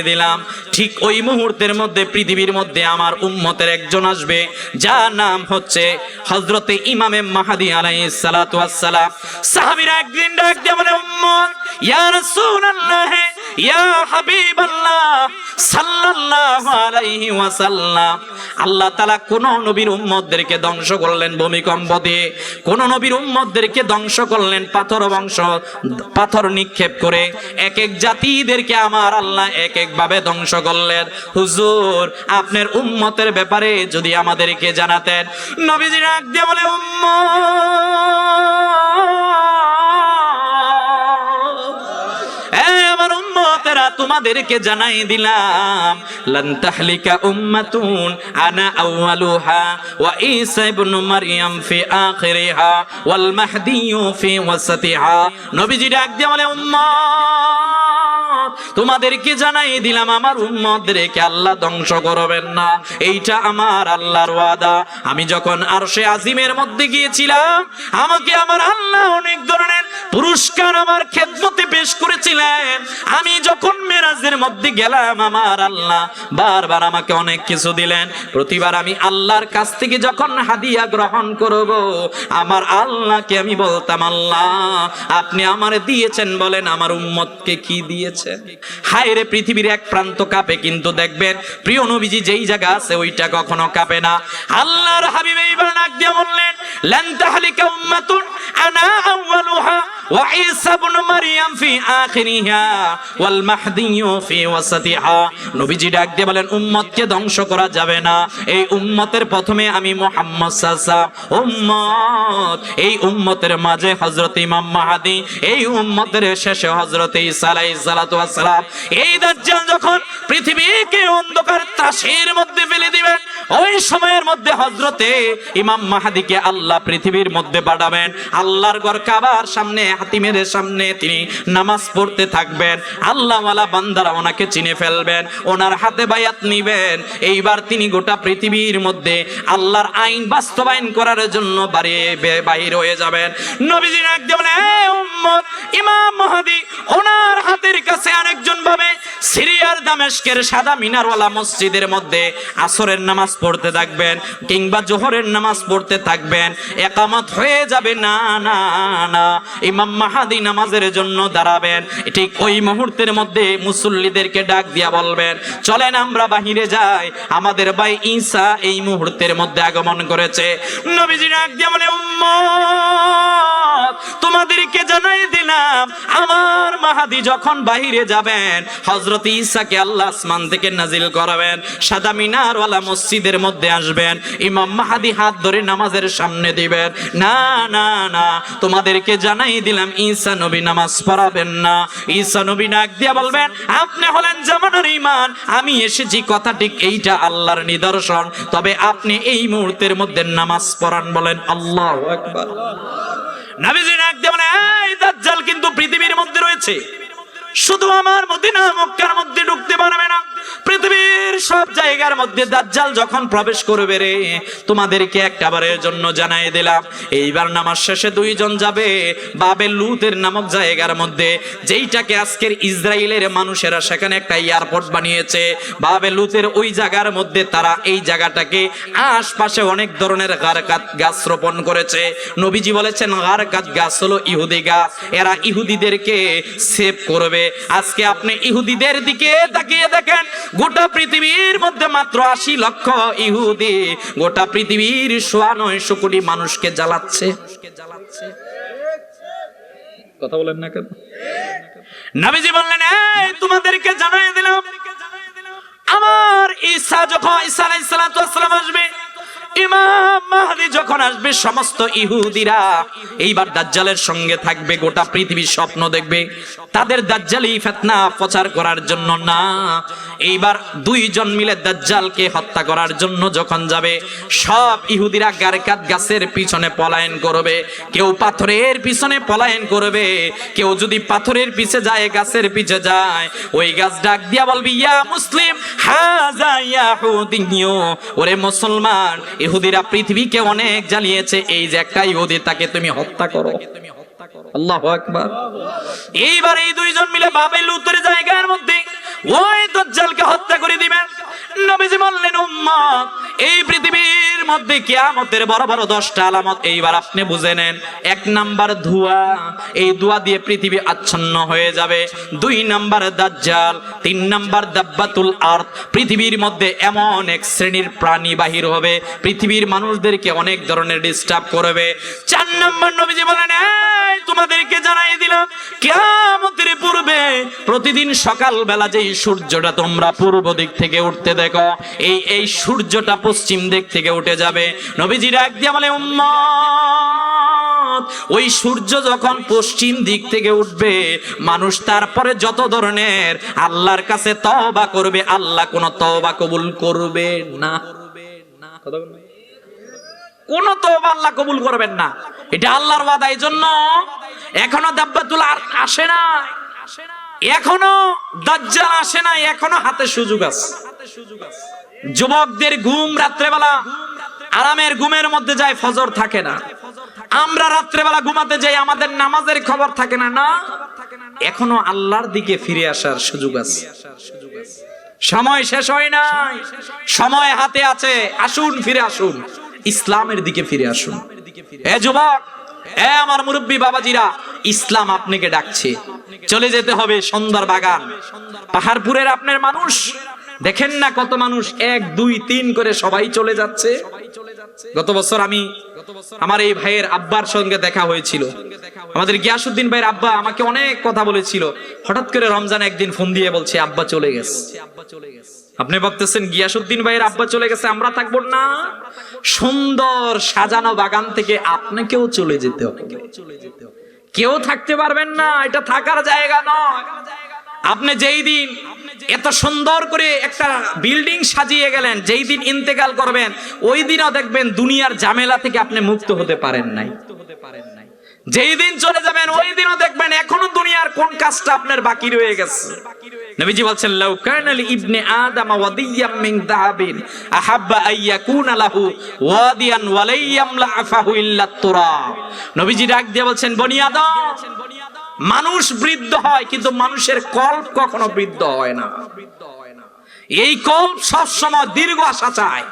A: দিলাম ঠিক ওই মুহূর্তের মধ্যে পৃথিবীর মধ্যে আমার উম্মতের একজন আসবে, যার নাম হচ্ছে হযরতে ইমামে মাহদী আলাইহিস সালাতু ওয়াস সালাম। সাহাবীরা একদিন ডাক দিয়ে বলে, উম্মত ইয়া রাসূলুল্লাহ ইয়া হাবিবাল্লাহ সাল্লাল্লাহু আলাইহি ওয়াসাল্লাম, আল্লাহ তাআলা কোন নবীর উম্মতদেরকে ধ্বংস করলেন ভূমিকম্প দিয়ে, কোন নবীর উম্মতদেরকে ধ্বংস করলেন পাথর নিক্ষেপ করে, এক এক জাতিদেরকে আমার আল্লাহ এক এক ভাবে ধ্বংস করলেন। হুজুর আপনার উম্মতের ব্যাপারে যদি আমাদেরকে জানাতেন। নবীজি ডাক দিয়ে বলে, আমার উম্মতেরা তোমাদেরকে জানাই দিলাম, লান তাহলিকা উম্মাতুন আনা আউয়ালুহা ওয়া ঈসা ইবনে মারইয়াম ফি আখিরিহা ওয়াল মাহদিয়্যু ফি ওয়াসাতিহা। নবীজি ডাক দিয়ে বলে, উম্মত তোমাদেরকে জানাই দিলাম আমার উম্মতদেরকে আল্লাহ ধ্বংস করবেন না, এইটা আমার আল্লাহর ওয়াদা। আমি যখন আরশে আজিমের মধ্যে গিয়েছিলাম, আমাকে আমার আল্লাহ অনেক ধরনের পুরস্কার আমার খেদমতে পেশ করেছিলেন। আমি যখন মেরাজের মধ্যে গেলাম, আমার আল্লাহ বারবার আমাকে অনেক কিছু দিলেন। প্রতিবার আমি আল্লাহর কাছ থেকে যখন হাদিয়া গ্রহণ করব, আমার আল্লাহকে আমি বলতাম, আল্লাহ আপনি আমারে দিয়েছেন, বলেন আমার উম্মতকে কি দিয়েছেন। হায় রে, পৃথিবীর এক প্রান্ত কাঁপে, কিন্তু দেখবেন প্রিয় নবীজি যেই জায়গা আছে ওইটা কখনো কাঁপে না। আল্লাহর হাবিব এইবার ডাক দিয়ে বললেন, লান তাহলিকা উম্মাতুন আনা আউয়ালুহা ওয়া ঈসা ইবনে মারইয়াম ফি আখিরিহা ওয়াল মাহদিয়্যু ফি ওয়াসাতিহা। নবীজি ডাক দিয়ে বলেন, উম্মতকে ধ্বংস করা যাবে না। এই উম্মতের প্রথমে আমি মুহাম্মদ সাল্লাল্লাহু আলাইহি ওয়াসাল্লাম উম্মত, এই উম্মতের মাঝে হযরত ইমাম মাহদী, এই উম্মতের শেষে হযরত ঈসা আলাইহিস সালাতু ওয়াস সালাম। এই দাজ্জাল যখন পৃথিবীকে অন্ধকার ত্রাসের মধ্যে ফেলে দিবেন, ওই সময়ের মধ্যে হযরতে ইমাম মাহদীকে আল্লাহ পৃথিবীর মধ্যে পাঠাবেন। আল্লাহর ঘর কাবার সামনে, হাতিমের সামনে তিনি নামাজ পড়তে থাকবেন। আল্লাহওয়ালা বান্দারা ওনাকে চিনে ফেলবেন, ওনার হাতে বায়াত নিবেন। এইবার তিনি গোটা পৃথিবীর মধ্যে আল্লাহর আইন বাস্তবায়ন করার জন্য বাহির হয়ে যাবেন। নবীজি ডাক দিয়ে বলেন, হে উম্মত, ইমাম মাহদী ওনার হাতের কাছে আরেকজন ভাবে সিরিয়ার দামেস্কের সাদা মিনারওয়ালা মসজিদের মধ্যে আসরের নামাজ পড়তে থাকবেন কিংবা জোহরের নামাজ পড়তে থাকবেন। ইকামত হয়ে যাবে, না না না, ইমাম মাহদী নামাজের জন্য দাঁড়াবেন। ঠিক ওই মুহূর্তের মধ্যে মুসল্লিদেরকে ডাক দিয়া বলবেন, চলেন আমরা বাহিরে যাই, আমাদের ভাই ঈসা এই মুহূর্তের মধ্যে আগমন করেছে। নবীজি ডাক দিয়া বলে, উম্মত তোমাদেরকে জানাই দিলাম, আমার মাহদী যখন বাহিরে যাবেন, হযরত ঈসাকে আল্লাহ আসমান থেকে নাজিল করাবেন, সাদা মিনারওয়ালা মসজিদের মধ্যে আসবেন, ইমাম মাহদী হাত ধরে নামাজের সামনে দিবেন। না না না, তোমাদেরকে জানাই দিলাম ঈসা নবী নামাজ পড়াবেন না। ঈসা নবী ডাক দিয়া বলবেন, আপনি হলেন জামানার ঈমান, আমি এসেছি কথা ঠিক, এইটা আল্লাহর নিদর্শন, তবে আপনি এই মুহূর্তের মধ্যে নামাজ পড়ান। বলেন আল্লাহু আকবার। নবীজি ডাক দিয়ে বলেন, এই দাজ্জাল কিন্তু পৃথিবীর মধ্যে রয়েছে, শুধু আমার মদিনা মক্কার মধ্যে ঢুকতে পারবে না, পৃথিবীর সব জায়গার মধ্যে দাজ্জাল যখন প্রবেশ করবে রে, তোমাদেরকে একবারের জন্য জানাই দিলাম, এইবার নামাজ শেষে দুইজন যাবে বাবেল লুতের নামক জায়গার মধ্যে, যেইটাকে আজকের ইসরায়েলের মানুষেরা সেখানে একটা এয়ারপোর্ট বানিয়েছে। বাবেল লুতের ওই জায়গার মধ্যে তারা এই জায়গাটাকে আশপাশে অনেক ধরনের গারকাত গাছ রোপণ করেছে। নবীজি বলেছেন, গারকাত গাছ হলো ইহুদি গাছ, এরা ইহুদিদেরকে সেভ করবে। আজকে আপনি ইহুদিদের দিকে তাকিয়ে দেখেন, গোটা পৃথিবীর মধ্যে মাত্র 80 লক্ষ ইহুদি গোটা পৃথিবীর 950 কোটি মানুষকে জ্বালাচ্ছে। কথা বলেন না কেন? নবীজি বললেন, এই তোমাদেরকে জানাই দিলাম, আমার ঈসা যখন ঈসা আলাইহিস সালাতু ওয়াস সালাম আসবে, ইমাম মাহদী যখন আসবে, সমস্ত ইহুদিরা এইবার দাজ্জালের সঙ্গে থাকবে, গোটা পৃথিবীর স্বপ্ন দেখবে, তাদের দাজ্জালি ফিতনা প্রচার করার জন্য না। এইবার দুইজন মিলে দাজ্জালকে হত্যা করার জন্য যখন যাবে, সব ইহুদিরা গারকাত গাছের পিছনে পলায়ন করবে, কেউ পাথরের পিছনে পলায়ন করবে, কেউ যদি পাথরের পিছে যায়, গাছের পিছে যায়, ওই গাছ ডাক দিয়া বলবে, ইয়া মুসলিম হাযা ইয়াহুদিয়্যু, ওরে মুসলমান, ইহুদিরা পৃথিবীকে অনেক জ্বালিয়েছে, এই যে একটা ইহুদি, তাকে তুমি হত্যা করো। আল্লাহু আকবার। এইবার এই দুইজন মিলে বাবেল উত্তরের জায়গার মধ্যে ওই দাজ্জালকে হত্যা করে দিবেন। নবীজি বললেন, উম্মত, এই পৃথিবীর মধ্যে কিয়ামতের বড় বড় 10টা আলামত এইবার আপনি বুঝে নেন। 1 নাম্বার ধোঁয়া, এই ধোঁয়া দিয়ে পৃথিবী আচ্ছন্ন হয়ে যাবে। 2 নাম্বার দাজ্জাল। 3 নাম্বার দাব্বাতুল আরদ, পৃথিবীর মধ্যে এমন এক শ্রেণীর প্রাণী বাহির হবে, পৃথিবীর মানুষদেরকে অনেক ধরনের ডিস্টার্ব করবে। 4 নাম্বার নবীজি বলেন, এই তোমাদেরকে জানাই দিলাম, কিয়ামতের পূর্বে প্রতিদিন সকালবেলা যেই সূর্যটা তোমরা পূর্ব দিক থেকে উঠতে দেখো, এই সূর্যটা পশ্চিম দিক থেকে উঠে যাবে। নবীজি ডাক দিয়ে বলে, উম্মত, ওই সূর্য যখন পশ্চিম দিক থেকে উঠবে, মানুষ তারপরে যত ধরনের আল্লাহর কাছে তওবা করবে, আল্লাহ কোন তওবা কবুল করবে না। কোন তওবা আল্লাহ কবুল করবেন না, এটা আল্লাহর ওয়াদা। এই জন্য এখনো দাব্বাতুল আরদ আসে না, এখনো দাজ্জাল আসে না, এখনো হাতে সুযোগ আছে। যুবকদের ঘুম রাত্রেবেলা আরামের ঘুমের মধ্যে যায়, ফজর থাকে না। আমরা রাত্রেবেলা ঘুমাতে যাই, আমাদের নামাজের খবর থাকে না। না, এখনো আল্লাহর দিকে ফিরে আসার সুযোগ আছে। সময় শেষ হয় নাই, সময় হাতে আছে। আসুন, ফিরে আসুন, ইসলামের দিকে ফিরে আসুন। এ যুবক, এ আমার মুরব্বী বাবাজিরা, ইসলাম আপনাকে ডাকছে। চলে যেতে হবে সুন্দর বাগান, পাহাড়পুরের আপনার মানুষ দেখেন না, কত মানুষ 1, 2, 3 করে সবাই চলে যাচ্ছে। গত বছর আমি আমার এই ভাইয়ের আব্বার সঙ্গে দেখা হয়েছিল। আমাদের গিয়াসউদ্দিন ভাইয়ের আব্বা আমাকে অনেক কথা বলেছিল। হঠাৎ করে রমজান একদিন ফোন দিয়ে বলছে, আব্বা চলে গেছে। আপনি ভাবতেছেন গিয়াসউদ্দিন ভাইয়ের আব্বা চলে গেছে, আমরা থাকবো না? সুন্দর সাজানো বাগান থেকে আপনাকেও চলে যেতে হবে। কেউ থাকতে পারবেন না, এটা থাকার জায়গা নয়। আপনি যেই দিন এত সুন্দর করে একটা বিল্ডিং সাজিয়ে গেলেন, যেই দিন ইন্তেকাল করবেন, ওই দিনও দেখবেন দুনিয়ার ঝামেলা থেকে আপনি মুক্ত হতে পারেন নাই। যেই দিন চলে যাবেন, ওই দিনও দেখবেন এখনো দুনিয়ার কোন কাজটা আপনার বাকি রয়ে গেছে। নবীজি বলছেন, লাউ কানা লি ইবনে আদম ওয়াদিয়াম মিন যাহাবিন আহাব্বা আইয়াকুনা লাহু ওয়াদিয়ান ওয়ালাইয়ামলা আফাহু ইল্লা তুরাব। নবীজি ডাক দিয়ে বলছেন, বনি আদম, মানুষ বৃদ্ধ হয়, কিন্তু মানুষের কল্প কখনো বৃদ্ধ হয় না। এই কল্প সব সময় দীর্ঘ আশা চায়।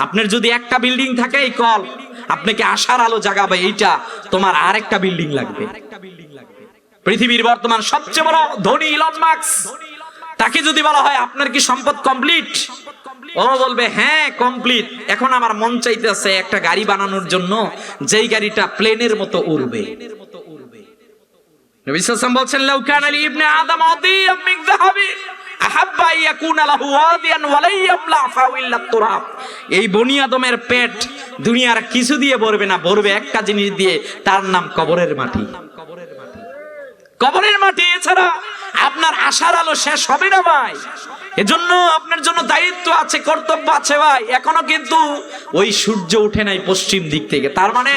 A: আপনার যদি একটা বিল্ডিং থাকে, এই কল্প আপনাকে আশার আলো জাগাবে, এইটা তোমার আরেকটা বিল্ডিং লাগবে। পৃথিবীর বর্তমান সবচেয়ে বড় ধনী ইলন মাস্ক, তাকে যদি বলা হয় আপনার কি সম্পদ কমপ্লিট, ও বলবে হ্যাঁ কমপ্লিট। এখন আমার মন চাইতেছে একটা গাড়ি বানানোর জন্য, যেই গাড়িটা প্লেনের মতো উড়বে। নবী সাল্লাল্লাহু আলাইহি ওয়াসাল্লাম বলছেন, লাউ কানা লি ইবনে আদম ওয়াদিয়াম মিন যাহাবিন আহাব্বা ইয়াকুনা লাহু ওয়াদিয়ান ওয়ালাইয়ামলা আফাহু ইল্লা তুরাব। এই বনি আদমের পেট দুনিয়ার কিছু দিয়ে ভরবে না, ভরবে একটা জিনিস দিয়ে, তার নাম কবরের মাটি। কবরের মাটি, এছাড়া আপনার আশার আলো শেষ হবে না ভাই। এজন্য আপনার জন্য দায়িত্ব আছে, কর্তব্য আছে ভাই। এখনো কিন্তু ওই সূর্য উঠে নাই পশ্চিম দিক থেকে, তার মানে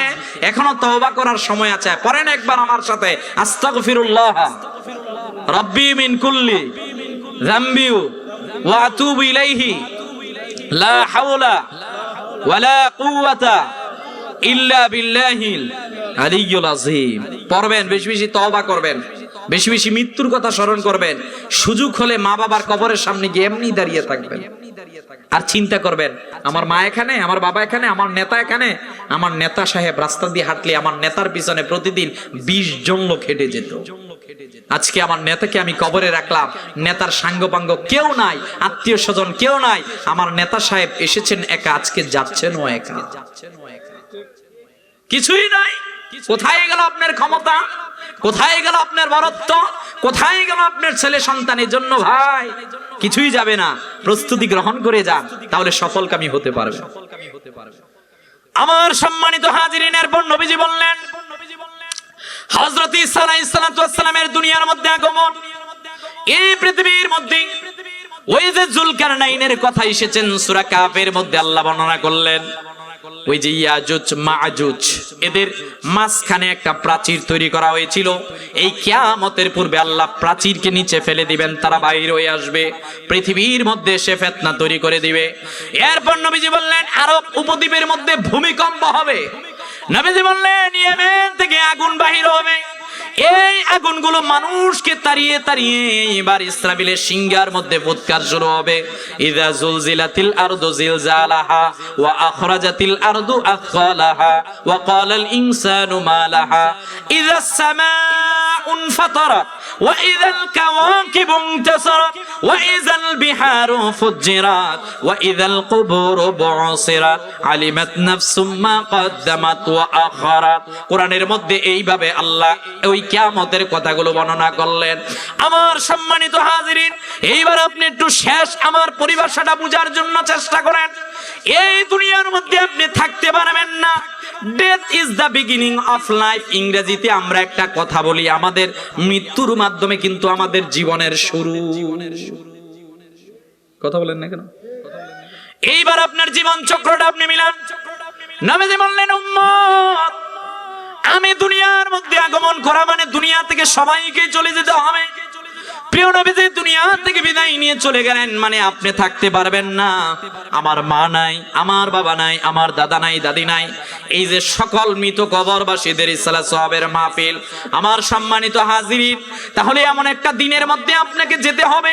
A: এখনো তওবা করার সময় আছে। পড়েন একবার আমার সাথে, আস্তাগফিরুল্লাহ রাব্বি মিন কুল্লি যামবি ওয়া আতুবু ইলাইহি লা হাওলা ওয়ালা কুওয়াতা ইল্লা বিল্লাহিল আলিয়্যুল আযীম। পড়বেন, বেশি বেশি তওবা করবেন, বেশি বেশি মৃত্যুর কথা স্মরণ করবেন। সুযোগ হলে মা বাবার কবরের সামনে গিয়ে এমনি দাঁড়িয়ে থাকবেন, আর চিন্তা করবেন, আমার মা এখানে, আমার বাবা এখানে, আমার নেতা এখানে। আমার নেতা সাহেব রাস্তা দিয়ে হাঁটলে আমার নেতার পিছনে প্রতিদিন 20 জন লোক হেঁটে যেত। আজকে আমার নেতাকে আমি কবরে রাখলাম, নেতার সাঙ্গপাঙ্গ কেউ নাই, আত্মীয় স্বজন কেউ নাই। আমার নেতা সাহেব এসেছেন একা, আজকে যাচ্ছেনও একা, কিছুই নাই। কোথায় গেল আপনার ক্ষমতা? কোথায় গেল আপনার বরত্ব? কোথায় গেল আপনার ছেলে সন্তানের জন্য? ভাই, কিছুই যাবে না। প্রস্তুতি গ্রহণ করে যান, তাহলে সফলকামী হতে পারবে। আমার সম্মানিত হাজিরিন, এরপর নবীজি বললেন, হযরত ঈসা আলাইহিস সালাতু ওয়াস সালামের দুনিয়ার মধ্যে আগমন। এই পৃথিবীর মধ্যে ওই যে জুলকারনাইনের কথা এসেছেন সূরা কাফের মধ্যে, আল্লাহ বর্ণনা করলেন, ওই যে ইয়াজুজ মাজুজ এদের মাঝখানে একটা প্রাচীর তৈরি করা হয়েছিল। এই কিয়ামতের পূর্বে আল্লাহ প্রাচীরকে নিচে ফেলে দিবেন, তারা বাইরে হয়ে আসবে, পৃথিবীর মধ্যে সে ফিতনা তৈরি করে দিবে। এরপর নবীজি বললেন আরব উপদ্বীপের মধ্যে ভূমিকম্প হবে। নবীজি বললেন ইয়েমেন থেকে আগুন বাহির হবে, এই আগুনগুলো মানুষকে তাড়িয়ে তাড়িয়ে এবার ইসরাফিলের সিংহার মধ্যে ফুৎকার শুরু হবে। ইযা জুলজিলাতিল আরদু জিলজালাহা ওয়া আখরাজাতিল আরদু আথকালাহা ওয়া ক্বালাল ইনসানু মা লাহা ইযাস সামাউ ইনফাতারাত ওয়া ইযাল কাওয়াকিবু ইনতাসারাত ওয়া ইযাল বিহারু ফুজ্জিরাত ওয়া ইযাল কুবুরু বুসিরাত আলিমাত নাফসুম মা কদ্দামাত ওয়া আখারাত। কোরআনের মধ্যে এইভাবে আল্লাহ ওই কিয়ামতের কথাগুলো বর্ণনা করলেন। আমার সম্মানিত হাজিরিন, এইবার আপনি একটু শেষ আমার পরিভাষাটা বোঝার জন্য চেষ্টা করেন। এই দুনিয়ার মধ্যে আপনি থাকতে পারবেন না। Death is the beginning of life. ইংরেজিতে আমরা একটা কথা বলি, আমাদের মৃত্যুর মাধ্যমে কিন্তু আমাদের জীবনের শুরু। কথা বলেন না কেন? এইবার আপনার জীবন চক্রটা আপনি মিলান। নবীজি বললেন উম্মত, আমি দুনিয়ার মধ্যে আগমন করা মানে দুনিয়া থেকে সবাইকে চলে যেতে হবে। প্রিয় নবীজি দুনিয়া থেকে বিদায় নিয়ে চলে গেলেন মানে আপনি থাকতে পারবেন না। আমার মা নাই, আমার বাবা নাই, আমার দাদা নাই, দাদি নাই, এই যে সকল মৃত কবরবাসীদের ইসলাম সওয়াবের মাহফিল। আমার সম্মানিত হাজিরিন, তাহলে এমন একটা দিনের মধ্যে আপনাকে যেতে হবে,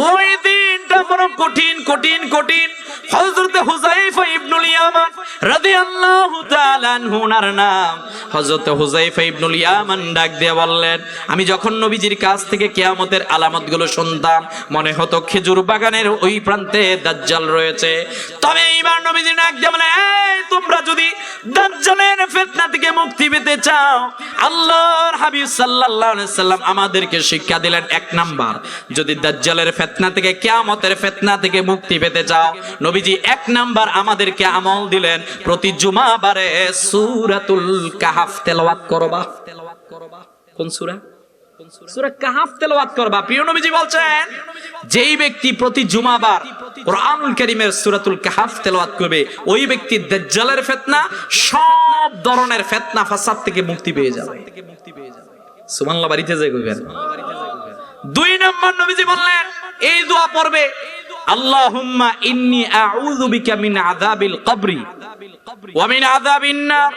A: ওই দিনটা বড় কঠিন কঠিন কঠিন। হযরত হুযায়ফা ইবনুল ইয়ামান রাদিয়াল্লাহু তাআলা আনহু, ওনার নাম হযরত হুযায়ফা ইবনুল ইয়ামান, ডাক দিয়ে বললেন আমি যখন নবীজির কাছ থেকে কিয়ামতের আলামতগুলো শুনতাম মনে হতো খেজুর বাগানের ওই প্রান্তে দাজ্জাল রয়েছে। তবে এইবার নবীজি ডাক দিয়ে বলে এই তোমরা যদি দাজ্জালের ফিতনা থেকে মুক্তি পেতে চাও, আল্লাহর হাবিব সাল্লাল্লাহু আলাইহি সাল্লাম আমাদেরকে শিক্ষা দিলেন, এক নাম্বার যদি দাজ্জালের ফিতনা থেকে কিয়ামতের ফিতনা থেকে মুক্তি পেতে চাও, নবীজি এক নাম্বার আমাদেরকে আমল দিলেন প্রতি জুমাবারে সূরাতুল কাহফ তেলাওয়াত করবা। কোন সূরা? সূরা কাহফ তেলাওয়াত করবা। প্রিয় নবীজি বলছেন যেই ব্যক্তি প্রতি জুমাবার কোরআনুল কারীমের সূরাতুল কাহফ তেলাওয়াত করবে ওই ব্যক্তি দাজ্জালের ফিতনা, সব ধরনের ফিতনা ফাসাদ থেকে মুক্তি পেয়ে যাবে। সুবহানাল্লাহ, বাড়িতে যাই কইবেন। দুই নম্বর নবীজি বললেন এই দোয়া পড়বে, আল্লাহুম্মা ইন্নী আউযু বিকা মিন আযাবিল কবরি ওয়া মিন আযাবিন নার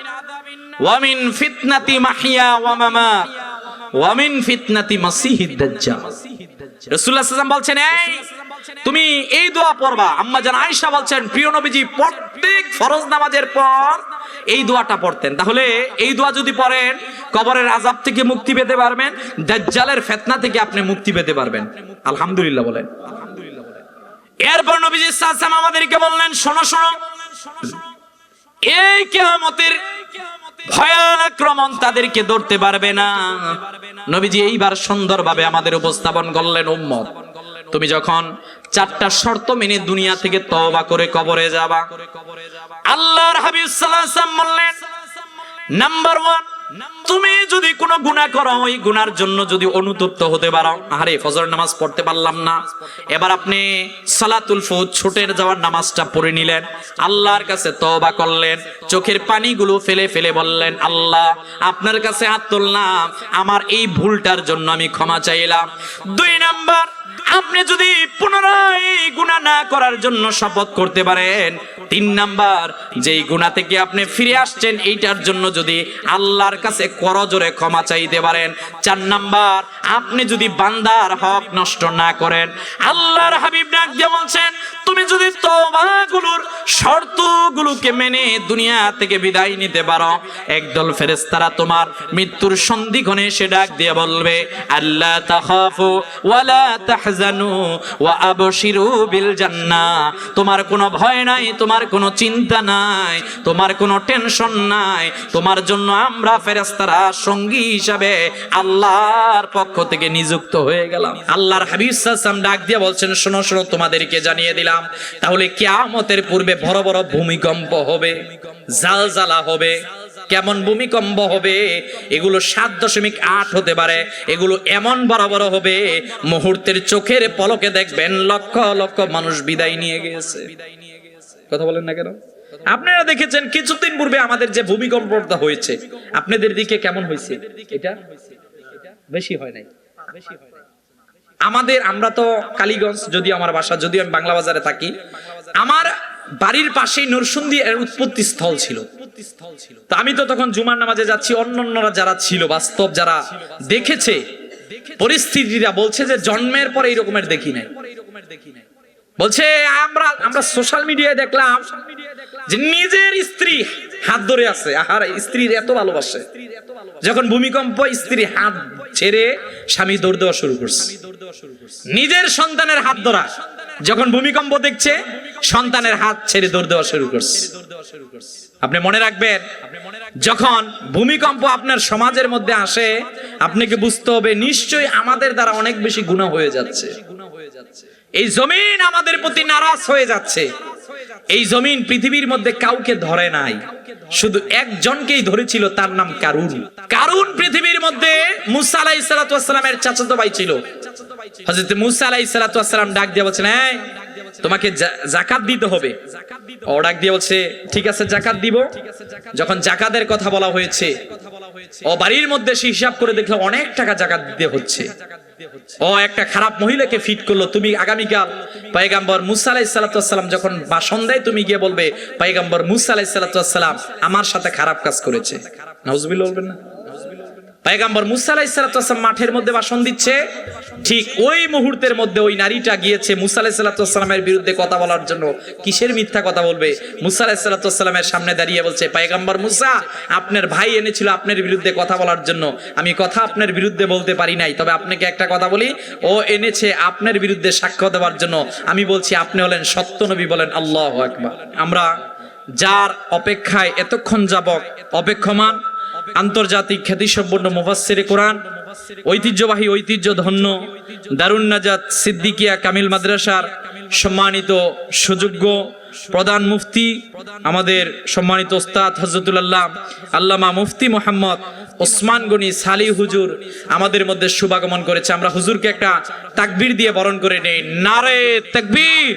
A: ওয়া মিন ফিতনাতি মাহইয়া ওয়া মামাত ওয়া মিন ফিতনাতি মাসিহিদ দাজ্জাল। রাসূলুল্লাহ সাল্লাল্লাহু আলাইহি ওয়াসাল্লাম বলছেন এই তুমি এই দোয়া পড়বা। আম্মা জান আয়েশা বলছেন প্রিয় নবীজি প্রত্যেক ফরজ নামাজের পর এই দোয়াটা পড়তেন। তাহলে এই দোয়া যদি পড়েন কবরের আযাব থেকে মুক্তি পেতে পারবেন, দাজ্জালের ফিতনা থেকে আপনি মুক্তি পেতে পারবেন। আলহামদুলিল্লাহ বলেন। এরপর নবীজি সাল্লাল্লাহু আলাইহি ওয়াসাল্লাম আমাদেরকে বললেন শোনো শোনো, এই কিয়ামতের ভয়ানক আক্রমণ তাদেরকে ধরতে পারবে না। নবীজি এইবার সুন্দরভাবে আমাদের উপস্থাপন করলেন, উম্মত তুমি যখন চারটা শর্ত মেনে দুনিয়া থেকে তওবা করে কবরে যাবা, আল্লাহর হাবিব সাল্লাল্লাহু আলাইহি ওয়াসাল্লাম বললেন নাম্বার 1, তুমি যদি কোনো গুনাহ করো ওই গুনার জন্য যদি অনুতপ্ত হতে পারো, আরে ফজর নামাজ পড়তে পারলাম না, এবার আপনি সালাতুল ফুত ছুটে যাওয়ার নামাজটা পড়ে নিলেন, আল্লাহর কাছে তওবা করলেন, চোখের পানিগুলো ফেলে ফেলে বললেন আল্লাহ আপনার কাছে হাত তুললাম, আমার এই ভুলটার জন্য আমি ক্ষমা চাইলাম। 2 নাম্বার, আপনি যদি পুনরায় গুনাহ না করার জন্য শপথ করতে পারেন। 3 নাম্বার, যেই গুনাহ থেকে আপনি ফিরে আসছেন এইটার জন্য যদি আল্লাহর কাছে করজোরে ক্ষমা চাইতে পারেন। 4 নাম্বার, আপনি যদি বান্দার হক নষ্ট না করেন। আল্লাহর হাবিব ডাক দিয়ে বলছেন তুমি যদি তওবাগুলোর শর্তগুলোকে মেনে দুনিয়া থেকে বিদায় নিতে পারো, একদল ফেরেশতারা তোমার মৃত্যুর সন্ধিক্ষণে এসে ডাক দিয়ে বলবে আল্লাহ তাখাফু ওয়ালা তাহজানু ওয়া আবশিরু বিল জান্নাহ, তোমার কোনো ভয় নাই, তোমার কোনো চিন্তা নাই, তোমার কোনো টেনশন নাই, তোমার জন্য আমরা ফেরেশতারা সঙ্গী হিসাবে আল্লাহর পক্ষ থেকে নিযুক্ত হয়ে গেলাম। আল্লাহর হাবিব সাল্লাল্লাহু আলাইহি ওয়াসাল্লাম ডাক দিয়ে বলছেন শোনো শোনো, তোমাদেরকে জানিয়ে দিলাম তাহলে কিয়ামতের পূর্বে বড় বড় ভূমিকম্প হবে, জালজালা হবে। কেমন ভূমিকম্প হবে? এগুলো 7.8 হতে পারে, এগুলো এমন বড় বড় হবে মুহূর্তের চোখের পলকে দেখবেন লক্ষ লক্ষ মানুষ বিদায় নিয়ে গেছে। কথা বলেন না কেন?
B: আপনারা দেখেছেন কিছুদিন পূর্বে আমাদের যে ভূমিকম্পটা হয়েছে, আপনাদের দিকে কেমন হয়েছে? এটা বেশি হয় নাই। আমরা তো কালীগঞ্জ, যদি আমার বাসা, যদি আমি বাংলা বাজারে থাকি, আমার বাড়ির পাশেই নরসুন্দি এর উৎপত্তি স্থল ছিল। তো আমি তো তখন জুমার নামাজে যাচ্ছি, অন্যান্যরা যারা ছিল, বাস্তব যারা দেখেছে পরিস্থিতিটা, বলছে যে জন্মের পরে এই রকমের দেখি নাই। বলছে আমরা সোশ্যাল মিডিয়ায় দেখলাম যে নিজের স্ত্রী হাত ধরে আছে, আর স্ত্রীর এত ভালোবাসে, যখন ভূমিকম্প স্ত্রী হাত ছেড়ে স্বামী দৌড় দেওয়া শুরু করছে। নিজের সন্তানের হাত ধরা, যখন ভূমিকম্প দেখছে সন্তানের হাত ছেড়ে দৌড় দেওয়া শুরু করছে। আপনি মনে রাখবেন, যখন ভূমিকম্প আপনার সমাজের মধ্যে আসে, আপনাকে বুঝতে হবে নিশ্চয়ই আমাদের দ্বারা অনেক বেশি গুনাহ হয়ে যাচ্ছে। এই জমিন আমাদের প্রতি নারাজ হয়ে যাচ্ছে। এই জমিন পৃথিবীর মধ্যে কাউকে ধরে নাই, শুধু একজনকেই ধরেছিল, তার নাম কারুন। কারুন পৃথিবীর মধ্যে মুসা আলাইহিস সালাতু ওয়াস সালামের চাচাতো ভাই ছিল। হযরত মুসা আলাইহিস সালাতু ওয়াস সালাম ডাক দিয়ে বলছেন, এই তোমাকে যাকাত দিতে হবে। ও ডাক দিয়ে বলছে, ঠিক আছে যাকাত দিব। যখন যাকাতের কথা বলা হয়েছে, ও বাড়ির মধ্যে সে হিসাব করে দেখলো অনেক টাকা যাকাত দিতে হচ্ছে। ও একটা খারাপ মহিলাকে ফিট করলো, তুমি আগামীকাল পয়গম্বর মুসা আলাইহিস সালাতু ওয়াস সালাম যখন ভাষণ দেয়, তুমি গিয়ে বলবে পয়গম্বর মুসা আলাইহিস সালাতু ওয়াস সালাম আমার সাথে খারাপ কাজ করেছে। নাউজুবিল্লাহ বলবেন না? পয়গম্বর মুসা আলাইহিস সালাতু ওয়াস সালাম মাঠের মধ্যে ভাষণ দিচ্ছে, ঠিক ওই মুহূর্তের মধ্যে ওই নারীটা গিয়েছে মুসা আলাইহিস সালাতু ওয়াস সালামের বিরুদ্ধে কথা বলার জন্য। কিসের মিথ্যা কথা বলবে? মুসা আলাইহিস সালাতু ওয়াস সালামের সামনে দাঁড়িয়ে বলছে, পয়গম্বর মুসা, আপনার ভাই এনেছিল আপনার বিরুদ্ধে কথা বলার জন্য, আমি কথা আপনার বিরুদ্ধে বলতে পারি নাই, তবে আপনাকে একটা কথা বলি, ও এনেছে আপনার বিরুদ্ধে সাক্ষ্য দেওয়ার জন্য, আমি বলছি আপনি হলেন সত্য নবী। বলেন আল্লাহু আকবার। আমরা যার অপেক্ষায় এতক্ষণ যাবত অপেক্ষমান, আন্তর্জাতিক খ্যাতিসম্পন্ন মুফাসসিরে কোরআন, ঐতিহ্যবাহী ঐতিহ্যধন্য দারুন নাজাত সিদ্দিকিয়া কামিল মাদ্রাসার সম্মানিত সুযোগ্য প্রধান মুফতি, আমাদের সম্মানিত ওস্তাদ হযরতুল্লাহ আল্লামা মুফতি মোহাম্মদ ওসমান গনি সালি হুজুর আমাদের মধ্যে শুভাগমন করেছে। আমরা হুজুরকে একটা তাকবীর দিয়ে বরণ করে নেই। নারে তাকবীর।